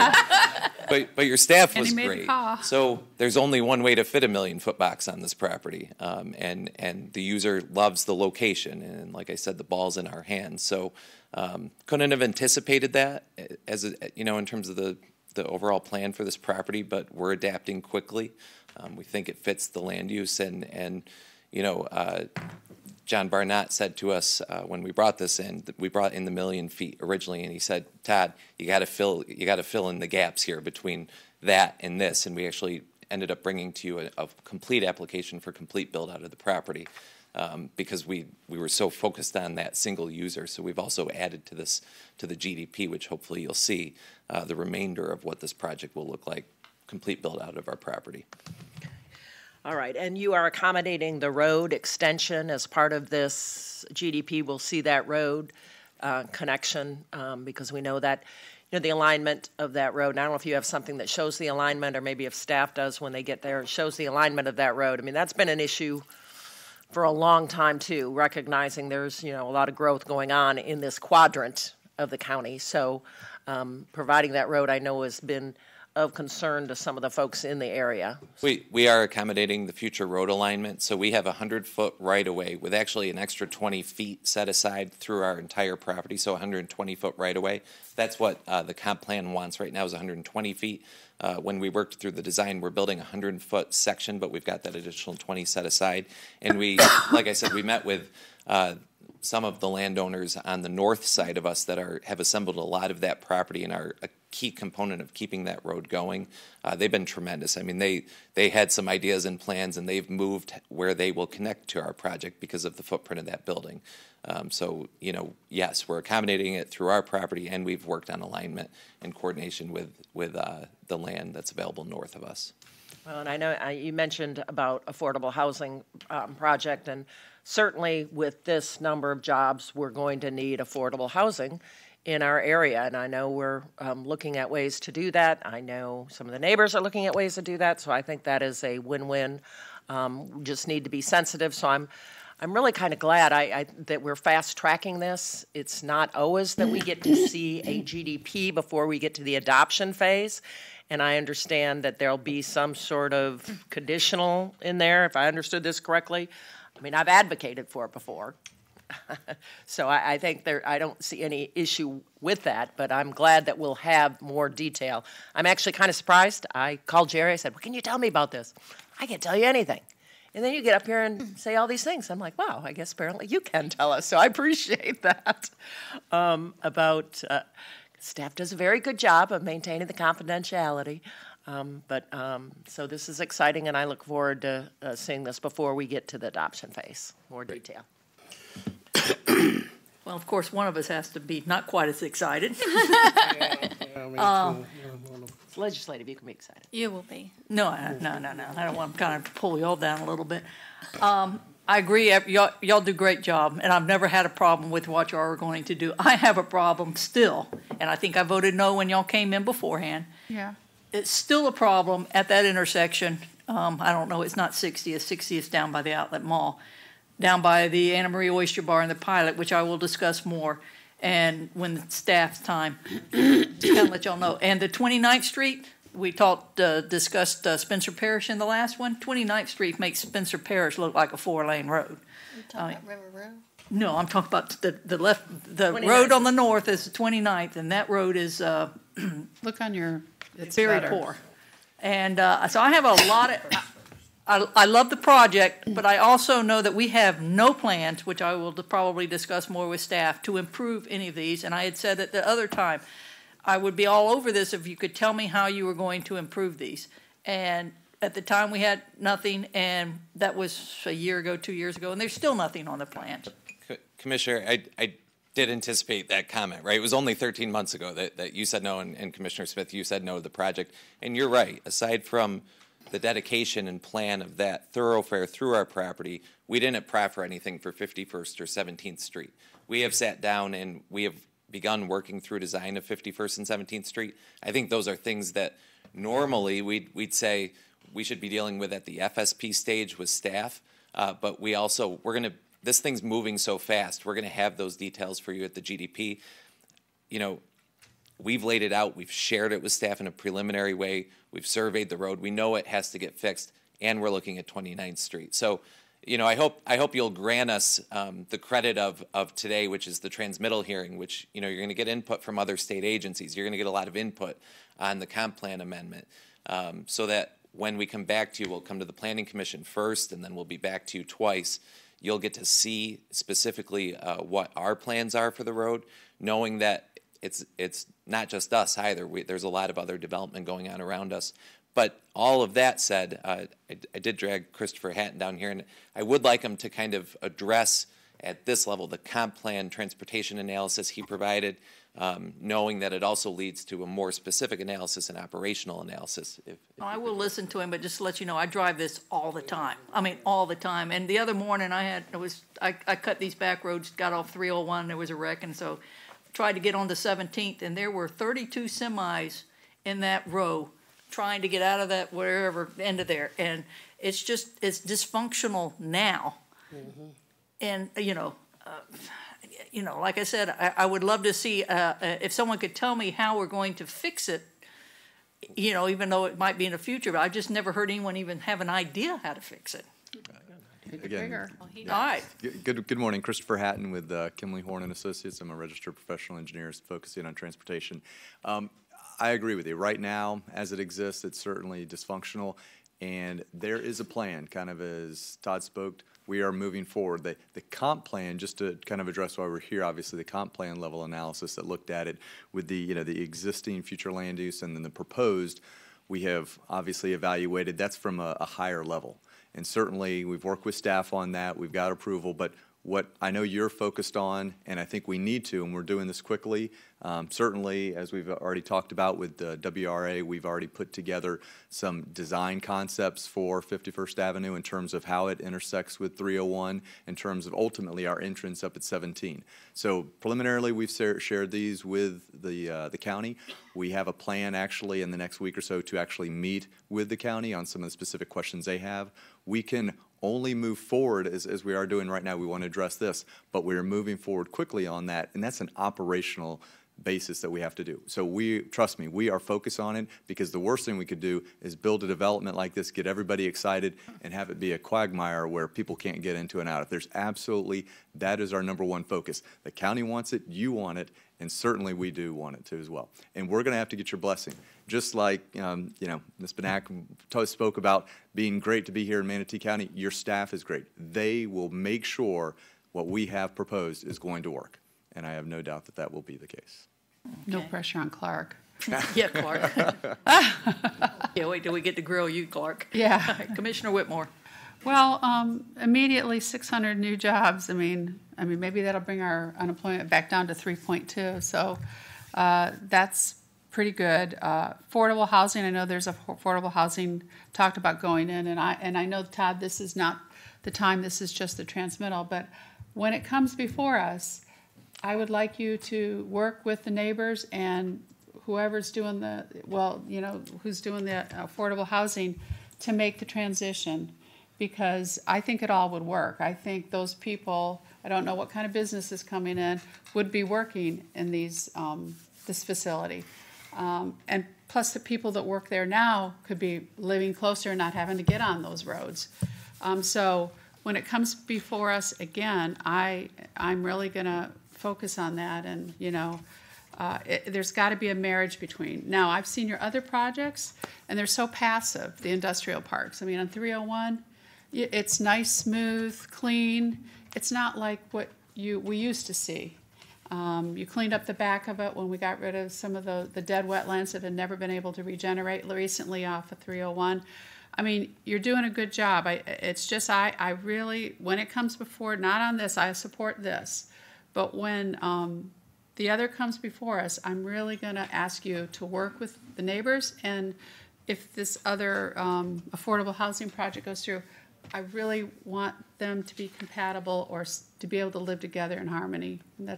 But your staff was great. So there's only one way to fit a 1 million foot box on this property, and the user loves the location, and like I said, the ball's in our hands. So couldn't have anticipated that as you know, in terms of the overall plan for this property, but we're adapting quickly. We think it fits the land use, and you know, John Barnett said to us when we brought this in, we brought in the 1 million feet originally, and he said, "Todd, you got to fill in the gaps here between that and this," and we actually ended up bringing to you a complete application for complete build out of the property. Because we were so focused on that single user. So we've also added to this, to the GDP, which hopefully you'll see the remainder of what this project will look like, complete build out of our property. All right, and you are accommodating the road extension as part of this GDP. We'll see that road connection because we know that, the alignment of that road. And I don't know if you have something that shows the alignment, or maybe if staff does when they get there, it shows the alignment of that road. I mean, that's been an issue for a long time too, recognizing there's, a lot of growth going on in this quadrant of the county. So providing that road, I know, has been of concern to some of the folks in the area. We are accommodating the future road alignment, so we have a 100-foot right-of-way with actually an extra 20 feet set aside through our entire property, so 120-foot right-of-way. That's what the comp plan wants right now, is 120 feet. When we worked through the design, we're building a 100-foot section, but we've got that additional 20 set aside. And we, like I said, we met with some of the landowners on the north side of us that have assembled a lot of that property and are a key component of keeping that road going. They've been tremendous. I mean, they had some ideas and plans, and they've moved where they will connect to our project because of the footprint of that building. So, yes, we're accommodating it through our property, and we've worked on alignment and coordination with the land that's available north of us. Well, and I know you mentioned about affordable housing project, and certainly with this number of jobs, we're going to need affordable housing in our area, and I know we're looking at ways to do that. I know some of the neighbors are looking at ways to do that, so I think that is a win-win. We just need to be sensitive, so I'm really kind of glad that we're fast-tracking this. It's not always that we get to see a GDP before we get to the adoption phase, and I understand that there'll be some sort of conditional in there, if I understood this correctly. I mean, I've advocated for it before. So I think I don't see any issue with that, but I'm glad that we'll have more detail. I'm actually kind of surprised. I called Jerry. I said, "Well, can you tell me about this?" "I can't tell you anything." And then you get up here and say all these things. I'm like, wow, I guess apparently you can tell us. So I appreciate that. Staff does a very good job of maintaining the confidentiality. So this is exciting, and I look forward to seeing this before we get to the adoption phase. More detail. Well, of course, one of us has to be not quite as excited. It's legislative, you can be excited. You will be. No. I don't want to kind of pull y'all down a little bit. I agree. Y'all do a great job, and I've never had a problem with what y'all are going to do. I have a problem still, and I think I voted no when y'all came in beforehand. Yeah. It's still a problem at that intersection. I don't know, it's not 60th. 60th down by the Outlet Mall, down by the Anna Marie Oyster Bar and the Pilot, which I will discuss more, and when the staff's time, to kind of let y'all know. And the 29th Street, we discussed Spencer Parish in the last one. 29th Street makes Spencer Parish look like a 4-lane road. You talking about River Road? No, I'm talking about the road on the north is the 29th, and that road is Look on your, it's very poor. And so I have a lot of, I love the project, but I also know that we have no plans, which I will probably discuss more with staff, to improve any of these. And I had said at the other time, I would be all over this if you could tell me how you were going to improve these. And at the time, we had nothing, and that was a year ago, 2 years ago, and there's still nothing on the plans. Commissioner, I did anticipate that comment, right? It was only 13 months ago that you said no, and Commissioner Smith, you said no to the project. And you're right. Aside from the dedication and plan of that thoroughfare through our property, we didn't proffer anything for 51st or 17th Street. We have sat down and we have begun working through design of 51st and 17th Street. I think those are things that normally we'd say we should be dealing with at the FSP stage with staff, but this thing's moving so fast, we're going to have those details for you at the GDP. You know, we've laid it out, we've shared it with staff in a preliminary way, we've surveyed the road, we know it has to get fixed, and we're looking at 29th Street. So, you know, I hope you'll grant us the credit of today, which is the transmittal hearing, which, you know, you're going to get input from other state agencies. You're going to get a lot of input on the comp plan amendment, so that when we come back to you, we'll come to the Planning Commission first, and then we'll be back to you twice. You'll get to see specifically what our plans are for the road, knowing that it's not just us either. There's a lot of other development going on around us. But all of that said, I did drag Christopher Hatton down here, and I would like him to kind of address at this level, the comp plan transportation analysis he provided, knowing that it also leads to a more specific analysis and operational analysis. I will listen to him, but just to let you know, I drive this all the time. I mean, all the time. And the other morning I cut these back roads, got off 301, there was a wreck, and so tried to get on the 17th, and there were 32 semis in that row trying to get out of that wherever end of there. And it's dysfunctional now. Mm-hmm. And, like I said, I would love to see if someone could tell me how we're going to fix it, even though it might be in the future, but I've just never heard anyone even have an idea how to fix it. Again, all right. Good morning. Christopher Hatton with Kimley Horn and Associates. I'm a registered professional engineer focusing on transportation. I agree with you. Right now, as it exists, it's certainly dysfunctional, and there is a plan, kind of as Todd spoke. We are moving forward. The comp plan, just to kind of address why we're here, obviously the comp plan level analysis that looked at it with the existing future land use and then the proposed, we have obviously evaluated. That's from a higher level. And certainly we've worked with staff on that. We've got approval, but what I know you're focused on, and I think we need to, and we're doing this quickly, certainly, as we've already talked about with the WRA, we've already put together some design concepts for 51st Avenue in terms of how it intersects with 301, in terms of ultimately our entrance up at 17. So preliminarily, we've shared these with the county. We have a plan actually in the next week or so to actually meet with the county on some of the specific questions they have. We can only move forward as we are doing right now. We want to address this, but we are moving forward quickly on that, and that's an operational basis that we have to do. So trust me, we are focused on it, because the worst thing we could do is build a development like this, get everybody excited, and have it be a quagmire where people can't get into and out. If there's absolutely, that is our number one focus. The county wants it, you want it, and certainly we do want it too as well. And we're going to have to get your blessing. Just like, Ms. Benak spoke about being great to be here in Manatee County, your staff is great. They will make sure what we have proposed is going to work. And I have no doubt that that will be the case. No pressure on Clark. Yeah, Clark. Yeah, wait till we get to grill you, Clark. Yeah. Commissioner Whitmore. Well, immediately 600 new jobs. I mean, maybe that'll bring our unemployment back down to 3.2. So that's pretty good. Affordable housing. I know there's affordable housing talked about going in, and I know, Todd, this is not the time. This is just the transmittal. But when it comes before us, I would like you to work with the neighbors and whoever's doing who's doing the affordable housing to make the transition, because I think it all would work. I think those people, I don't know what kind of business is coming in, would be working in this facility. And plus the people that work there now could be living closer and not having to get on those roads. So when it comes before us again, I'm really going to focus on that, and there's got to be a marriage between. Now, I've seen your other projects, and they're so passive, the industrial parks. I mean, on 301, it's nice, smooth, clean. It's not like what we used to see. You cleaned up the back of it when we got rid of some of the dead wetlands that had never been able to regenerate recently off of 301. I mean, you're doing a good job. It's just I really, when it comes before, not on this, I support this. But when the other comes before us, I'm really going to ask you to work with the neighbors. And if this other affordable housing project goes through, I really want them to be compatible or to be able to live together in harmony. And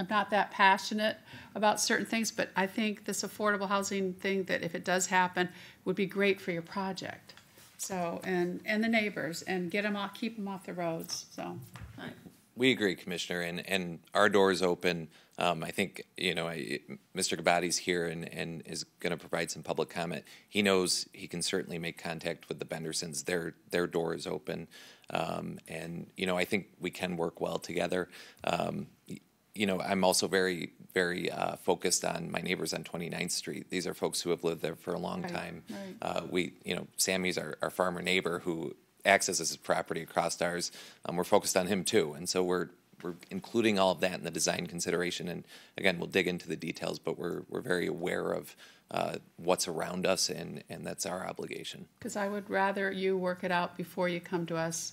I'm not that passionate about certain things, but I think this affordable housing thing, that if it does happen, would be great for your project. So, and the neighbors, and keep them off the roads. So. We agree, Commissioner, and our door is open. I think, Mr. Gabati's here and is going to provide some public comment. He knows he can certainly make contact with the Bendersons. Their door is open. And I think we can work well together. I'm also very, very focused on my neighbors on 29th Street. These are folks who have lived there for a long time. Right. Sammy's our farmer neighbor who accesses his property across ours. We're focused on him too, and so we're including all of that in the design consideration. And again, we'll dig into the details, but we're very aware of what's around us, and that's our obligation. Because I would rather you work it out before you come to us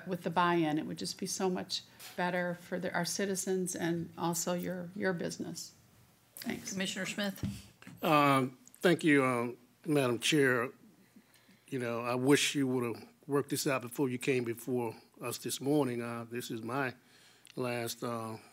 with the buy-in. It would just be so much better for our citizens and also your business. Thanks. Commissioner Smith? Thank you, Madam Chair. You know, I wish you would have worked this out before you came before us this morning. This is my last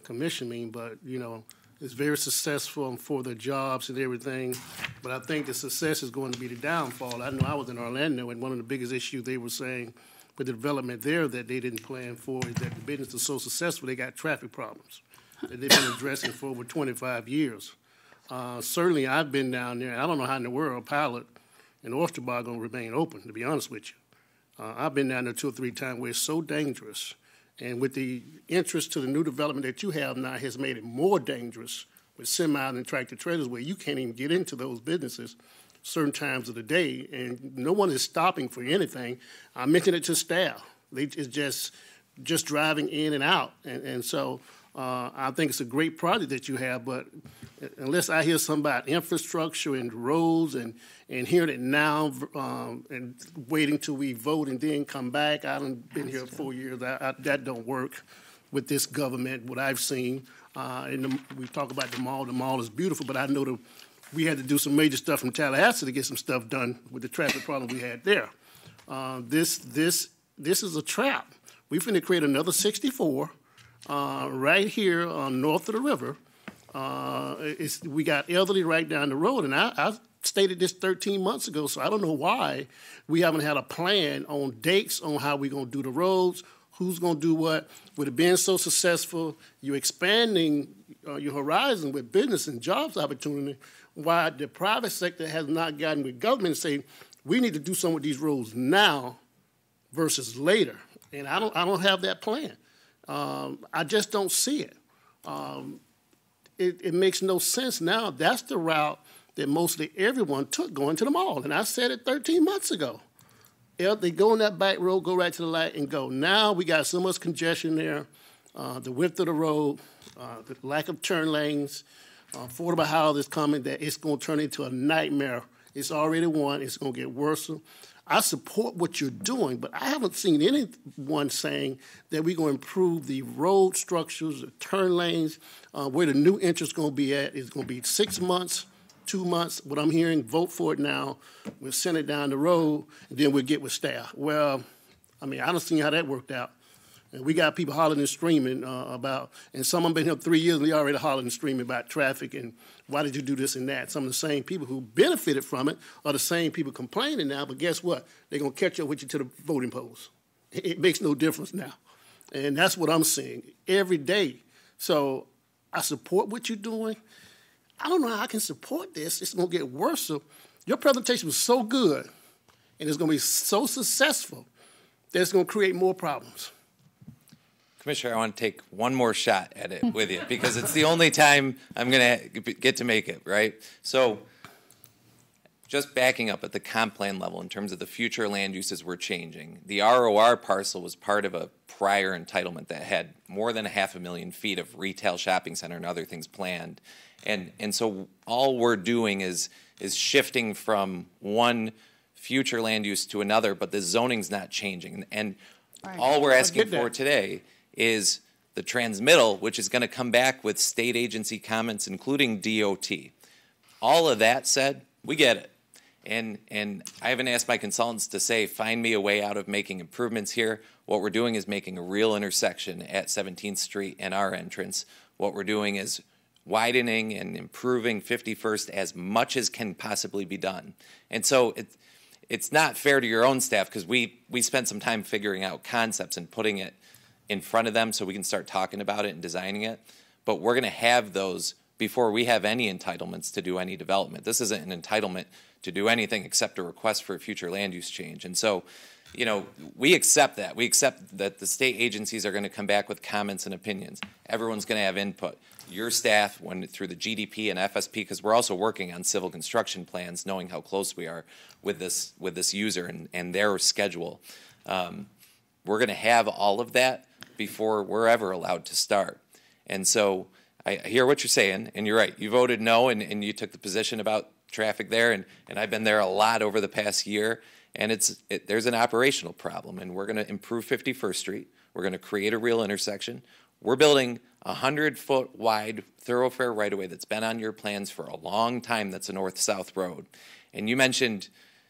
commission meeting, but, you know, it's very successful for the jobs and everything, but I think the success is going to be the downfall. I know I was in Orlando, and one of the biggest issues they were saying with the development there that they didn't plan for is that the business is so successful, they got traffic problems that they've been addressing for over 25 years. Certainly, I've been down there, and I don't know how in the world Pilot and Oyster Bar are going to remain open, to be honest with you. I've been down there 2 or 3 times where it's so dangerous. And with the interest to the new development that you have now has made it more dangerous with semi and tractor trailers where you can't even get into those businesses certain times of the day. And no one is stopping for anything. I mentioned it to staff. It's just driving in and out. And so I think it's a great project that you have, but unless I hear something about infrastructure and roads and hearing it now and waiting till we vote and then come back, I done been here 4 years. That don't work with this government, what I've seen. We talk about the mall. The mall is beautiful, but I know we had to do some major stuff from Tallahassee to get some stuff done with the traffic problem we had there. This is a trap. We're finna create another 64 right here north of the river. We got elderly right down the road, and I stated this 13 months ago, so I don't know why we haven't had a plan on dates on how we're going to do the roads, who's going to do what. With it being so successful, you're expanding your horizon with business and jobs opportunity, why the private sector has not gotten with government and say, we need to do some of these roads now versus later. And I don't have that plan. I just don't see it. It makes no sense now. That's the route that mostly everyone took going to the mall. And I said it 13 months ago. They go on that back road, go right to the light and go. Now we got so much congestion there, the width of the road, the lack of turn lanes, affordable housing is coming, that it's going to turn into a nightmare. It's already one. It's going to get worse. I support what you're doing, but I haven't seen anyone saying that we're going to improve the road structures, the turn lanes, where the new entrance is going to be at. It's going to be 6 months, 2 months. What I'm hearing, vote for it now. We'll send it down the road, and then we'll get with staff. Well, I mean, I don't see how that worked out. And we got people hollering and screaming about, and some of them been here 3 years, and they already hollering and screaming about traffic and why did you do this and that. Some of the same people who benefited from it are the same people complaining now, but guess what? They're going to catch up with you to the voting polls. It makes no difference now. And that's what I'm seeing every day. So I support what you're doing. I don't know how I can support this. It's going to get worse. So your presentation was so good, and it's going to be so successful that it's going to create more problems. Commissioner, I want to take one more shot at it with you because it's the only time I'm going to get to make it, right? So just backing up at the comp plan level in terms of the future land uses we're changing, the ROR parcel was part of a prior entitlement that had more than 500,000 feet of retail shopping center and other things planned. And so all we're doing is shifting from one future land use to another, but the zoning's not changing. And all we're asking for today is the transmittal, which is going to come back with state agency comments, including DOT. All of that said, we get it. And I haven't asked my consultants to say, find me a way out of making improvements here. What we're doing is making a real intersection at 17th Street and our entrance. What we're doing is widening and improving 51st as much as can possibly be done. And so it's not fair to your own staff because we spent some time figuring out concepts and putting it in front of them so we can start talking about it and designing it. But we're going to have those before we have any entitlements to do any development. This isn't an entitlement to do anything except a request for a future land use change. And so, you know, we accept that. We accept that the state agencies are going to come back with comments and opinions. Everyone's going to have input. Your staff, through the GDP and FSP, because we're also working on civil construction plans, knowing how close we are with this user and their schedule. We're going to have all of that before we're ever allowed to start. And so I hear what you're saying, and you're right. You voted no, and you took the position about traffic there, and I've been there a lot over the past year, And there's an operational problem, and we're going to improve 51st Street. We're going to create a real intersection. We're building a 100-foot wide thoroughfare right-of-way that's been on your plans for a long time. That's a north-south road. And you mentioned,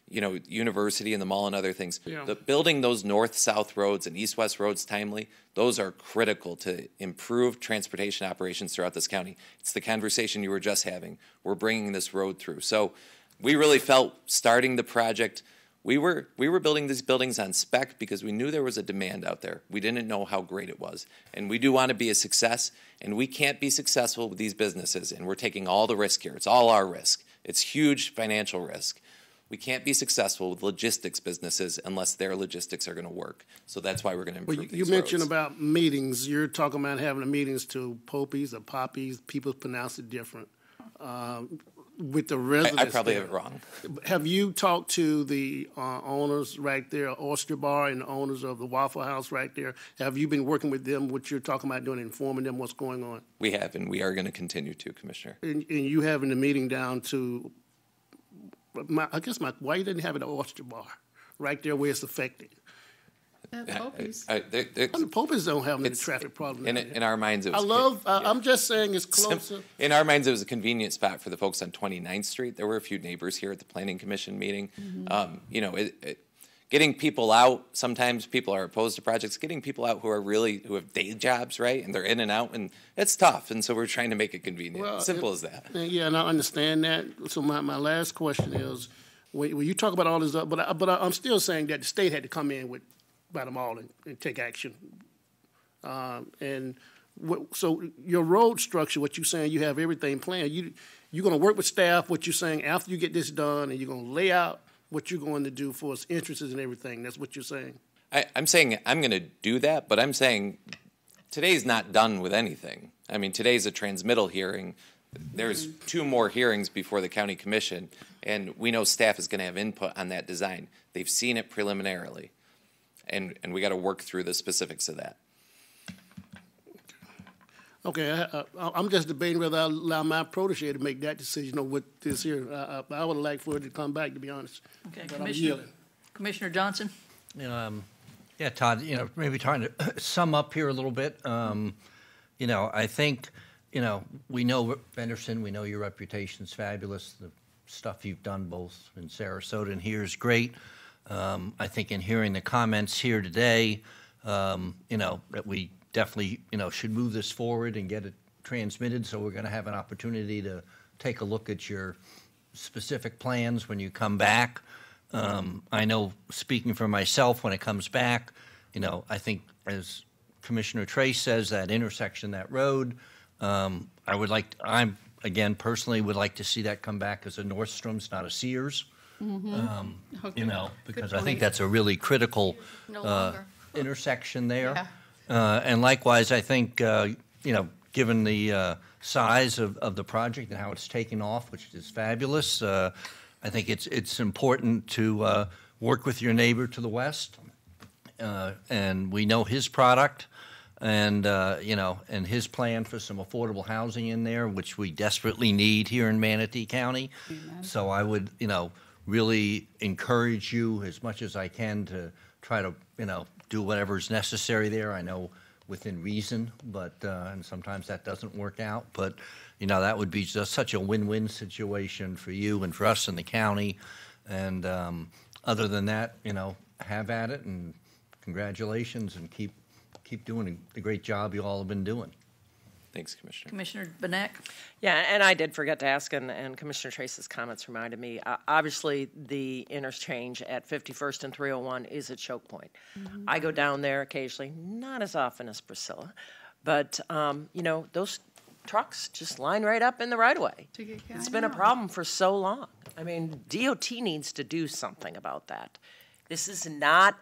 university and the mall and other things. Yeah. Building those north-south roads and east-west roads timely, those are critical to improve transportation operations throughout this county. It's the conversation you were just having. We're bringing this road through. So we really felt starting the project, we were building these buildings on spec because we knew there was a demand out there. We didn't know how great it was. And we do want to be a success, and we can't be successful with these businesses, and we're taking all the risk here. It's all our risk. It's huge financial risk. We can't be successful with logistics businesses unless their logistics are going to work. So that's why we're going to improve these roads. You mentioned about meetings. You're talking about having the meetings to Poppies or Poppies. People pronounce it different. With the residents, I probably have it wrong. Have you talked to the owners right there, Oyster Bar, and the owners of the Waffle House right there? Have you been working with them, what you're talking about doing, informing them what's going on? We have, and we are going to continue to, Commissioner. And you having the meeting down to, why you didn't have it at Oyster Bar, right there where it's affected? Poppies. The Poppies don't have any traffic problem. In our minds, it was. I'm just saying it's closer. In our minds, it was a convenient spot for the folks on 29th Street. There were a few neighbors here at the Planning Commission meeting. Mm-hmm. Getting people out, sometimes people are opposed to projects. Getting people out who have day jobs, right, and they're in and out, and it's tough. And so we're trying to make it convenient. Well, Simple as that. Yeah, and I understand that. So my last question is, when you talk about all this, but I'm still saying that the state had to come in by them all and take action. So your road structure, what you're saying, you have everything planned. You're going to work with staff, what you're saying, after you get this done, and you're going to lay out what you're going to do for its entrances and everything. That's what you're saying. I'm saying I'm going to do that, but I'm saying today's not done with anything. I mean, today's a transmittal hearing. There's 2 more hearings before the county commission, and we know staff is going to have input on that design. They've seen it preliminarily. And we got to work through the specifics of that. Okay, I'm just debating whether I'll allow my protege to make that decision on what this here. I would like for it to come back, to be honest. Okay, But Commissioner Johnson? Yeah, Todd, maybe trying to sum up here a little bit. I think, we know Henderson, we know your reputation's fabulous. The stuff you've done both in Sarasota and here is great. I think in hearing the comments here today, that we definitely, should move this forward and get it transmitted. So we're going to have an opportunity to take a look at your specific plans when you come back. I know, speaking for myself, when it comes back, I think, as Commissioner Trace says, that intersection, that road, I again, personally would like to see that come back as a Nordstrom's, not a Sears. Because I think that's a really critical intersection there. Yeah. And likewise, I think, given the size of the project and how it's taken off, which is fabulous, I think it's important to work with your neighbor to the west. And we know his product and his plan for some affordable housing in there, which we desperately need here in Manatee County. Amen. So I would, really encourage you as much as I can to try to, do whatever's necessary there. I know within reason, but and sometimes that doesn't work out. But, that would be just such a win-win situation for you and for us in the county. And other than that, have at it and congratulations and keep doing the great job you all have been doing. Thanks, Commissioner. Commissioner Benek? Yeah, and I did forget to ask, and Commissioner Trace's comments reminded me, obviously the interchange at 51st and 301 is a choke point. Mm-hmm. I go down there occasionally, not as often as Priscilla, but, those trucks just line right up in the right-of-way. It's been a problem for so long. I mean, DOT needs to do something about that. The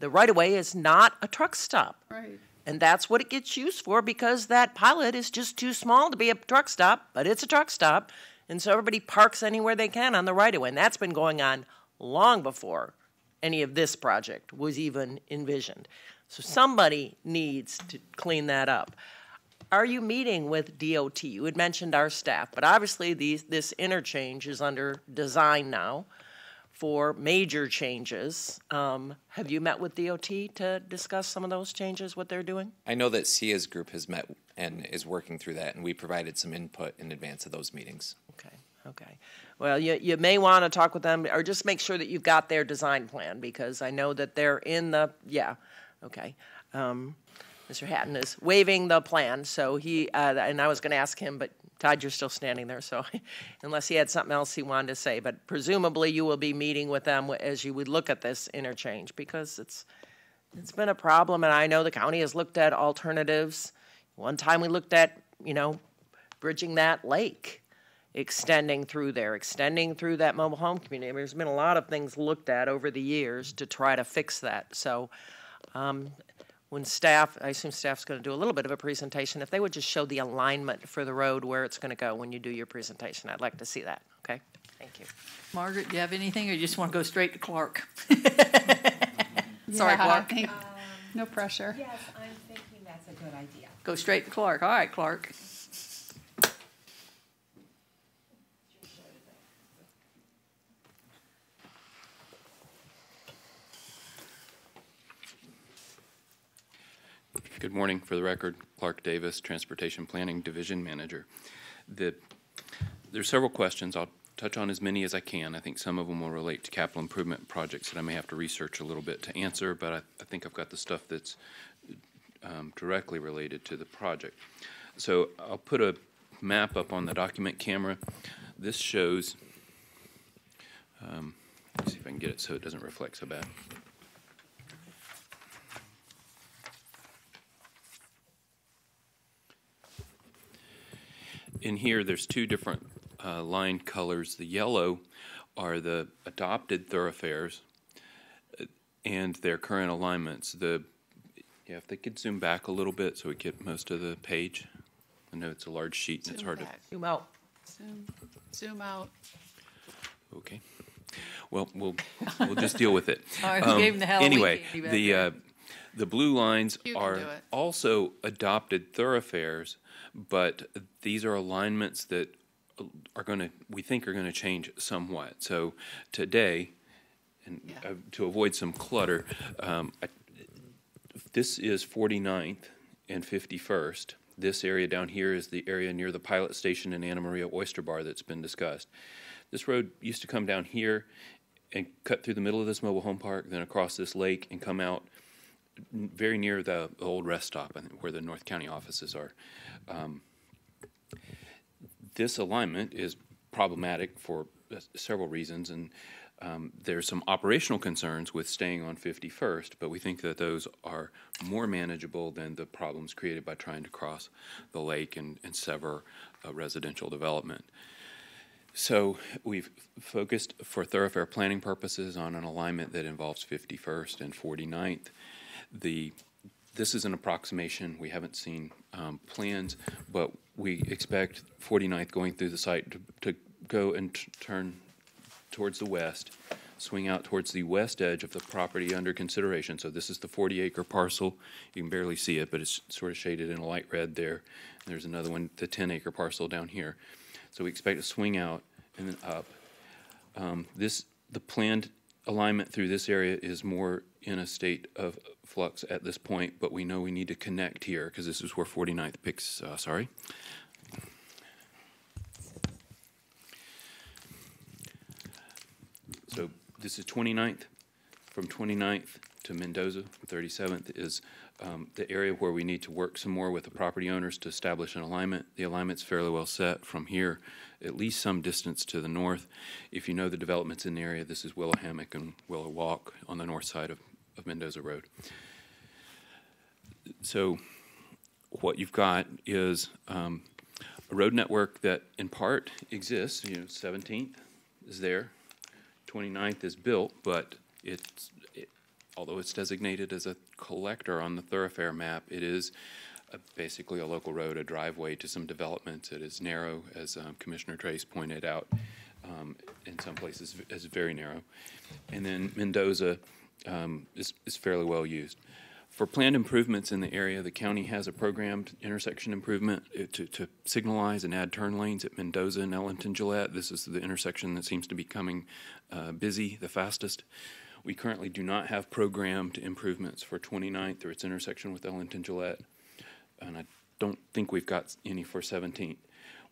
right-of-way is not a truck stop. Right. And that's what it gets used for, because that pilot is just too small to be a truck stop, but it's a truck stop. And so everybody parks anywhere they can on the right-of-way. And that's been going on long before any of this project was even envisioned. So somebody needs to clean that up. Are you meeting with DOT? You had mentioned our staff, but obviously this interchange is under design now for major changes. Have you met with DOT to discuss some of those changes, what they're doing? I know that SIA's group has met and is working through that, and we provided some input in advance of those meetings. Okay. Well, you may want to talk with them, or just make sure that you've got their design plan, because I know that they're in the, okay. Mr. Hatton is waiving the plan, so he, and I was going to ask him, but Todd, you're still standing there, so unless he had something else he wanted to say, but presumably you will be meeting with them as you would look at this interchange, because it's been a problem, and I know the county has looked at alternatives. One time we looked at, bridging that lake, extending through there, extending through that mobile home community. There's been a lot of things looked at over the years to try to fix that. So when staff, I assume staff's going to do a little bit of a presentation, if they would just show the alignment for the road where it's going to go when you do your presentation, I'd like to see that. Okay? Thank you. Margaret, do you have anything, or you just want to go straight to Clark? Sorry, Clark. Clark. No pressure. Yes, I'm thinking that's a good idea. Go straight to Clark. All right, Clark. Good morning. For the record, Clark Davis, Transportation Planning Division Manager. There's several questions. I'll touch on as many as I can. I think some of them will relate to capital improvement projects that I may have to research a little bit to answer, but I think I've got the stuff that's directly related to the project. So I'll put a map up on the document camera. This shows, let's see if I can get it so it doesn't reflect so bad. In here, there's two different line colors. The yellow are the adopted thoroughfares and their current alignments. If they could zoom back a little bit so we get most of the page. I know it's a large sheet and it's hard to... Zoom out. Zoom out. Okay. Well, we'll just deal with it. All right, we gave him the Halloween anyway, candy back the blue lines You can are do it. also adopted thoroughfares, but these are alignments that we think are going to change somewhat. So today, and to avoid some clutter, this is 49th and 51st. This area down here is the area near the pilot station in Anna Maria Oyster Bar that's been discussed. This road used to come down here and cut through the middle of this mobile home park, then across this lake and come out very near the old rest stop, I think, where the North County offices are. This alignment is problematic for several reasons, and there's some operational concerns with staying on 51st, but we think that those are more manageable than the problems created by trying to cross the lake and sever residential development. So we've focused for thoroughfare planning purposes on an alignment that involves 51st and 49th. This is an approximation. We haven't seen plans, but we expect 49th going through the site to go and turn towards the west, swing out towards the west edge of the property under consideration. So this is the 40-acre parcel. You can barely see it, but it's sort of shaded in a light red there. There's another one, the 10-acre parcel down here. So we expect to swing out and then up. The planned alignment through this area is more in a state of flux at this point, but we know we need to connect here because this is where 49th picks, So this is 29th. From 29th to Mendoza, 37th is the area where we need to work some more with the property owners to establish an alignment. The alignment's fairly well set from here, at least some distance to the north. If you know the developments in the area, this is Willow Hammock and Willow Walk on the north side of Mendoza Road. So what you've got is a road network that in part exists. 17th is there, 29th is built, but although it's designated as a collector on the thoroughfare map, it is basically a local road, a driveway to some developments. It is narrow, as Commissioner Trace pointed out. In some places, it's very narrow. And then Mendoza is fairly well used. For planned improvements in the area, the county has a programmed intersection improvement to signalize and add turn lanes at Mendoza and Ellington Gillette. This is the intersection that seems to be coming busy the fastest. We currently do not have programmed improvements for 29th or its intersection with Ellington Gillette, and I don't think we've got any for 17th.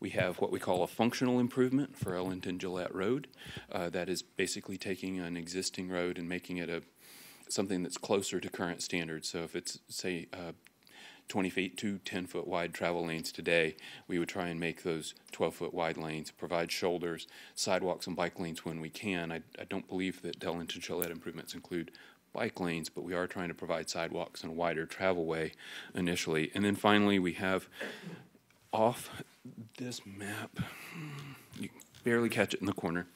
We have what we call a functional improvement for Ellington Gillette Road. That is basically taking an existing road and making it something that's closer to current standards. So if it's, say, 20 feet to 10-foot wide travel lanes today, we would try and make those 12-foot wide lanes, provide shoulders, sidewalks, and bike lanes when we can. I don't believe that Ellington Gillette improvements include bike lanes, but we are trying to provide sidewalks and a wider travel way initially. And then finally, we have off this map, you can barely catch it in the corner,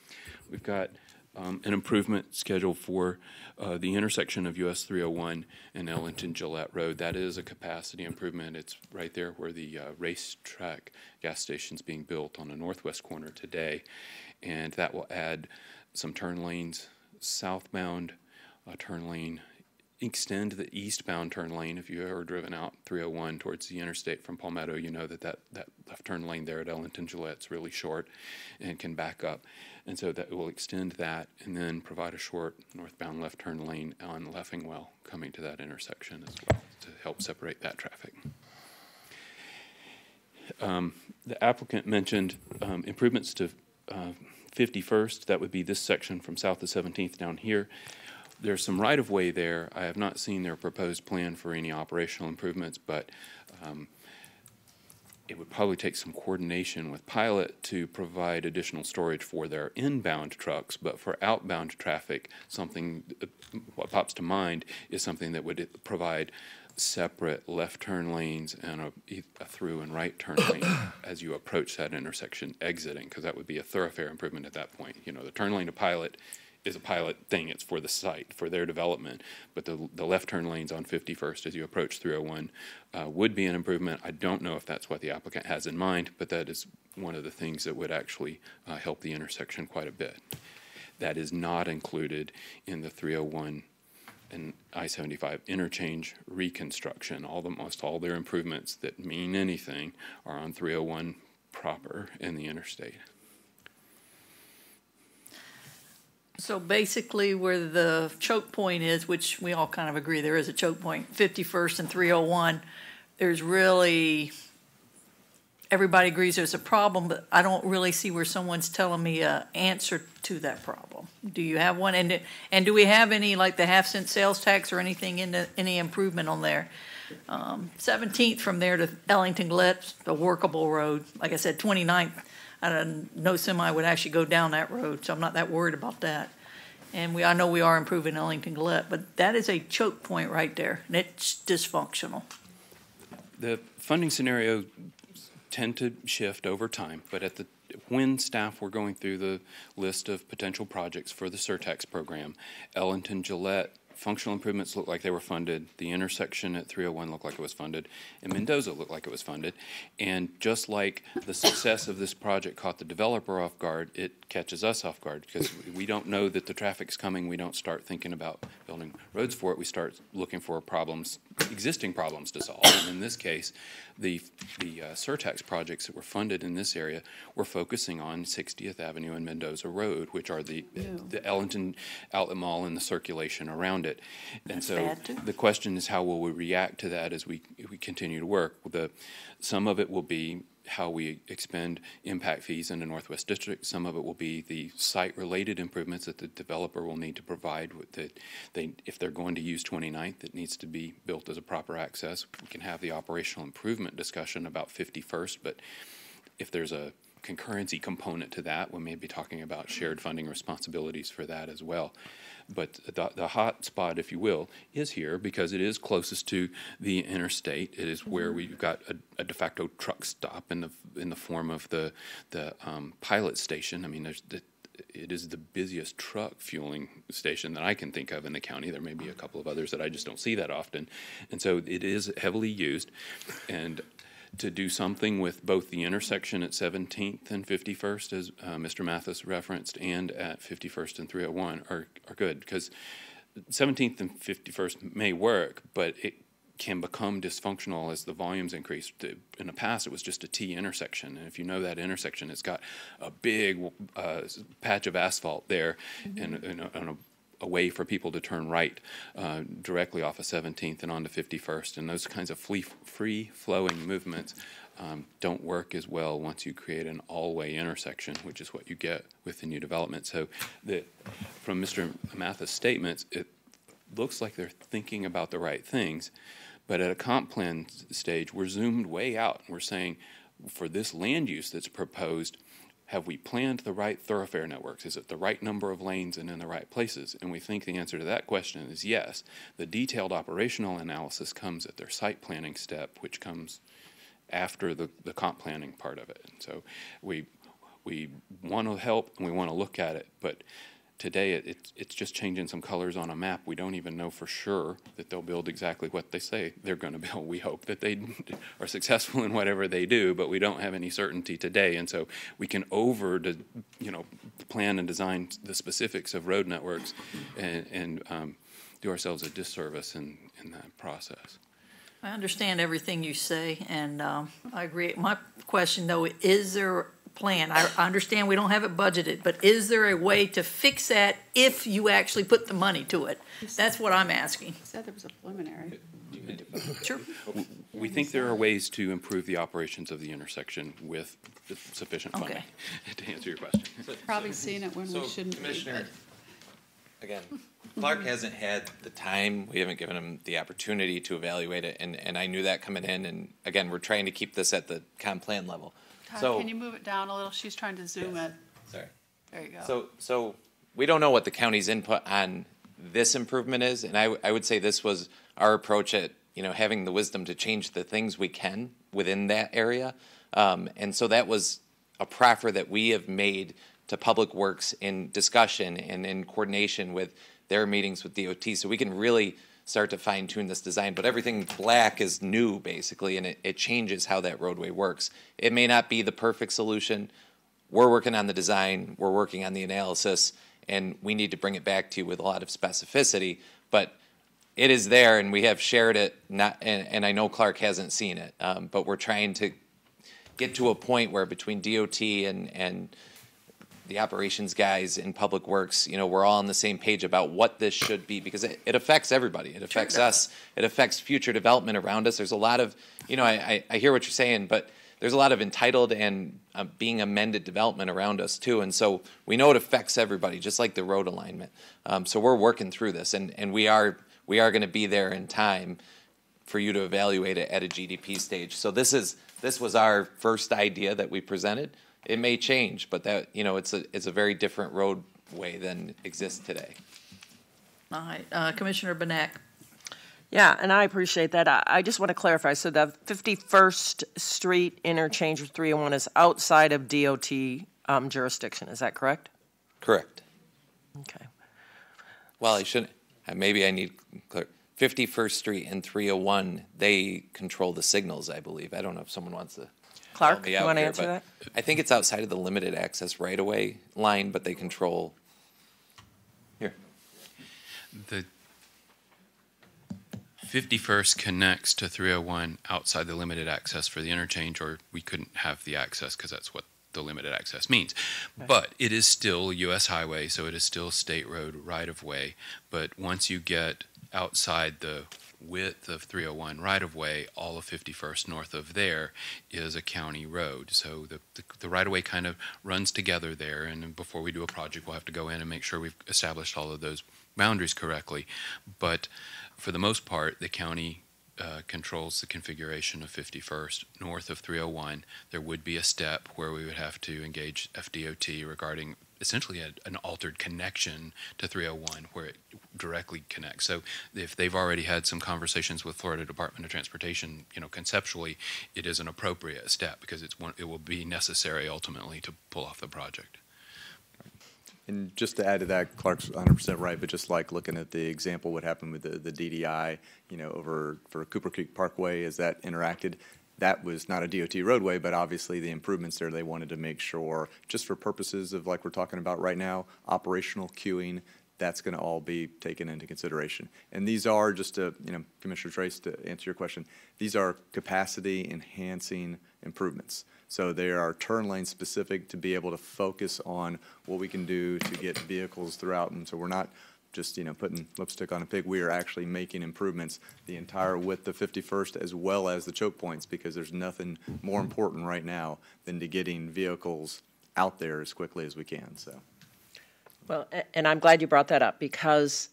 we've got an improvement scheduled for the intersection of US 301 and Ellington Gillette Road. That is a capacity improvement. It's right there where the racetrack gas station is being built on the northwest corner today. And that will add some turn lanes, southbound turn lane, extend the eastbound turn lane. If you've ever driven out 301 towards the interstate from Palmetto, you know that left turn lane there at Ellington Gillette's really short and can back up. And so that will extend that and then provide a short northbound left turn lane on Leffingwell coming to that intersection as well to help separate that traffic. The applicant mentioned improvements to 51st. That would be this section from south of 17th down here. There's some right-of-way there. I have not seen their proposed plan for any operational improvements, but it would probably take some coordination with Pilot to provide additional storage for their inbound trucks. But for outbound traffic, what pops to mind is something that would provide separate left turn lanes and a through and right turn lane as you approach that intersection exiting, because that would be a thoroughfare improvement at that point. You know, the turn lane to Pilot is a Pilot thing. It's for the site, for their development. But the left turn lanes on 51st as you approach 301 would be an improvement. I don't know if that's what the applicant has in mind, but that is one of the things that would actually help the intersection quite a bit. That is not included in the 301 and I-75 interchange reconstruction. Almost all their improvements that mean anything are on 301 proper in the interstate. So basically where the choke point is, which we all kind of agree there is a choke point, 51st and 301, there's really, everybody agrees there's a problem, but I don't really see where someone's telling me an answer to that problem. Do you have one? And do we have any, like the half-cent sales tax or anything in any improvement on there? 17th from there to Ellington Gillette's a workable road. Like I said, 29th. No semi would actually go down that road, so I'm not that worried about that. And I know we are improving Ellington Gillette, but that is a choke point right there, and it's dysfunctional. The funding scenarios tend to shift over time, but when staff were going through the list of potential projects for the surtax program, Ellington Gillette functional improvements looked like they were funded. The intersection at 301 looked like it was funded. And Mendoza looked like it was funded. And just like the success of this project caught the developer off guard, it catches us off guard because we don't know that the traffic's coming. We don't start thinking about building roads for it. We start looking for existing problems to solve. And in this case, the surtax projects that were funded in this area were focusing on 60th Avenue and Mendoza Road, which are the Ellington Outlet Mall and the circulation around it. And so the question is, how will we react to that as we continue to work? Some of it will be how we expend impact fees in the Northwest District. Some of it will be the site-related improvements that the developer will need to provide. If they're going to use 29th, it needs to be built as a proper access. We can have the operational improvement discussion about 51st, but if there's a concurrency component to that, we may be talking about shared funding responsibilities for that as well. But the hot spot, if you will, is here because it is closest to the interstate. It is where we've got a de facto truck stop in the form of the pilot station. I mean, it is the busiest truck fueling station that I can think of in the county. There may be a couple of others that I just don't see that often. And so it is heavily used. And to do something with both the intersection at 17th and 51st, as Mr. Mathis referenced, and at 51st and 301 are good, because 17th and 51st may work, but it can become dysfunctional as the volumes increase. In the past, it was just a T intersection, and if you know that intersection, it's got a big patch of asphalt there, and a way for people to turn right directly off of 17th and onto 51st, and those kinds of free-flowing movements don't work as well once you create an all-way intersection, which is what you get with the new development. So from Mr. Matha's statements, it looks like they're thinking about the right things, but at a comp plan stage, we're zoomed way out. We're saying, for this land use that's proposed, have we planned the right thoroughfare networks? Is it the right number of lanes and in the right places? And we think the answer to that question is yes. The detailed operational analysis comes at their site planning step, which comes after the comp planning part of it. And so we want to help and we want to look at it, but today it's just changing some colors on a map. We don't even know for sure that they'll build exactly what they say they're going to build. We hope that they are successful in whatever they do, but we don't have any certainty today. And so we can plan and design the specifics of road networks and do ourselves a disservice in that process. I understand everything you say, and I agree. My question, though, is there plan? I understand we don't have it budgeted, but is there a way to fix that if you actually put the money to it? That's what I'm asking. You said there was a preliminary. Sure. We think there are ways to improve the operations of the intersection with sufficient funding, to answer your question. Probably seen it when we shouldn't. Commissioner, again, Clark hasn't had the time. We haven't given him the opportunity to evaluate it, and I knew that coming in. And again, we're trying to keep this at the comp plan level. Todd, can you move it down a little? She's trying to zoom in. Sorry. There you go. So we don't know what the county's input on this improvement is, and I would say this was our approach at having the wisdom to change the things we can within that area, and so that was a proffer that we have made to Public Works in discussion and in coordination with their meetings with DOT, so we can really start to fine-tune this design. But everything black is new, basically, and it changes how that roadway works. It may not be the perfect solution. We're working on the design, we're working on the analysis, and we need to bring it back to you with a lot of specificity. But it is there, and we have shared it, and I know Clark hasn't seen it, but we're trying to get to a point where between DOT and the operations guys in Public Works, we're all on the same page about what this should be, because it affects everybody. It affects us. It affects future development around us. There's a lot of, I hear what you're saying, but there's a lot of entitled and being amended development around us too. And so we know it affects everybody, just like the road alignment. So we're working through this, and we are going to be there in time for you to evaluate it at a GDP stage. So this was our first idea that we presented. It may change, but that it's a very different roadway than exists today. All right, Commissioner Benak. Yeah, and I appreciate that. I just want to clarify. So the 51st Street interchange with 301 is outside of DOT jurisdiction. Is that correct? Correct. Okay. Well, I shouldn't. Maybe I need clear. 51st Street and 301, they control the signals, I believe. I don't know if someone wants to. Clark, you want to answer that? I think it's outside of the limited access right-of-way line, but they control. Here. The 51st connects to 301 outside the limited access for the interchange, or we couldn't have the access because that's what the limited access means. Right. But it is still a U.S. highway, so it is still state road right-of-way. But once you get outside the width of 301 right-of-way, all of 51st north of there is a county road. So the right-of-way kind of runs together there, and before we do a project, we'll have to go in and make sure we've established all of those boundaries correctly. But for the most part, the county controls the configuration of 51st north of 301. There would be a step where we would have to engage FDOT regarding essentially an altered connection to 301 where it directly connects. So if they've already had some conversations with Florida Department of Transportation, conceptually it is an appropriate step because it will be necessary ultimately to pull off the project. And just to add to that, Clark's 100% right, but just like looking at the example, what happened with the DDI, over for Cooper Creek Parkway as that interacted, that was not a DOT roadway, but obviously the improvements there, they wanted to make sure, just for purposes of like we're talking about right now, operational queuing, that's going to all be taken into consideration. And these are, just to, Commissioner Trace, to answer your question, these are capacity enhancing improvements. So they are turn lane specific to be able to focus on what we can do to get vehicles throughout. And so we're not just, putting lipstick on a pig. We are actually making improvements the entire width of 51st as well as the choke points, because there's nothing more important right now than to getting vehicles out there as quickly as we can. So. Well, and I'm glad you brought that up, because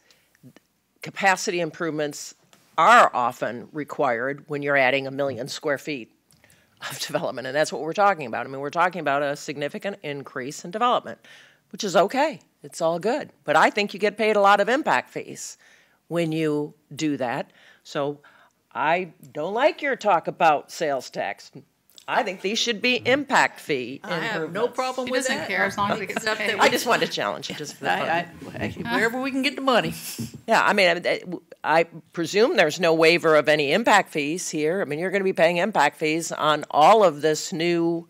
capacity improvements are often required when you're adding 1 million square feet of development, and that's what we're talking about. I mean, we're talking about a significant increase in development, which is okay. It's all good. But I think you get paid a lot of impact fees when you do that. So I don't like your talk about sales tax. I think these should be impact fee I have no problem with that. He doesn't care as long as he gets paid. I just wanted to challenge you just for the fun. Wherever we can get the money. Yeah, I mean, I presume there's no waiver of any impact fees here. I mean, you're going to be paying impact fees on all of this new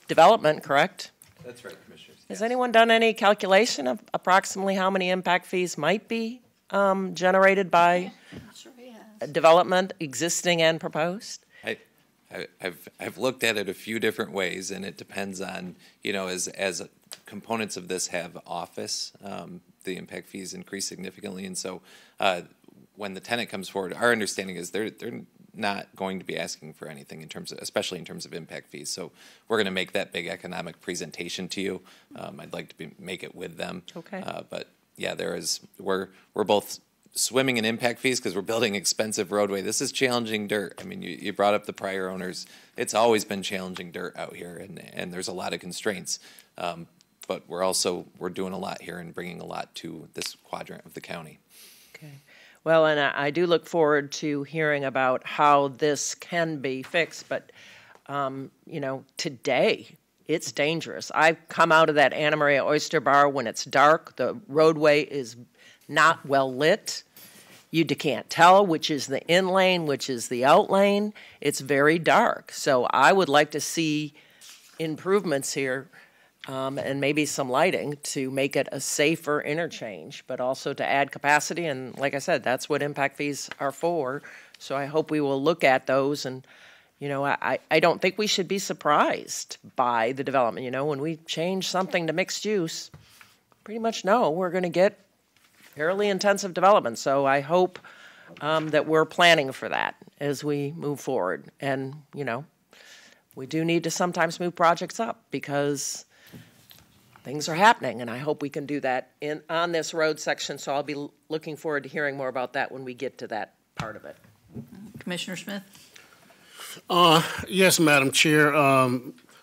development, correct? That's right, Commissioners. Has anyone done any calculation of approximately how many impact fees might be generated by development, existing and proposed? I've looked at it a few different ways, and it depends on, as components of this have office, the impact fees increase significantly. And so when the tenant comes forward, our understanding is they're not going to be asking for anything especially in terms of impact fees. So we're going to make that big economic presentation to you. I'd like to make it with them. Okay. But yeah, we're both swimming in impact fees because we're building expensive roadway. This is challenging dirt. I mean, you brought up the prior owners. It's always been challenging dirt out here, and there's a lot of constraints. But we're doing a lot here and bringing a lot to this quadrant of the county. Okay. Well, and I do look forward to hearing about how this can be fixed. But, today it's dangerous. I've come out of that Anna Maria Oyster Bar when it's dark. The roadway is not well lit. You can't tell which is the in lane, which is the out lane. It's very dark. So I would like to see improvements here and maybe some lighting to make it a safer interchange, but also to add capacity. And like I said, that's what impact fees are for. So I hope we will look at those. And, I don't think we should be surprised by the development. When we change something to mixed use, pretty much know we're going to get fairly intensive development. So I hope that we're planning for that as we move forward. And, we do need to sometimes move projects up because things are happening, and I hope we can do that on this road section. So I'll be looking forward to hearing more about that when we get to that part of it. Commissioner Smith? Yes, Madam Chair.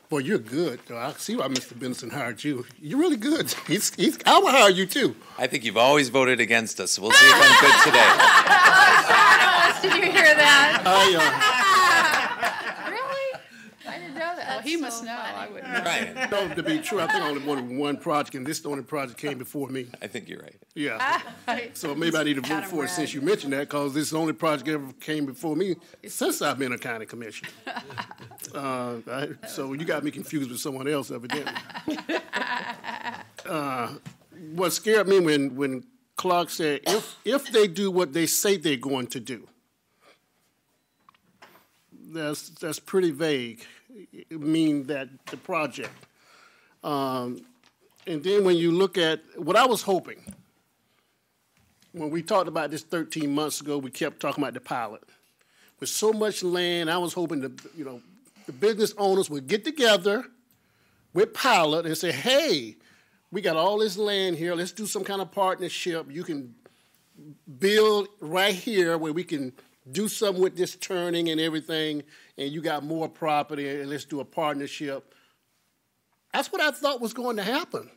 Boy, you're good. I see why Mr. Benson hired you. You're really good. I will hire you, too. I think you've always voted against us, so we'll see if I'm good today. Did you hear that? Really? I didn't know that. Well, he must know. I wouldn't know. Right. No, to be true, I think I only wanted one project, and this is the only project came before me. I think you're right. Yeah. So maybe I need to vote for it since you mentioned that, because this is the only project ever came before me since I've been a county commissioner. So you got me confused with someone else, evidently. What scared me when Clark said, if they do what they say they're going to do, that's pretty vague. It means that the project. And then when you look at what I was hoping, when we talked about this 13 months ago, we kept talking about the pilot. With so much land, I was hoping that, the business owners would get together with pilot and say, hey, we got all this land here. Let's do some kind of partnership. You can build right here where we can do something with this turning and everything, and you got more property, and let's do a partnership. That's what I thought was going to happen.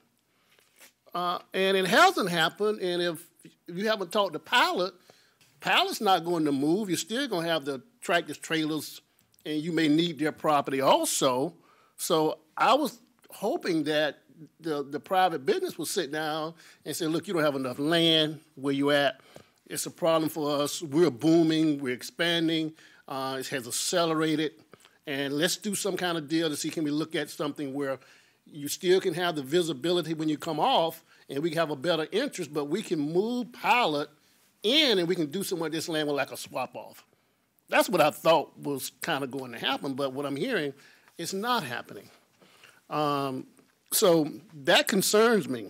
And it hasn't happened, and if you haven't talked to Pilot's not going to move. You're still going to have the tractors, trailers, and you may need their property also. So I was hoping that the private business will sit down and say, look, you don't have enough land where you at. It's a problem for us. We're booming. We're expanding. It has accelerated. And let's do some kind of deal to see, can we look at something where you still can have the visibility when you come off and we can have a better interest, but we can move Pilot in and we can do some of this land with like a swap off. That's what I thought was kind of going to happen, but what I'm hearing is not happening. So that concerns me.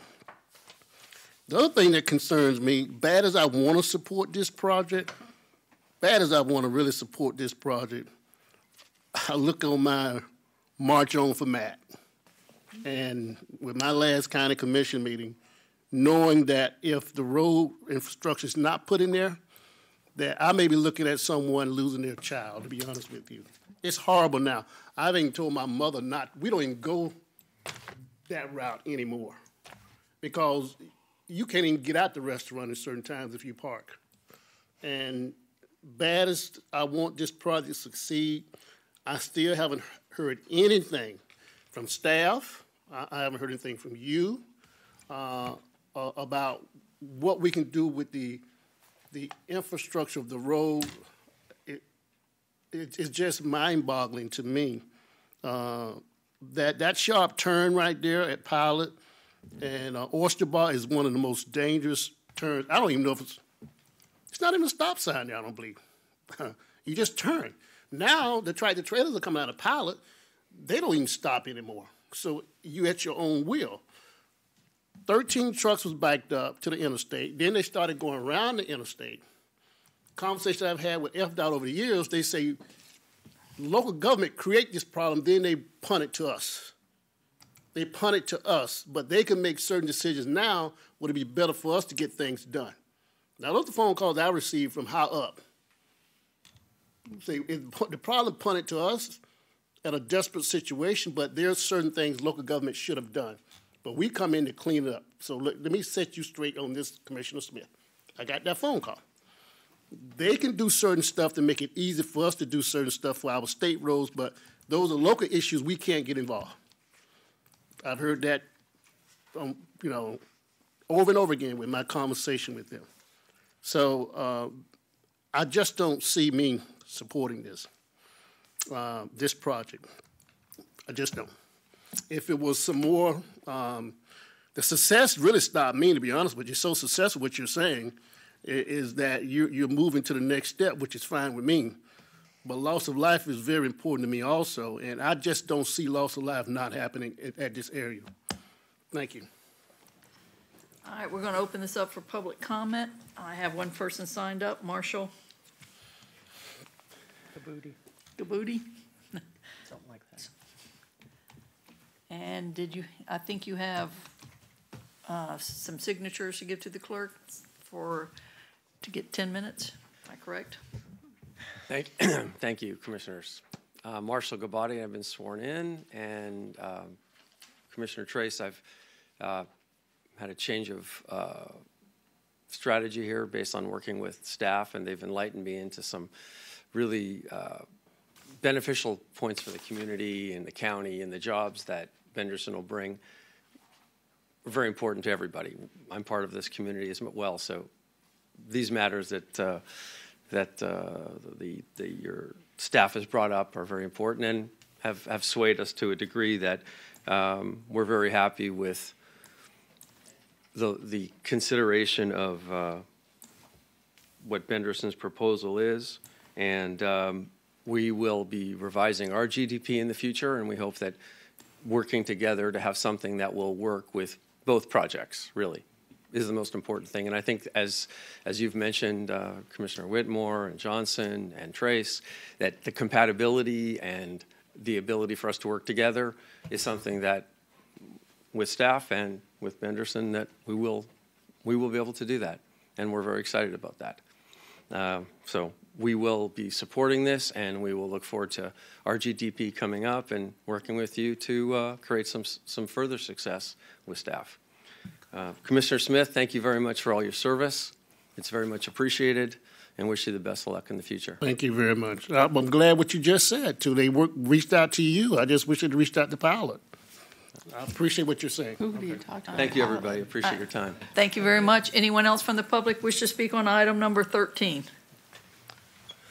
The other thing that concerns me, bad as I want to support this project, bad as I want to really support this project, I look on my March On for Matt. And with my last county commission meeting, knowing that if the road infrastructure is not put in there, that I may be looking at someone losing their child, to be honest with you. It's horrible now. I've even told my mother we don't even go that route anymore because you can't even get out the restaurant at certain times if you park. And bad as I want this project to succeed, I still haven't heard anything from staff. I haven't heard anything from you about what we can do with the infrastructure of the road. It's just mind-boggling to me. That sharp turn right there at Pilot and Oyster Bar is one of the most dangerous turns. I don't even know if it's not even a stop sign there, I don't believe. You just turn. Now the trailers are coming out of Pilot, they don't even stop anymore. So you at your own will. 13 trucks was backed up to the interstate. Then they started going around the interstate. Conversations I've had with FDOT over the years, they say local government create this problem, then they punt it to us. They punt it to us, but they can make certain decisions now. Would it be better for us to get things done? Now, those are the phone calls I received from high up. Say the problem punted to us at a desperate situation, but there's certain things local government should have done. But we come in to clean it up. So let me set you straight on this, Commissioner Smith. I got that phone call. They can do certain stuff to make it easy for us to do certain stuff for our state roads, but those are local issues we can't get involved. I've heard that, over and over again with my conversation with them. So I just don't see me supporting this project. I just don't. If it was some more, the success really stopped me, to be honest with you. So successful, what you're saying is that you're moving to the next step, which is fine with me. But loss of life is very important to me also, and I just don't see loss of life not happening at this area. Thank you. All right, we're going to open this up for public comment. I have one person signed up, Marshall. Gaboudi. Something like that. And I think you have some signatures to give to the clerk to get 10 minutes. Am I correct? Thank you, Commissioners. Marshall Gabati, I've been sworn in, and Commissioner Trace, I've had a change of strategy here based on working with staff, and they've enlightened me into some really beneficial points for the community and the county and the jobs that Benderson will bring. Very important to everybody. I'm part of this community as well, so these matters that your staff has brought up are very important and have swayed us to a degree that we're very happy with the consideration of what Benderson's proposal is, and we will be revising our GDP in the future, and we hope that working together to have something that will work with both projects really is the most important thing. And I think as you've mentioned, Commissioner Whitmore and Johnson and Trace, that the compatibility and the ability for us to work together is something that with staff and with Benderson that we will be able to do that. And we're very excited about that. So we will be supporting this, and we will look forward to our GDP coming up and working with you to create some further success with staff. Commissioner Smith, thank you very much for all your service. It's very much appreciated, and wish you the best of luck in the future. Thank you very much. I'm glad what you just said, too. They reached out to you. I just wish they'd reached out to Pilot. I appreciate what you're saying. Thank you, everybody. Appreciate your time. Thank you very much. Anyone else from the public wish to speak on item number 13?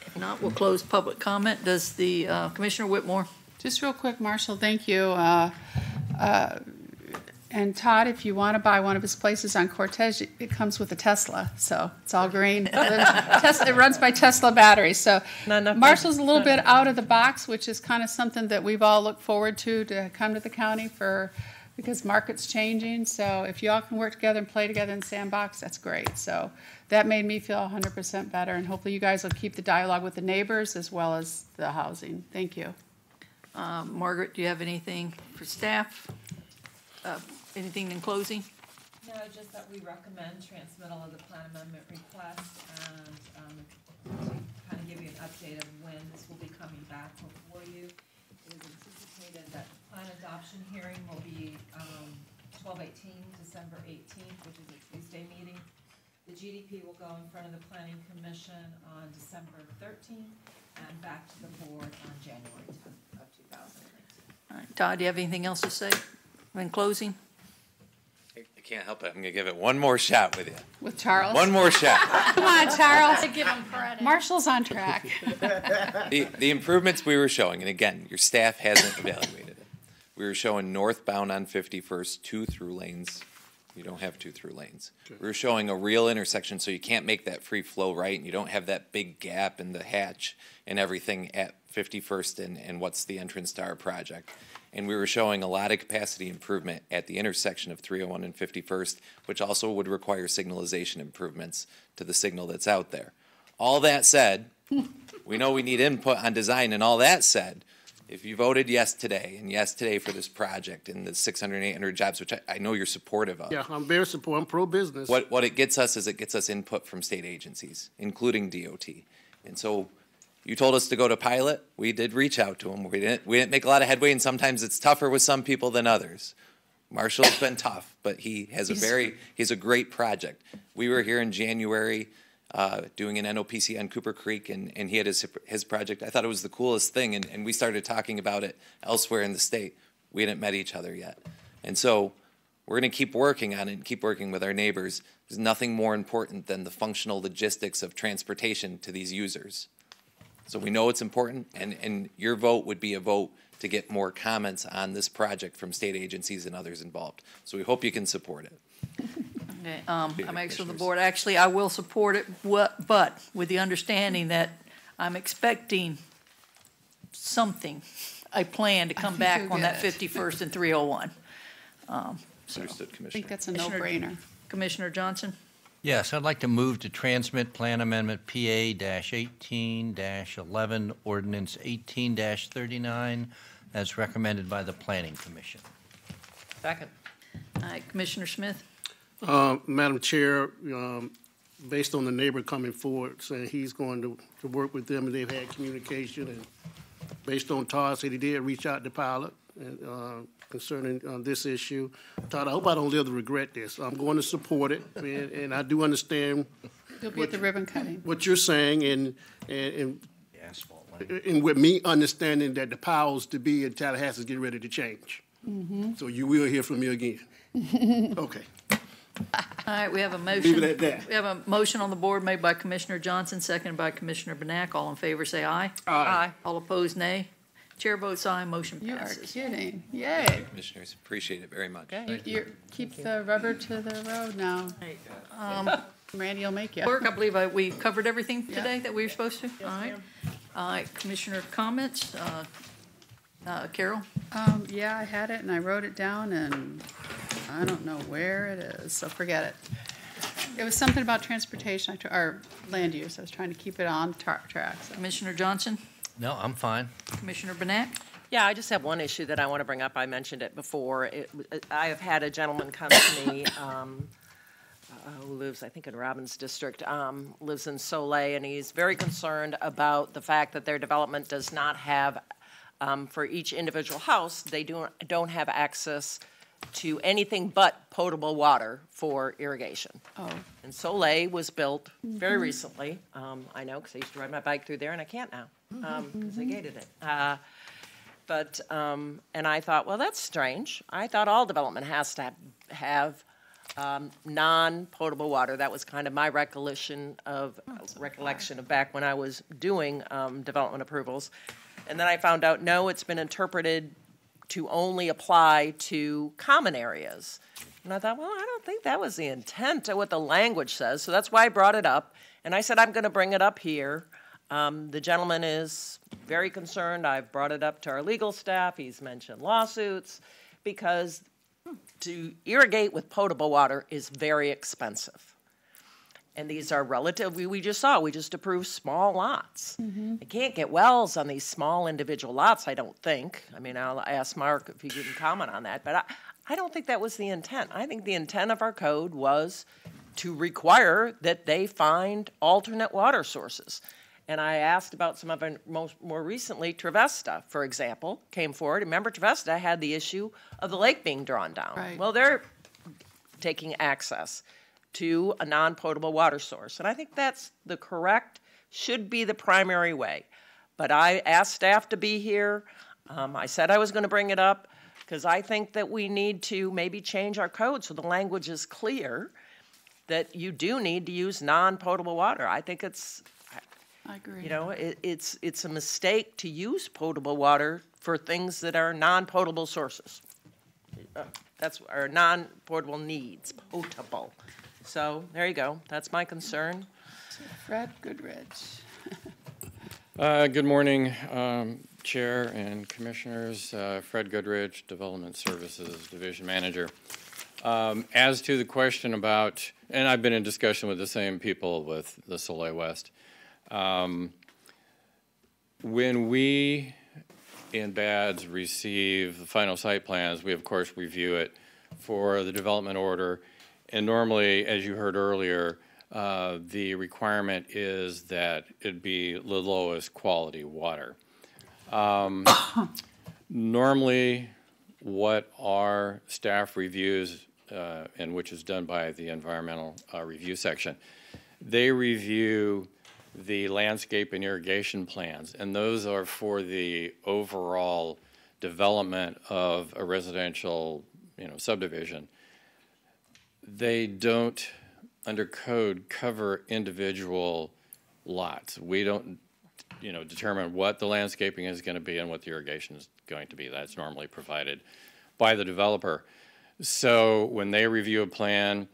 If not, we'll close public comment. Does the Commissioner Whitmore? Just real quick, Marshall, thank you. And Todd, if you want to buy one of his places on Cortez, it comes with a Tesla, so it's all green. It runs by Tesla batteries. So Marshall's a little bit out of the box, which is kind of something that we've all looked forward to come to the county because market's changing. So if you all can work together and play together in Sandbox, that's great. So that made me feel 100% better, and hopefully you guys will keep the dialogue with the neighbors as well as the housing. Thank you. Margaret, do you have anything for staff? Anything in closing? No, just that we recommend transmittal of the plan amendment request and to kind of give you an update of when this will be coming back before you. It is anticipated that the plan adoption hearing will be 12/18, December 18th, which is a Tuesday meeting. The GDP will go in front of the Planning Commission on December 13th and back to the board on January 10th of 2019. All right, Todd, do you have anything else to say in closing? I can't help it. I'm going to give it one more shot with you. With Charles? One more shot. Come on, Charles. Give him credit. Marshall's on track. The improvements we were showing, and again, your staff hasn't evaluated it. We were showing northbound on 51st, 2 through lanes. You don't have 2 through lanes. We were showing a real intersection, so you can't make that free flow right, and you don't have that big gap in the hatch and everything at 51st and what's the entrance to our project. And we were showing a lot of capacity improvement at the intersection of 301 and 51st, which also would require signalization improvements to the signal that's out there. All that said, we know we need input on design, and all that said, if you voted yes today, and yes today for this project and the 600, 800 jobs, which I know you're supportive of. Yeah, I'm very supportive. I'm pro-business. What it gets us is it gets us input from state agencies, including DOT. And so you told us to go to pilot. We did reach out to them. We didn't make a lot of headway, and sometimes it's tougher with some people than others. Marshall's been tough, but he's a great project. We were here in January doing an NOPC on Cooper Creek, and he had his project. I thought it was the coolest thing, and we started talking about it elsewhere in the state. We hadn't met each other yet. And so we're going to keep working on it and keep working with our neighbors. There's nothing more important than the functional logistics of transportation to these users. So we know it's important, and your vote would be a vote to get more comments on this project from state agencies and others involved. So we hope you can support it. Okay, I'm actually on the board. Actually, I will support it, but with the understanding that I'm expecting something, a plan to come back on that 51st and 301. Understood, Commissioner. I think that's a no-brainer. Commissioner Johnson? Yes, I'd like to move to transmit Plan Amendment PA-18-11, Ordinance 18-39, as recommended by the Planning Commission. Second. All right, Commissioner Smith? Madam Chair, based on the neighbor coming forward saying he's going to work with them and they've had communication, and based on Todd said he did reach out to pilot concerning this issue. Todd, I hope I don't live to regret this. I'm going to support it, and I do understand You'll be at the ribbon cutting. what you're saying, and with me understanding that the powers to be in Tallahassee is getting ready to change. Mm-hmm. So you will hear from me again. Okay. All right, we have a motion. Leave it at that. We have a motion on the board made by Commissioner Johnson, seconded by Commissioner Benak. All in favor, say aye. Aye. All opposed, nay. Chair votes aye, motion You are passes. kidding. Yay. Commissioners, appreciate it very much. Keep the rubber to the road now. Randy will make you. Clerk, I believe we covered everything today that we were supposed to. All right. All right, Commissioner comments. Carol? Yeah, I had it and I wrote it down and I don't know where it is, so forget it. It was something about transportation or land use. I was trying to keep it on track. So. Commissioner Johnson? No, I'm fine. Commissioner Benak? Yeah, I just have one issue that I want to bring up. I mentioned it before. I have had a gentleman come to me who lives, I think, in Robbins District, lives in Soleil, and he's very concerned about the fact that their development does not have, for each individual house, they don't have access to anything but potable water for irrigation. Oh. And Soleil was built very recently. I know, because I used to ride my bike through there, and I can't now, because they gated it. And I thought, well, that's strange. I thought all development has to have non-potable water. That was kind of my recollection of back when I was doing development approvals. And then I found out, no, it's been interpreted to only apply to common areas. And I thought, well, I don't think that was the intent of what the language says, so that's why I brought it up. And I said, I'm going to bring it up here. The gentleman is very concerned. I've brought it up to our legal staff. He's mentioned lawsuits because to irrigate with potable water is very expensive. And these are relative, we just approved small lots. You can't get wells on these small individual lots, I don't think. I mean, I'll ask Mark if he can comment on that, but I don't think that was the intent. I think the intent of our code was to require that they find alternate water sources. And I asked about some of it more recently. Trevesta, for example, came forward. Remember, Trevesta had the issue of the lake being drawn down. Right. Well, they're taking access to a non-potable water source. And I think that's the correct, should be the primary way. But I asked staff to be here. I said I was going to bring it up because I think that we need to maybe change our code so the language is clear that you do need to use non-potable water. I think it's, I agree. you know, it's a mistake to use potable water for things that are non-potable sources. That's our non-potable needs, potable. So there you go. That's my concern. Fred Goodrich. Good morning, Chair and Commissioners. Fred Goodrich, Development Services Division Manager. As to the question about, and I've been in discussion with the same people with the Soleil West. When we in BADS receive the final site plans, we of course review it for the development order. And normally, as you heard earlier, the requirement is that it be the lowest quality water. Normally, what our staff reviews, and which is done by the environmental review section, they review the landscape and irrigation plans, and those are for the overall development of a residential, subdivision. They don't, under code, cover individual lots. We don't, determine what the landscaping is going to be and what the irrigation is going to be. That's normally provided by the developer. So when they review a plan,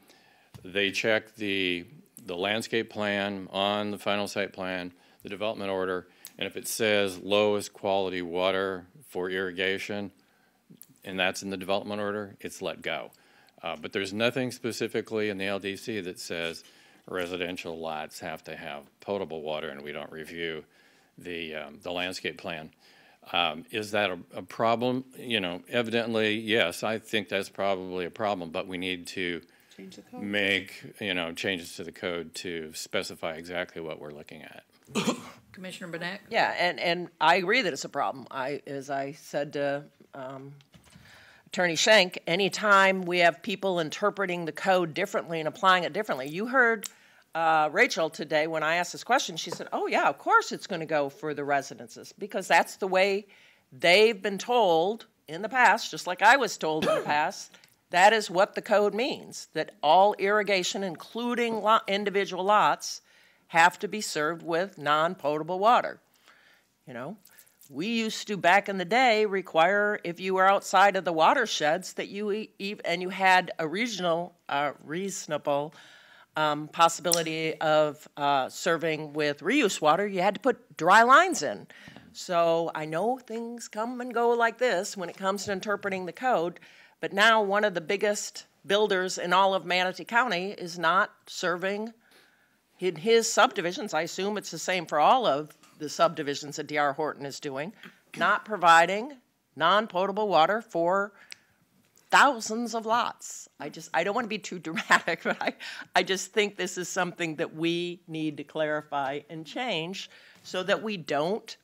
they check the landscape plan on the final site plan, the development order, and if it says lowest quality water for irrigation, and that's in the development order, it's let go. But there's nothing specifically in the LDC that says residential lots have to have potable water, and we don't review the landscape plan. Is that a problem? Evidently, yes, I think that's probably a problem, but we need to Change the code. make, changes to the code to specify exactly what we're looking at. Commissioner Benek? Yeah, and I agree that it's a problem. As I said to Attorney Schenk, anytime we have people interpreting the code differently and applying it differently, you heard Rachel today when I asked this question, she said, oh yeah, of course it's going to go for the residences because that's the way they've been told in the past, just like I was told in the past. That is what the code means, that all irrigation, including individual lots, have to be served with non-potable water. We used to, back in the day, require if you were outside of the watersheds that you and you had a reasonable possibility of serving with reuse water, you had to put dry lines in. So I know things come and go like this when it comes to interpreting the code, but now one of the biggest builders in all of Manatee County is not serving in his subdivisions. I assume it's the same for all of the subdivisions that D.R. Horton is doing, not providing non-potable water for thousands of lots. I don't want to be too dramatic, but I just think this is something that we need to clarify and change so that we don't,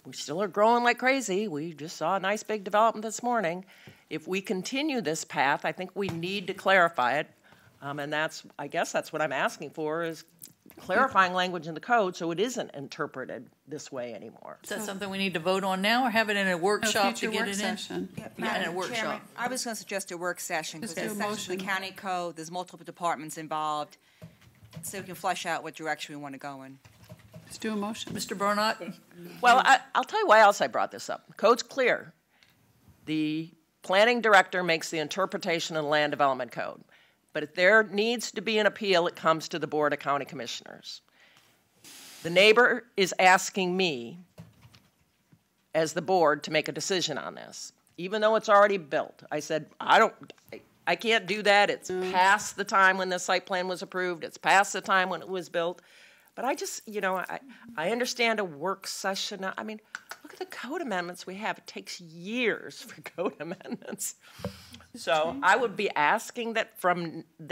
we still are growing like crazy. We just saw a nice big development this morning. If we continue this path, I think we need to clarify it. And I guess that's what I'm asking for is clarifying language in the code so it isn't interpreted this way anymore. Is that something we need to vote on now or have it in a workshop to get it in? Yeah, in a workshop. Chairman, I was going to suggest a work session because there's section of the county code, there's multiple departments involved, so we can flesh out what direction we want to go in. Let's do a motion. Mr. Barnott? Well, I'll tell you why else I brought this up. Code's clear. The planning director makes the interpretation of the land development code. But if there needs to be an appeal, it comes to the Board of County Commissioners. The neighbor is asking me, as the board, to make a decision on this, even though it's already built. I said, I can't do that. It's past the time when the site plan was approved. It's past the time when it was built. But I just, I understand a work session. I mean, look at the code amendments we have. It takes years for code amendments. So I would be asking that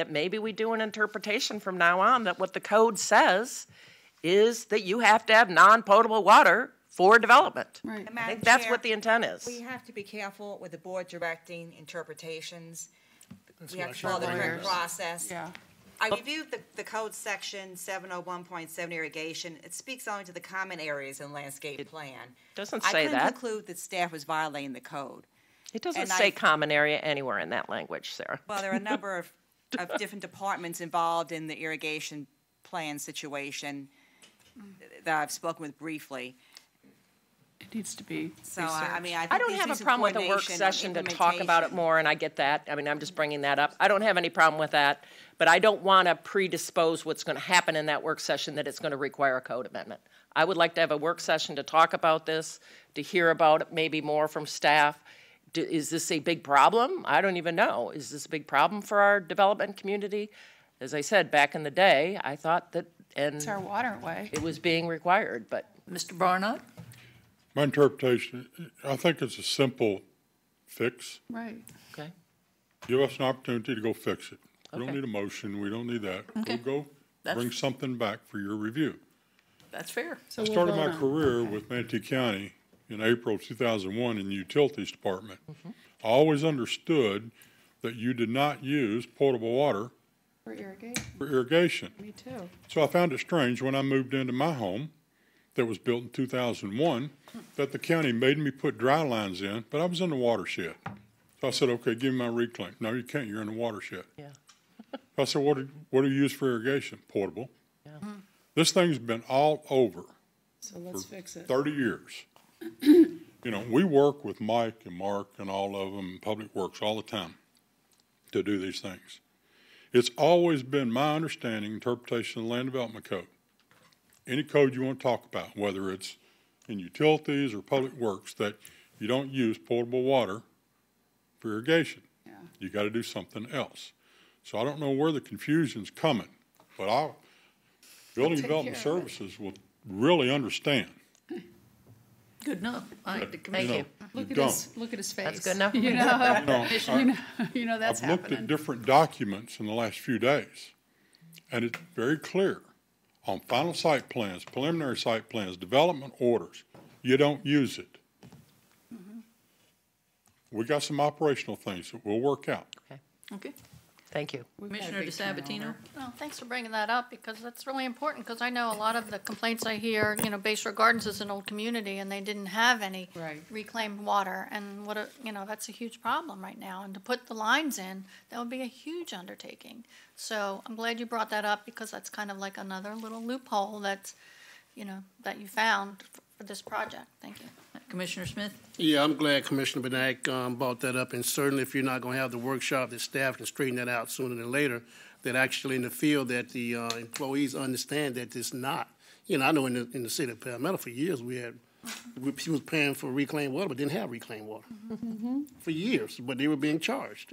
maybe we do an interpretation from now on that what the code says is that you have to have non-potable water for development. Right. I think that's what the intent is. We have to be careful with the board directing interpretations. We have what to I follow the should correct do. process. Yeah. I reviewed the code section 701.7 irrigation. It speaks only to the common areas in landscape plan. Doesn't I say couldn't that. conclude that staff was violating the code. It doesn't And say common area anywhere in that language, Sarah. Well, there are a number of different departments involved in the irrigation plan situation that I've spoken with briefly. It needs to be So, I mean, I think I don't there have needs a to be problem with a work coordination and session to talk about it implementation. more, and I get that. I mean, I'm just bringing that up. I don't have any problem with that, but I don't want to predispose what's going to happen in that work session that it's going to require a code amendment. I would like to have a work session to talk about this, to hear about it maybe more from staff. Is this a big problem? I don't even know. Is this a big problem for our development community? As I said, back in the day, I thought that, and It's our waterway. it was being required, but. Mr. Barnott? My interpretation, I think it's a simple fix. Right. Okay. Give us an opportunity to go fix it. We don't Okay. need a motion, we don't need that. Okay. We'll go bring something back for your review. That's fair. So I we'll started vote my on it. career with Manatee County in April of 2001 in the Utilities Department. I always understood that you did not use potable water For irrigation. for irrigation. Me too. So I found it strange when I moved into my home that was built in 2001 that the county made me put dry lines in, but I was in the watershed. So I said, okay, give me my reclaim. No, you can't, you're in the watershed. Yeah. I said, what do you use for irrigation? Portable. Yeah. This thing's been all over So let's fix it. 30 years. You know, we work with Mike and Mark and all of them in Public Works all the time to do these things. It's always been my understanding, interpretation of the Land Development Code. Any code you want to talk about, whether it's in utilities or public works, that you don't use potable water for irrigation. Yeah. You got to do something else. So I don't know where the confusion's coming, but Building Development Services will really understand. Good enough. Thank you. Look at don't. look at his face. That's good enough. You know that's I've looked happening. at different documents in the last few days, and it's very clear on final site plans, preliminary site plans, development orders, you don't use it. We got some operational things that will work out. Okay. Thank you. Commissioner DeSabatino? Well, thanks for bringing that up, because that's really important, because I know a lot of the complaints I hear, Bay Shore Gardens is an old community, and they didn't have any Right. reclaimed water, and that's a huge problem right now, and to put the lines in, that would be a huge undertaking. So I'm glad you brought that up, because that's kind of like another little loophole that's, that you found for this project. Thank you. Commissioner Smith? Yeah, I'm glad Commissioner Benak brought that up, and certainly if you're not going to have the workshop, that staff can straighten that out sooner than later, that actually in the field that the employees understand that it's not. I know in the city of Palmetto for years people was paying for reclaimed water but didn't have reclaimed water for years, but they were being charged,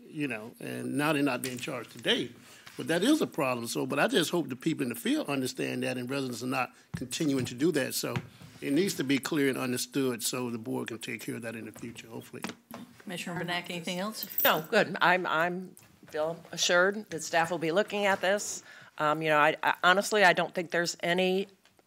and now they're not being charged today. But that is a problem. But I just hope the people in the field understand that, and residents are not continuing to do that. So it needs to be clear and understood so the board can take care of that in the future, hopefully. Commissioner Benak, anything else? No, good. I'm feel assured that staff will be looking at this. I honestly, I don't think there's any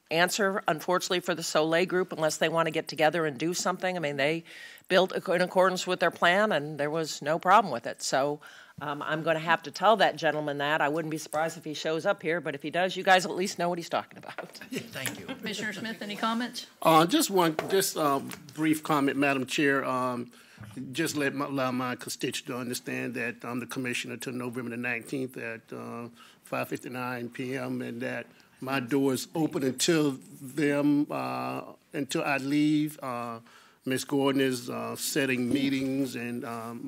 answer, unfortunately, for the Soleil Group unless they want to get together and do something. I mean, they built in accordance with their plan, and there was no problem with it. So I'm going to have to tell that gentleman that. I wouldn't be surprised if he shows up here, but if he does, you guys at least know what he's talking about. Thank you. Commissioner Smith, any comments? Just brief comment, Madam Chair. Just allow my constituents to understand that I'm the commissioner till November the 19th at 5:59 p.m. and that My door is open until until I leave. Ms. Gordon is setting meetings, and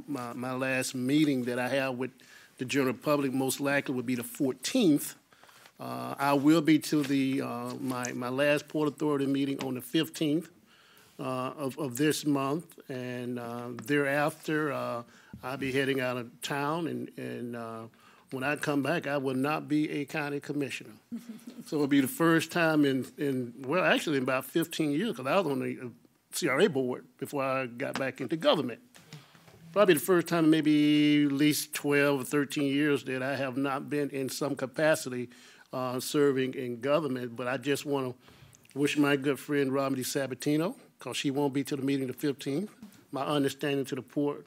my last meeting that I have with the general public most likely would be the 14th. I will be to the my last Port Authority meeting on the 15th of this month, and thereafter I'll be heading out of town, and when I come back, I will not be a county commissioner. So it'll be the first time well, actually in about 15 years, because I was on the CRA board before I got back into government. Probably the first time in maybe at least 12 or 13 years that I have not been in some capacity serving in government. But I just want to wish my good friend Robin DeSabatino, because she won't be to the meeting the 15th, my understanding to the port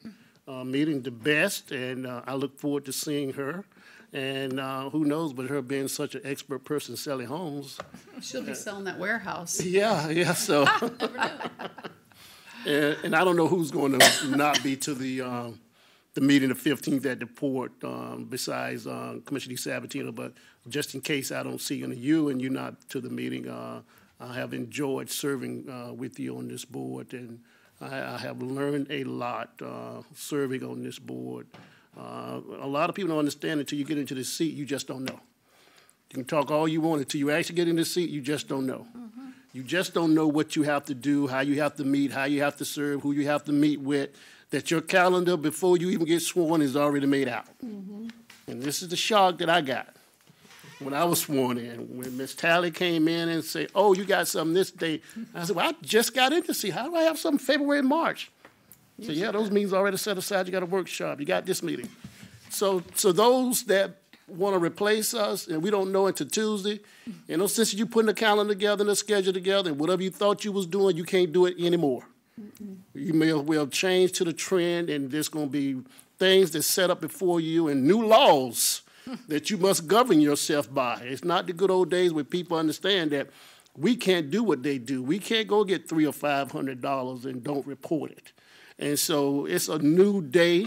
meeting, the best, and I look forward to seeing her. And who knows, but her being such an expert person selling homes. She'll be selling that warehouse. Yeah, so. and I don't know who's going to not be to the meeting the 15th at the port besides Commissioner DeSabatino, but just in case I don't see you and you're not to the meeting, I have enjoyed serving with you on this board, and I have learned a lot serving on this board. A lot of people don't understand until you get into the seat, you just don't know. You can talk all you want until you actually get in the seat, you just don't know. Mm-hmm. You just don't know what you have to do, how you have to meet, how you have to serve, who you have to meet with, that your calendar before you even get sworn is already made out. Mm-hmm. And this is the shock that I got when I was sworn in. When Ms. Talley came in and said, oh, you got something this day. I said, well, I just got in to see, how do I have something February and March? So yeah, those meetings already set aside. You got a workshop. You got this meeting. So those that want to replace us, and we don't know until Tuesday, since you putting the calendar together and the schedule together, and whatever you thought you was doing, you can't do it anymore. Mm-mm. You may well change to the trend, and there's going to be things that's set up before you and new laws that you must govern yourself by. It's not the good old days where people understand that we can't do what they do. We can't go get $300 or $500 and don't report it. And so it's a new day.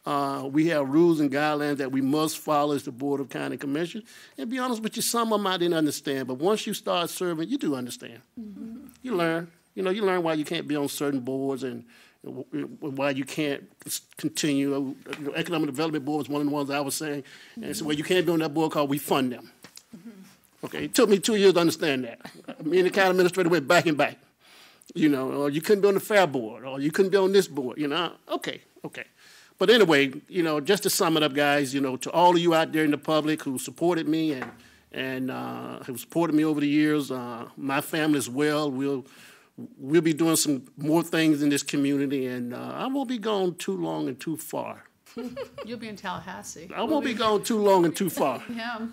We have rules and guidelines that we must follow as the Board of County Commission. And to be honest with you, some of them I didn't understand. But once you start serving, you do understand. Mm-hmm. You learn. You learn why you can't be on certain boards and why you can't continue. Economic Development Board was one of the ones I was saying. Mm-hmm. And so, well, you can't be on that board because we fund them. Mm-hmm. Okay, it took me 2 years to understand that. Me and the county administrator went back and back. Or you couldn't be on the fair board, or you couldn't be on this board, Okay. But anyway, just to sum it up, guys, to all of you out there in the public who supported me and who supported me over the years, my family as well, we'll be doing some more things in this community, and I won't be gone too long and too far. You'll be in Tallahassee. I won't be gone too long and too far. Yeah.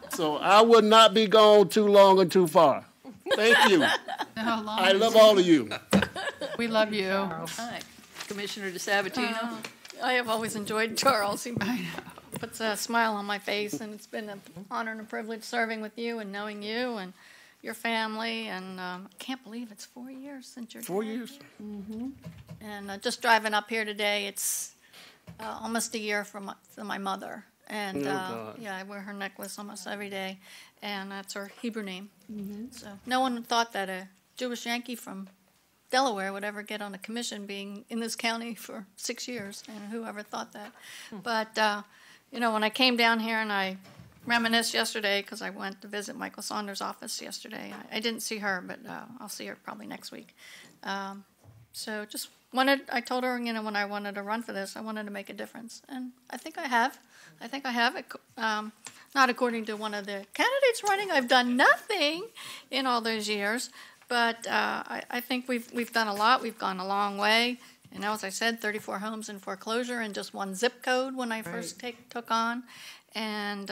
So I will not be gone too long and too far. Thank you. I love all of you. We love you. Hi, Commissioner DeSabatino. I have always enjoyed Charles. He puts a smile on my face, and it's been an honor and a privilege serving with you and knowing you and your family. And I can't believe it's 4 years since you're 4 years. Mm-hmm. And just driving up here today, it's almost a year from my mother. And I wear her necklace almost every day, and that's her Hebrew name. Mm-hmm. So no one thought that a Jewish Yankee from Delaware would ever get on a commission being in this county for 6 years, and whoever thought that. But, when I came down here and I reminisced yesterday, because I went to visit Michael Saunders' office yesterday. I didn't see her, but I'll see her probably next week. So just I told her, when I wanted to run for this, I wanted to make a difference. And I think I have. Not according to one of the candidates running. I've done nothing in all those years. But I think we've done a lot. We've gone a long way. And as I said, 34 homes in foreclosure in just one zip code when I first took on. And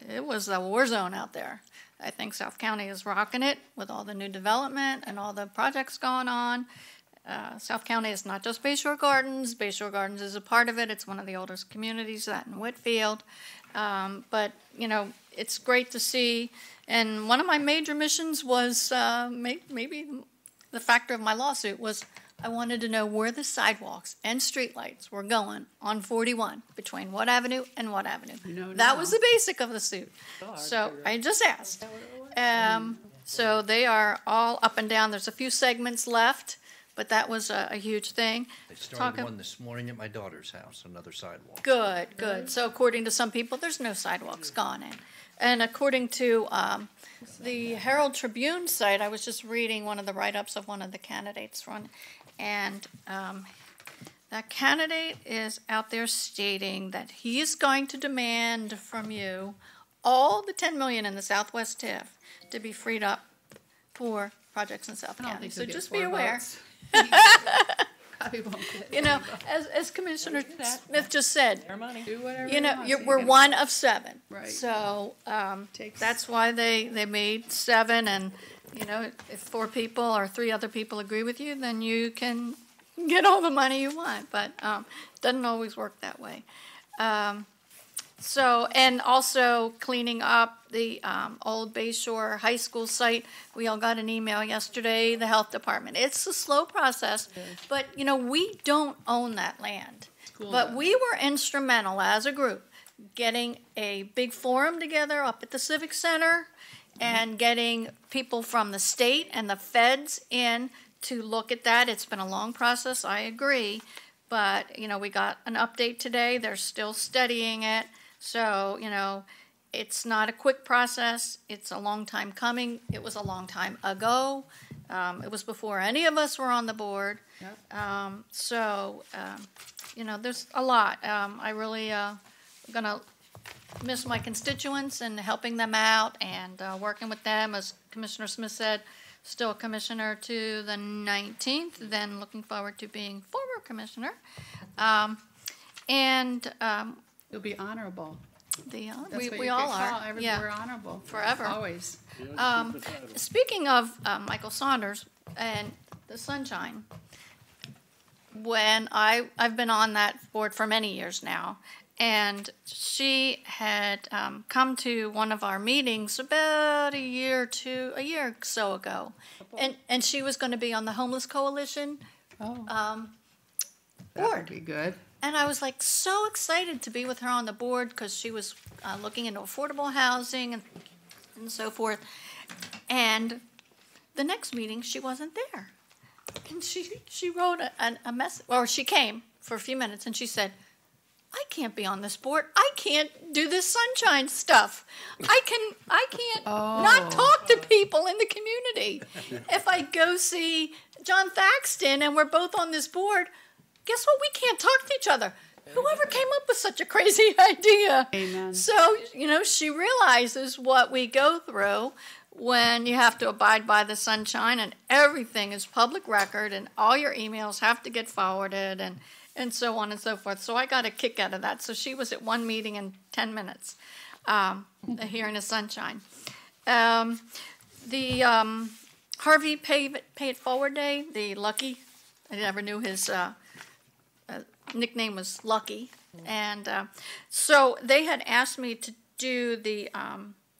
it was a war zone out there. I think South County is rocking it with all the new development and all the projects going on. South County is not just Bayshore Gardens. Bayshore Gardens is a part of it. It's one of the oldest communities, that in Whitfield. But, it's great to see. And one of my major missions was maybe the factor of my lawsuit was I wanted to know where the sidewalks and streetlights were going on 41 between what avenue and what avenue. That was the basic of the suit. So I just asked. So they are all up and down. There's a few segments left, but that was a huge thing. They started one this morning at my daughter's house, another sidewalk. Good, good. So according to some people, there's no sidewalks gone in. And according to the Herald Tribune site, I was just reading one of the write-ups of one of the candidates run, and that candidate is out there stating that he is going to demand from you all the $10 million in the Southwest TIF to be freed up for projects in South County. So just be aware. You know, as Commissioner Smith just said, you know, we're one of 7. Right. So that's why they made 7, and you know, if 4 people or 3 other people agree with you, then you can get all the money you want. But it doesn't always work that way. So, and also cleaning up the old Bayshore High School site. We all got an email yesterday, the health department. It's a slow process, but you know, we don't own that land. But we were instrumental as a group getting a big forum together up at the Civic Center and getting people from the state and the feds in to look at that. It's been a long process, I agree, but you know, we got an update today. They're still studying it. So, you know, it's not a quick process. It's a long time coming. It was a long time ago. It was before any of us were on the board. You know, there's a lot. I really going to miss my constituents and helping them out and working with them. As Commissioner Smith said, still a commissioner to the 19th, then looking forward to being former commissioner. You'll be honorable. We we all are. We're honorable. Forever. Always. Speaking of Michael Saunders and the Sunshine, when I've been on that board for many years now, and she had come to one of our meetings about a year or so ago, and she was going to be on the Homeless Coalition board. That would be good. And I was like so excited to be with her on the board because she was looking into affordable housing and so forth. And the next meeting, she wasn't there. And she wrote a message, or she came for a few minutes and she said, I can't be on this board. I can't do this sunshine stuff. I can't not talk to people in the community. If I go see John Thaxton and we're both on this board, guess what? We can't talk to each other. Whoever came up with such a crazy idea? Amen. So, you know, she realizes what we go through when you have to abide by the sunshine and everything is public record and all your emails have to get forwarded and so on and so forth. So I got a kick out of that. So she was at one meeting in 10 minutes here in the sunshine. The Harvey Pay It Forward Day, the Lucky, I never knew his nickname was Lucky, and so they had asked me to do the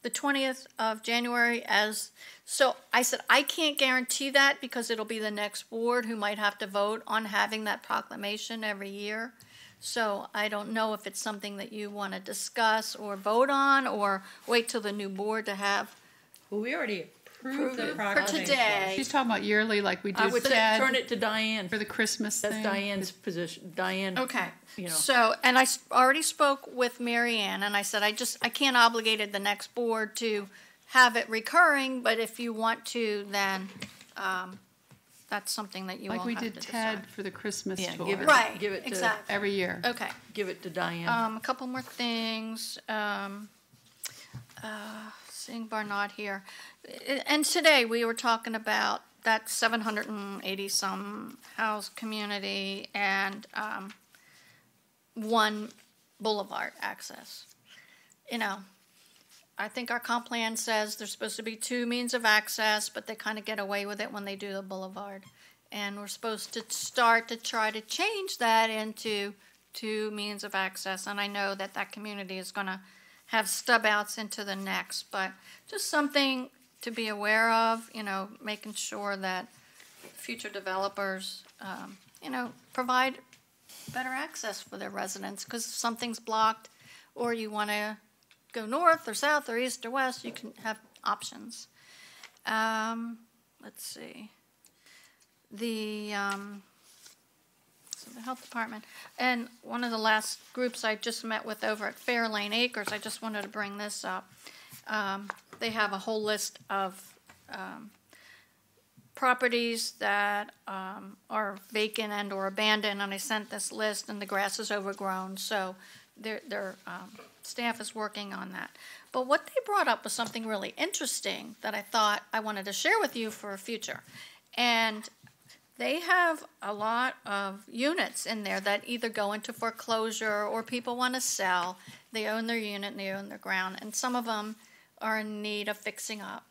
20th of January as. So I said I can't guarantee that because it'll be the next board who might have to vote on having that proclamation every year. So I don't know if it's something that you want to discuss or vote on, or wait till the new board to have. Well, we already approved the for proclamation. today. She's talking about yearly, like we did. I would turn it to Diane for the Christmas That's thing. Diane's position. Diane. Okay. You know. So, and I already spoke with Mary Ann, and I said I can't obligate the next board to have it recurring, but if you want to, then that's something that you all like we have did to Ted decide. for the Christmas tour. Give it, Right, give it to, exactly. Every year. Okay. Give it to Diane. A couple more things. Seeing Barnard here. And today we were talking about that 780-some house community and one boulevard access. You know, I think our comp plan says there's supposed to be 2 means of access, but they kind of get away with it when they do the boulevard. And we're supposed to start to try to change that into 2 means of access. And I know that community is going to have stub outs into the next, but just something to be aware of, you know, making sure that future developers, provide better access for their residents, because if something's blocked or you want to go north or south or east or west, you can have options. Let's see. So the health department, and one of the last groups I just met with over at Fairlane Acres, I just wanted to bring this up. They have a whole list of properties that are vacant and or abandoned, and I sent this list, and the grass is overgrown, so their staff is working on that. But what they brought up was something really interesting that I thought I wanted to share with you for a future. And they have a lot of units in there that either go into foreclosure or people want to sell. They own their unit and they own their ground, and some of them are in need of fixing up.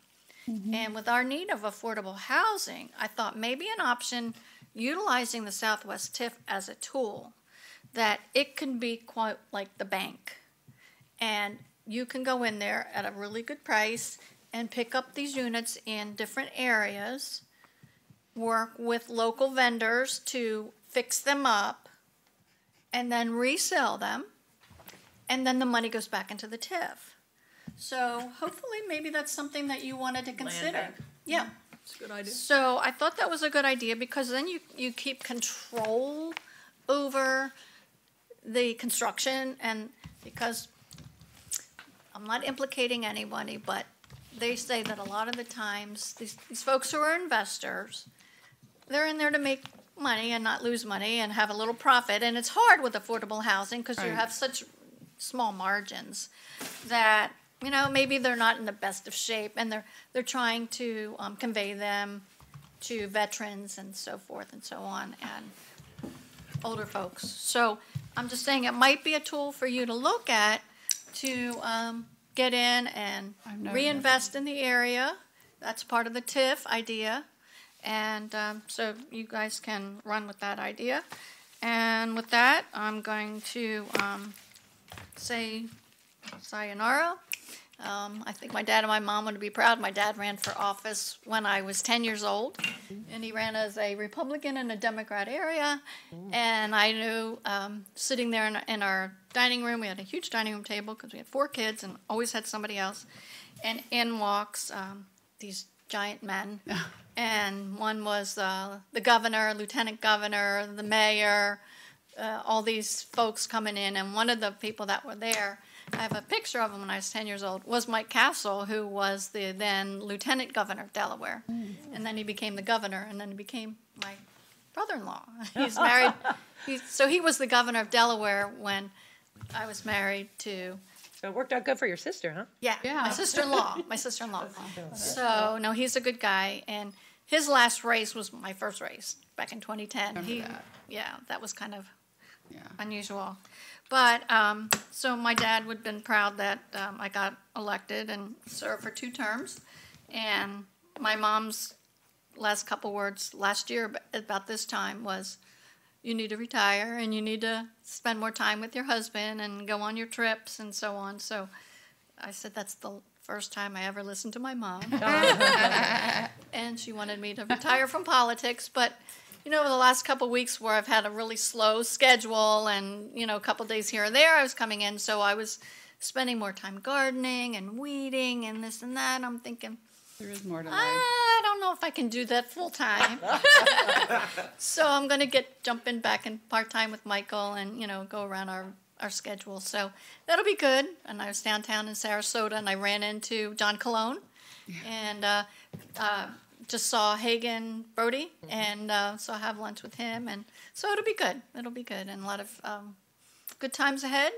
And with our need of affordable housing, I thought maybe an option utilizing the Southwest TIF as a tool, that it can be quite like the bank. And you can go in there at a really good price and pick up these units in different areas, work with local vendors to fix them up, and then resell them, and then the money goes back into the TIF. So hopefully maybe that's something that you wanted to consider. Yeah. It's a good idea. So I thought that was a good idea, because then you keep control over the construction, and because I'm not implicating anybody, but they say that a lot of the times these folks who are investors, they're in there to make money and not lose money and have a little profit, and it's hard with affordable housing because you have such small margins that maybe they're not in the best of shape, and they're trying to convey them to veterans and so forth and so on, and older folks. So I'm just saying it might be a tool for you to look at to get in and reinvest in the area. That's part of the TIF idea. And so you guys can run with that idea. And with that, I'm going to say sayonara. I think my dad and my mom would be proud. My dad ran for office when I was 10 years old, and he ran as a Republican in a Democrat area. And I knew sitting there in our dining room, we had a huge dining room table because we had 4 kids and always had somebody else. And in walks these giant men. And one was the governor, lieutenant governor, the mayor, all these folks coming in. And one of the people that were there, I have a picture of him when I was 10 years old, was Mike Castle, who was the then lieutenant governor of Delaware. And then he became the governor, and then he became my brother-in-law. He's married. So he was the governor of Delaware when I was married to... So it worked out good for your sister, huh? Yeah. My sister-in-law. So, no, he's a good guy. And his last race was my first race back in 2010. That was kind of unusual. But, so my dad would have been proud that I got elected and served for 2 terms. And my mom's last couple words last year about this time was, you need to retire and you need to spend more time with your husband and go on your trips and so on. So I said that's the first time I ever listened to my mom. And she wanted me to retire from politics. But, the last couple of weeks where I've had a really slow schedule and, a couple days here or there, I was coming in. So I was spending more time gardening and weeding and this and that. And I'm thinking, there is more to life. I don't know if I can do that full time. So I'm going to jump in back in part time with Michael and, go around our schedule. So that'll be good. And I was downtown in Sarasota and I ran into John Colon and just saw Hagen Brody and so I'll have lunch with him. And so it'll be good. It'll be good. And a lot of good times ahead.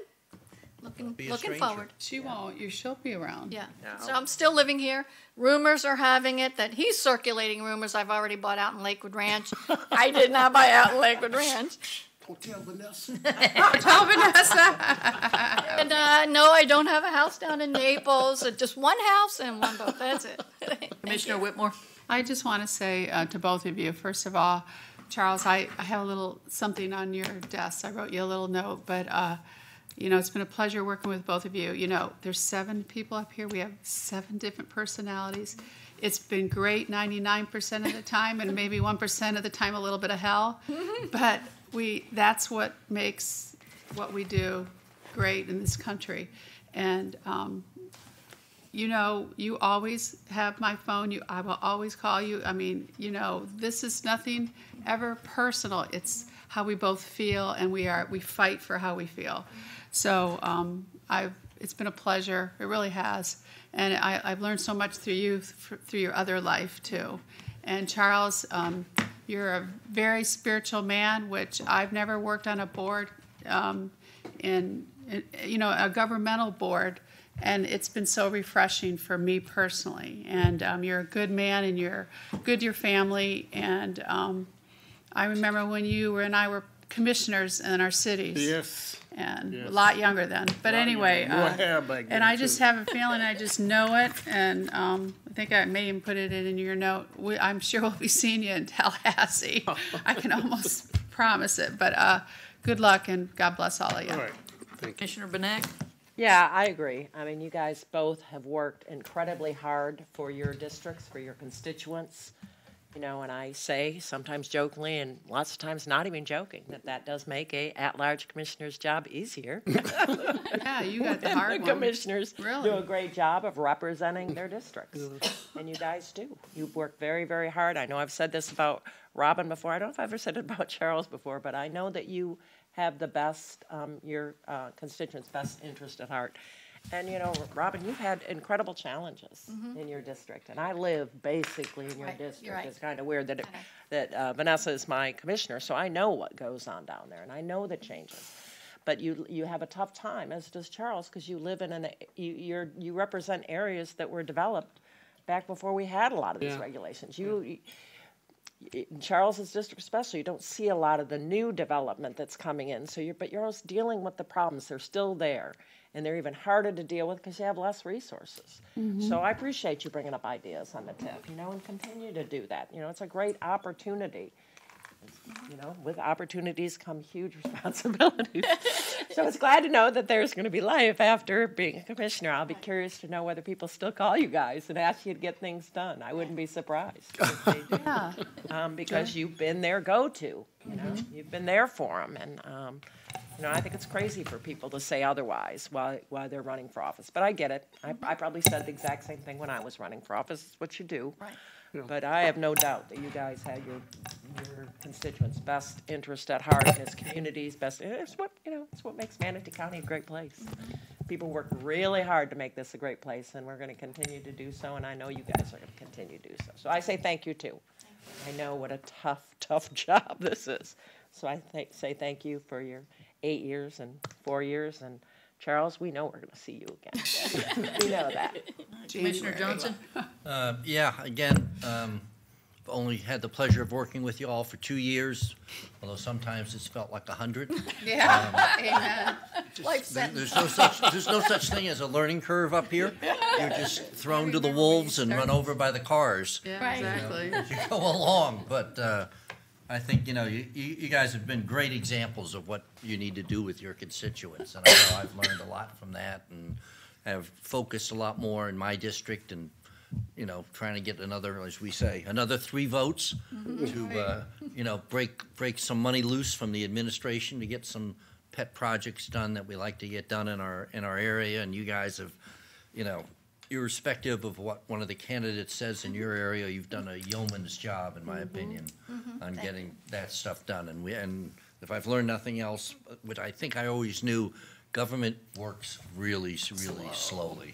Looking forward. She won't. She'll be around. Yeah. So I'm still living here. Rumors are having it that he's circulating rumors I've already bought out in Lakewood Ranch. I did not buy out in Lakewood Ranch. Don't tell Vanessa. Don't tell Vanessa. And no, I don't have a house down in Naples. Just one house and one boat. That's it. Commissioner Whitmore. I just want to say to both of you, first of all, Charles, I have a little something on your desk. I wrote you a little note, but You know, it's been a pleasure working with both of you. You know, there's 7 people up here. We have 7 different personalities. It's been great 99% of the time, and maybe 1% of the time a little bit of hell. But that's what makes what we do great in this country. And you know, you always have my phone. I will always call you. I mean, you know, this is nothing ever personal. It's how we both feel, and we fight for how we feel. So it's been a pleasure. It really has. And I've learned so much through you, through your other life, too. And Charles, you're a very spiritual man, which I've never worked on a board, you know, a governmental board. And it's been so refreshing for me personally. And you're a good man, and you're good to your family. And I remember when you and I were commissioners in our cities. Yes. And a lot younger then. But anyway, and I just have a feeling, I just know it, and I think I may even put it in your note. I'm sure we'll be seeing you in Tallahassee. I can almost promise it. But good luck, and God bless all of you. All right. Commissioner Benak? Yeah, I agree. I mean, you guys both have worked incredibly hard for your districts, for your constituents. You know, and I say, sometimes jokingly and lots of times not even joking, that does make a at-large commissioner's job easier. Yeah, you got the hard one. Commissioners do a great job of representing their districts, and you guys do. You work very, very hard. I know I've said this about Robin before. I don't know if I've ever said it about Charles before, but I know that you have the best, your constituents' best interest at heart. And, you know, Robin, you've had incredible challenges in your district, and I live basically in your district. Right. It's kind of weird that Vanessa is my commissioner, so I know what goes on down there, and I know the changes. But you have a tough time, as does Charles, because you live in you represent areas that were developed back before we had a lot of these regulations. In Charles's district especially, you don't see a lot of the new development that's coming in. But you're always dealing with the problems. They're still there. And they're even harder to deal with because you have less resources. So I appreciate you bringing up ideas on the tip, you know, and continue to do that. You know, it's a great opportunity. You know, with opportunities come huge responsibilities. So it's glad to know that there's going to be life after being a commissioner. I'll be curious to know whether people still call you guys and ask you to get things done. I wouldn't be surprised if they do. Because you've been their go-to. You know, you've been there for them. And you know, I think it's crazy for people to say otherwise while they're running for office. But I get it. I probably said the exact same thing when I was running for office. It's what you do. Right. But I have no doubt that you guys had your constituents' best interest at heart, and its community's best. It's what, you know, it's what makes Manatee County a great place. People work really hard to make this a great place, and we're going to continue to do so. And I know you guys are going to continue to do so. So I say thank you too. I know what a tough job this is. So I say thank you for your 8 years and 4 years. And Charles, we know we're going to see you again. We know that. Commissioner Johnson? Yeah, again, I've only had the pleasure of working with you all for 2 years, although sometimes it's felt like 100. Yeah, amen. Life sentence. There's no such thing as a learning curve up here. You're just thrown to the wolves and run over by the cars. Yeah, exactly. You know, as you go along, but I think, you know, you guys have been great examples of what you need to do with your constituents, and I know I've learned a lot from that and have focused a lot more in my district and, you know, trying to get another, as we say, another 3 votes to, you know, break some money loose from the administration to get some pet projects done that we like to get done in our area. And you guys have, you know, irrespective of what one of the candidates says in your area, you've done a yeoman's job, in my opinion, on getting that stuff done. And if I've learned nothing else, what I think I always knew, government works really slowly.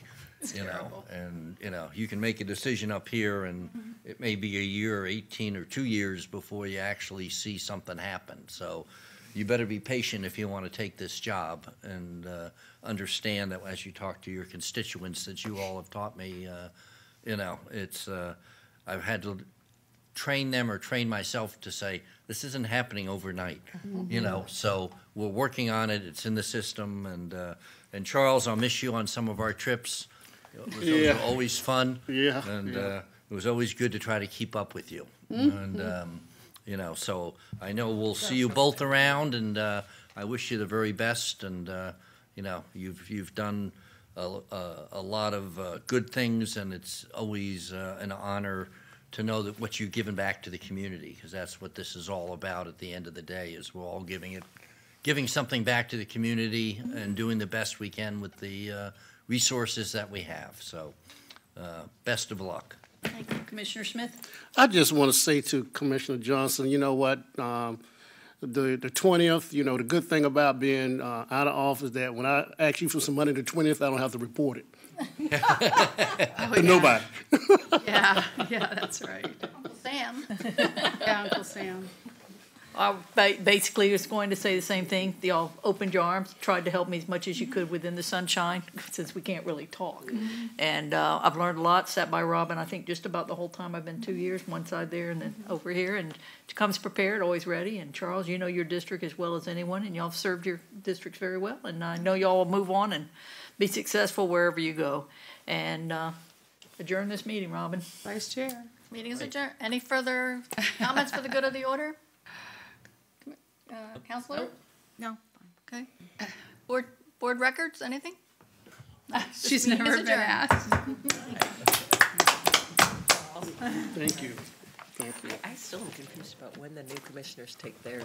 You know, and you know, you can make a decision up here, and it may be a year, or 18 or 2 years before you actually see something happen. So you better be patient if you want to take this job, and understand that as you talk to your constituents that you all have taught me, you know, it's I've had to train them or train myself to say this isn't happening overnight. You know, so we're working on it. It's in the system, and Charles, I'll miss you on some of our trips. It was always fun. And it was always good to try to keep up with you. And you know, so I know we'll see you both around, and I wish you the very best. And You've done a lot of good things, and it's always an honor to know that what you've given back to the community, because that's what this is all about at the end of the day, is we're all giving something back to the community and doing the best we can with the resources that we have. So best of luck. Thank you. Commissioner Smith? I just want to say to Commissioner Johnson, you know what, the 20th, the good thing about being out of office is that when I ask you for some money the 20th, I don't have to report it. Oh, To nobody. Yeah, that's right. Uncle Sam. Yeah, Uncle Sam. I basically was going to say the same thing. Y'all opened your arms, tried to help me as much as you could within the sunshine, since we can't really talk. And I've learned a lot, sat by Robin, I think just about the whole time I've been 2 years, one side there and then over here, and comes prepared, always ready. And Charles, you know your district as well as anyone, and y'all have served your districts very well. And I know y'all will move on and be successful wherever you go. And adjourn this meeting, Robin. Vice Chair. Meeting is adjourned. Any further comments for the good of the order? Counselor? No. Okay. Board records, anything? No, this She's meeting never is been adjourned. asked. Thank you. Thank you. I still am confused about when the new commissioners take their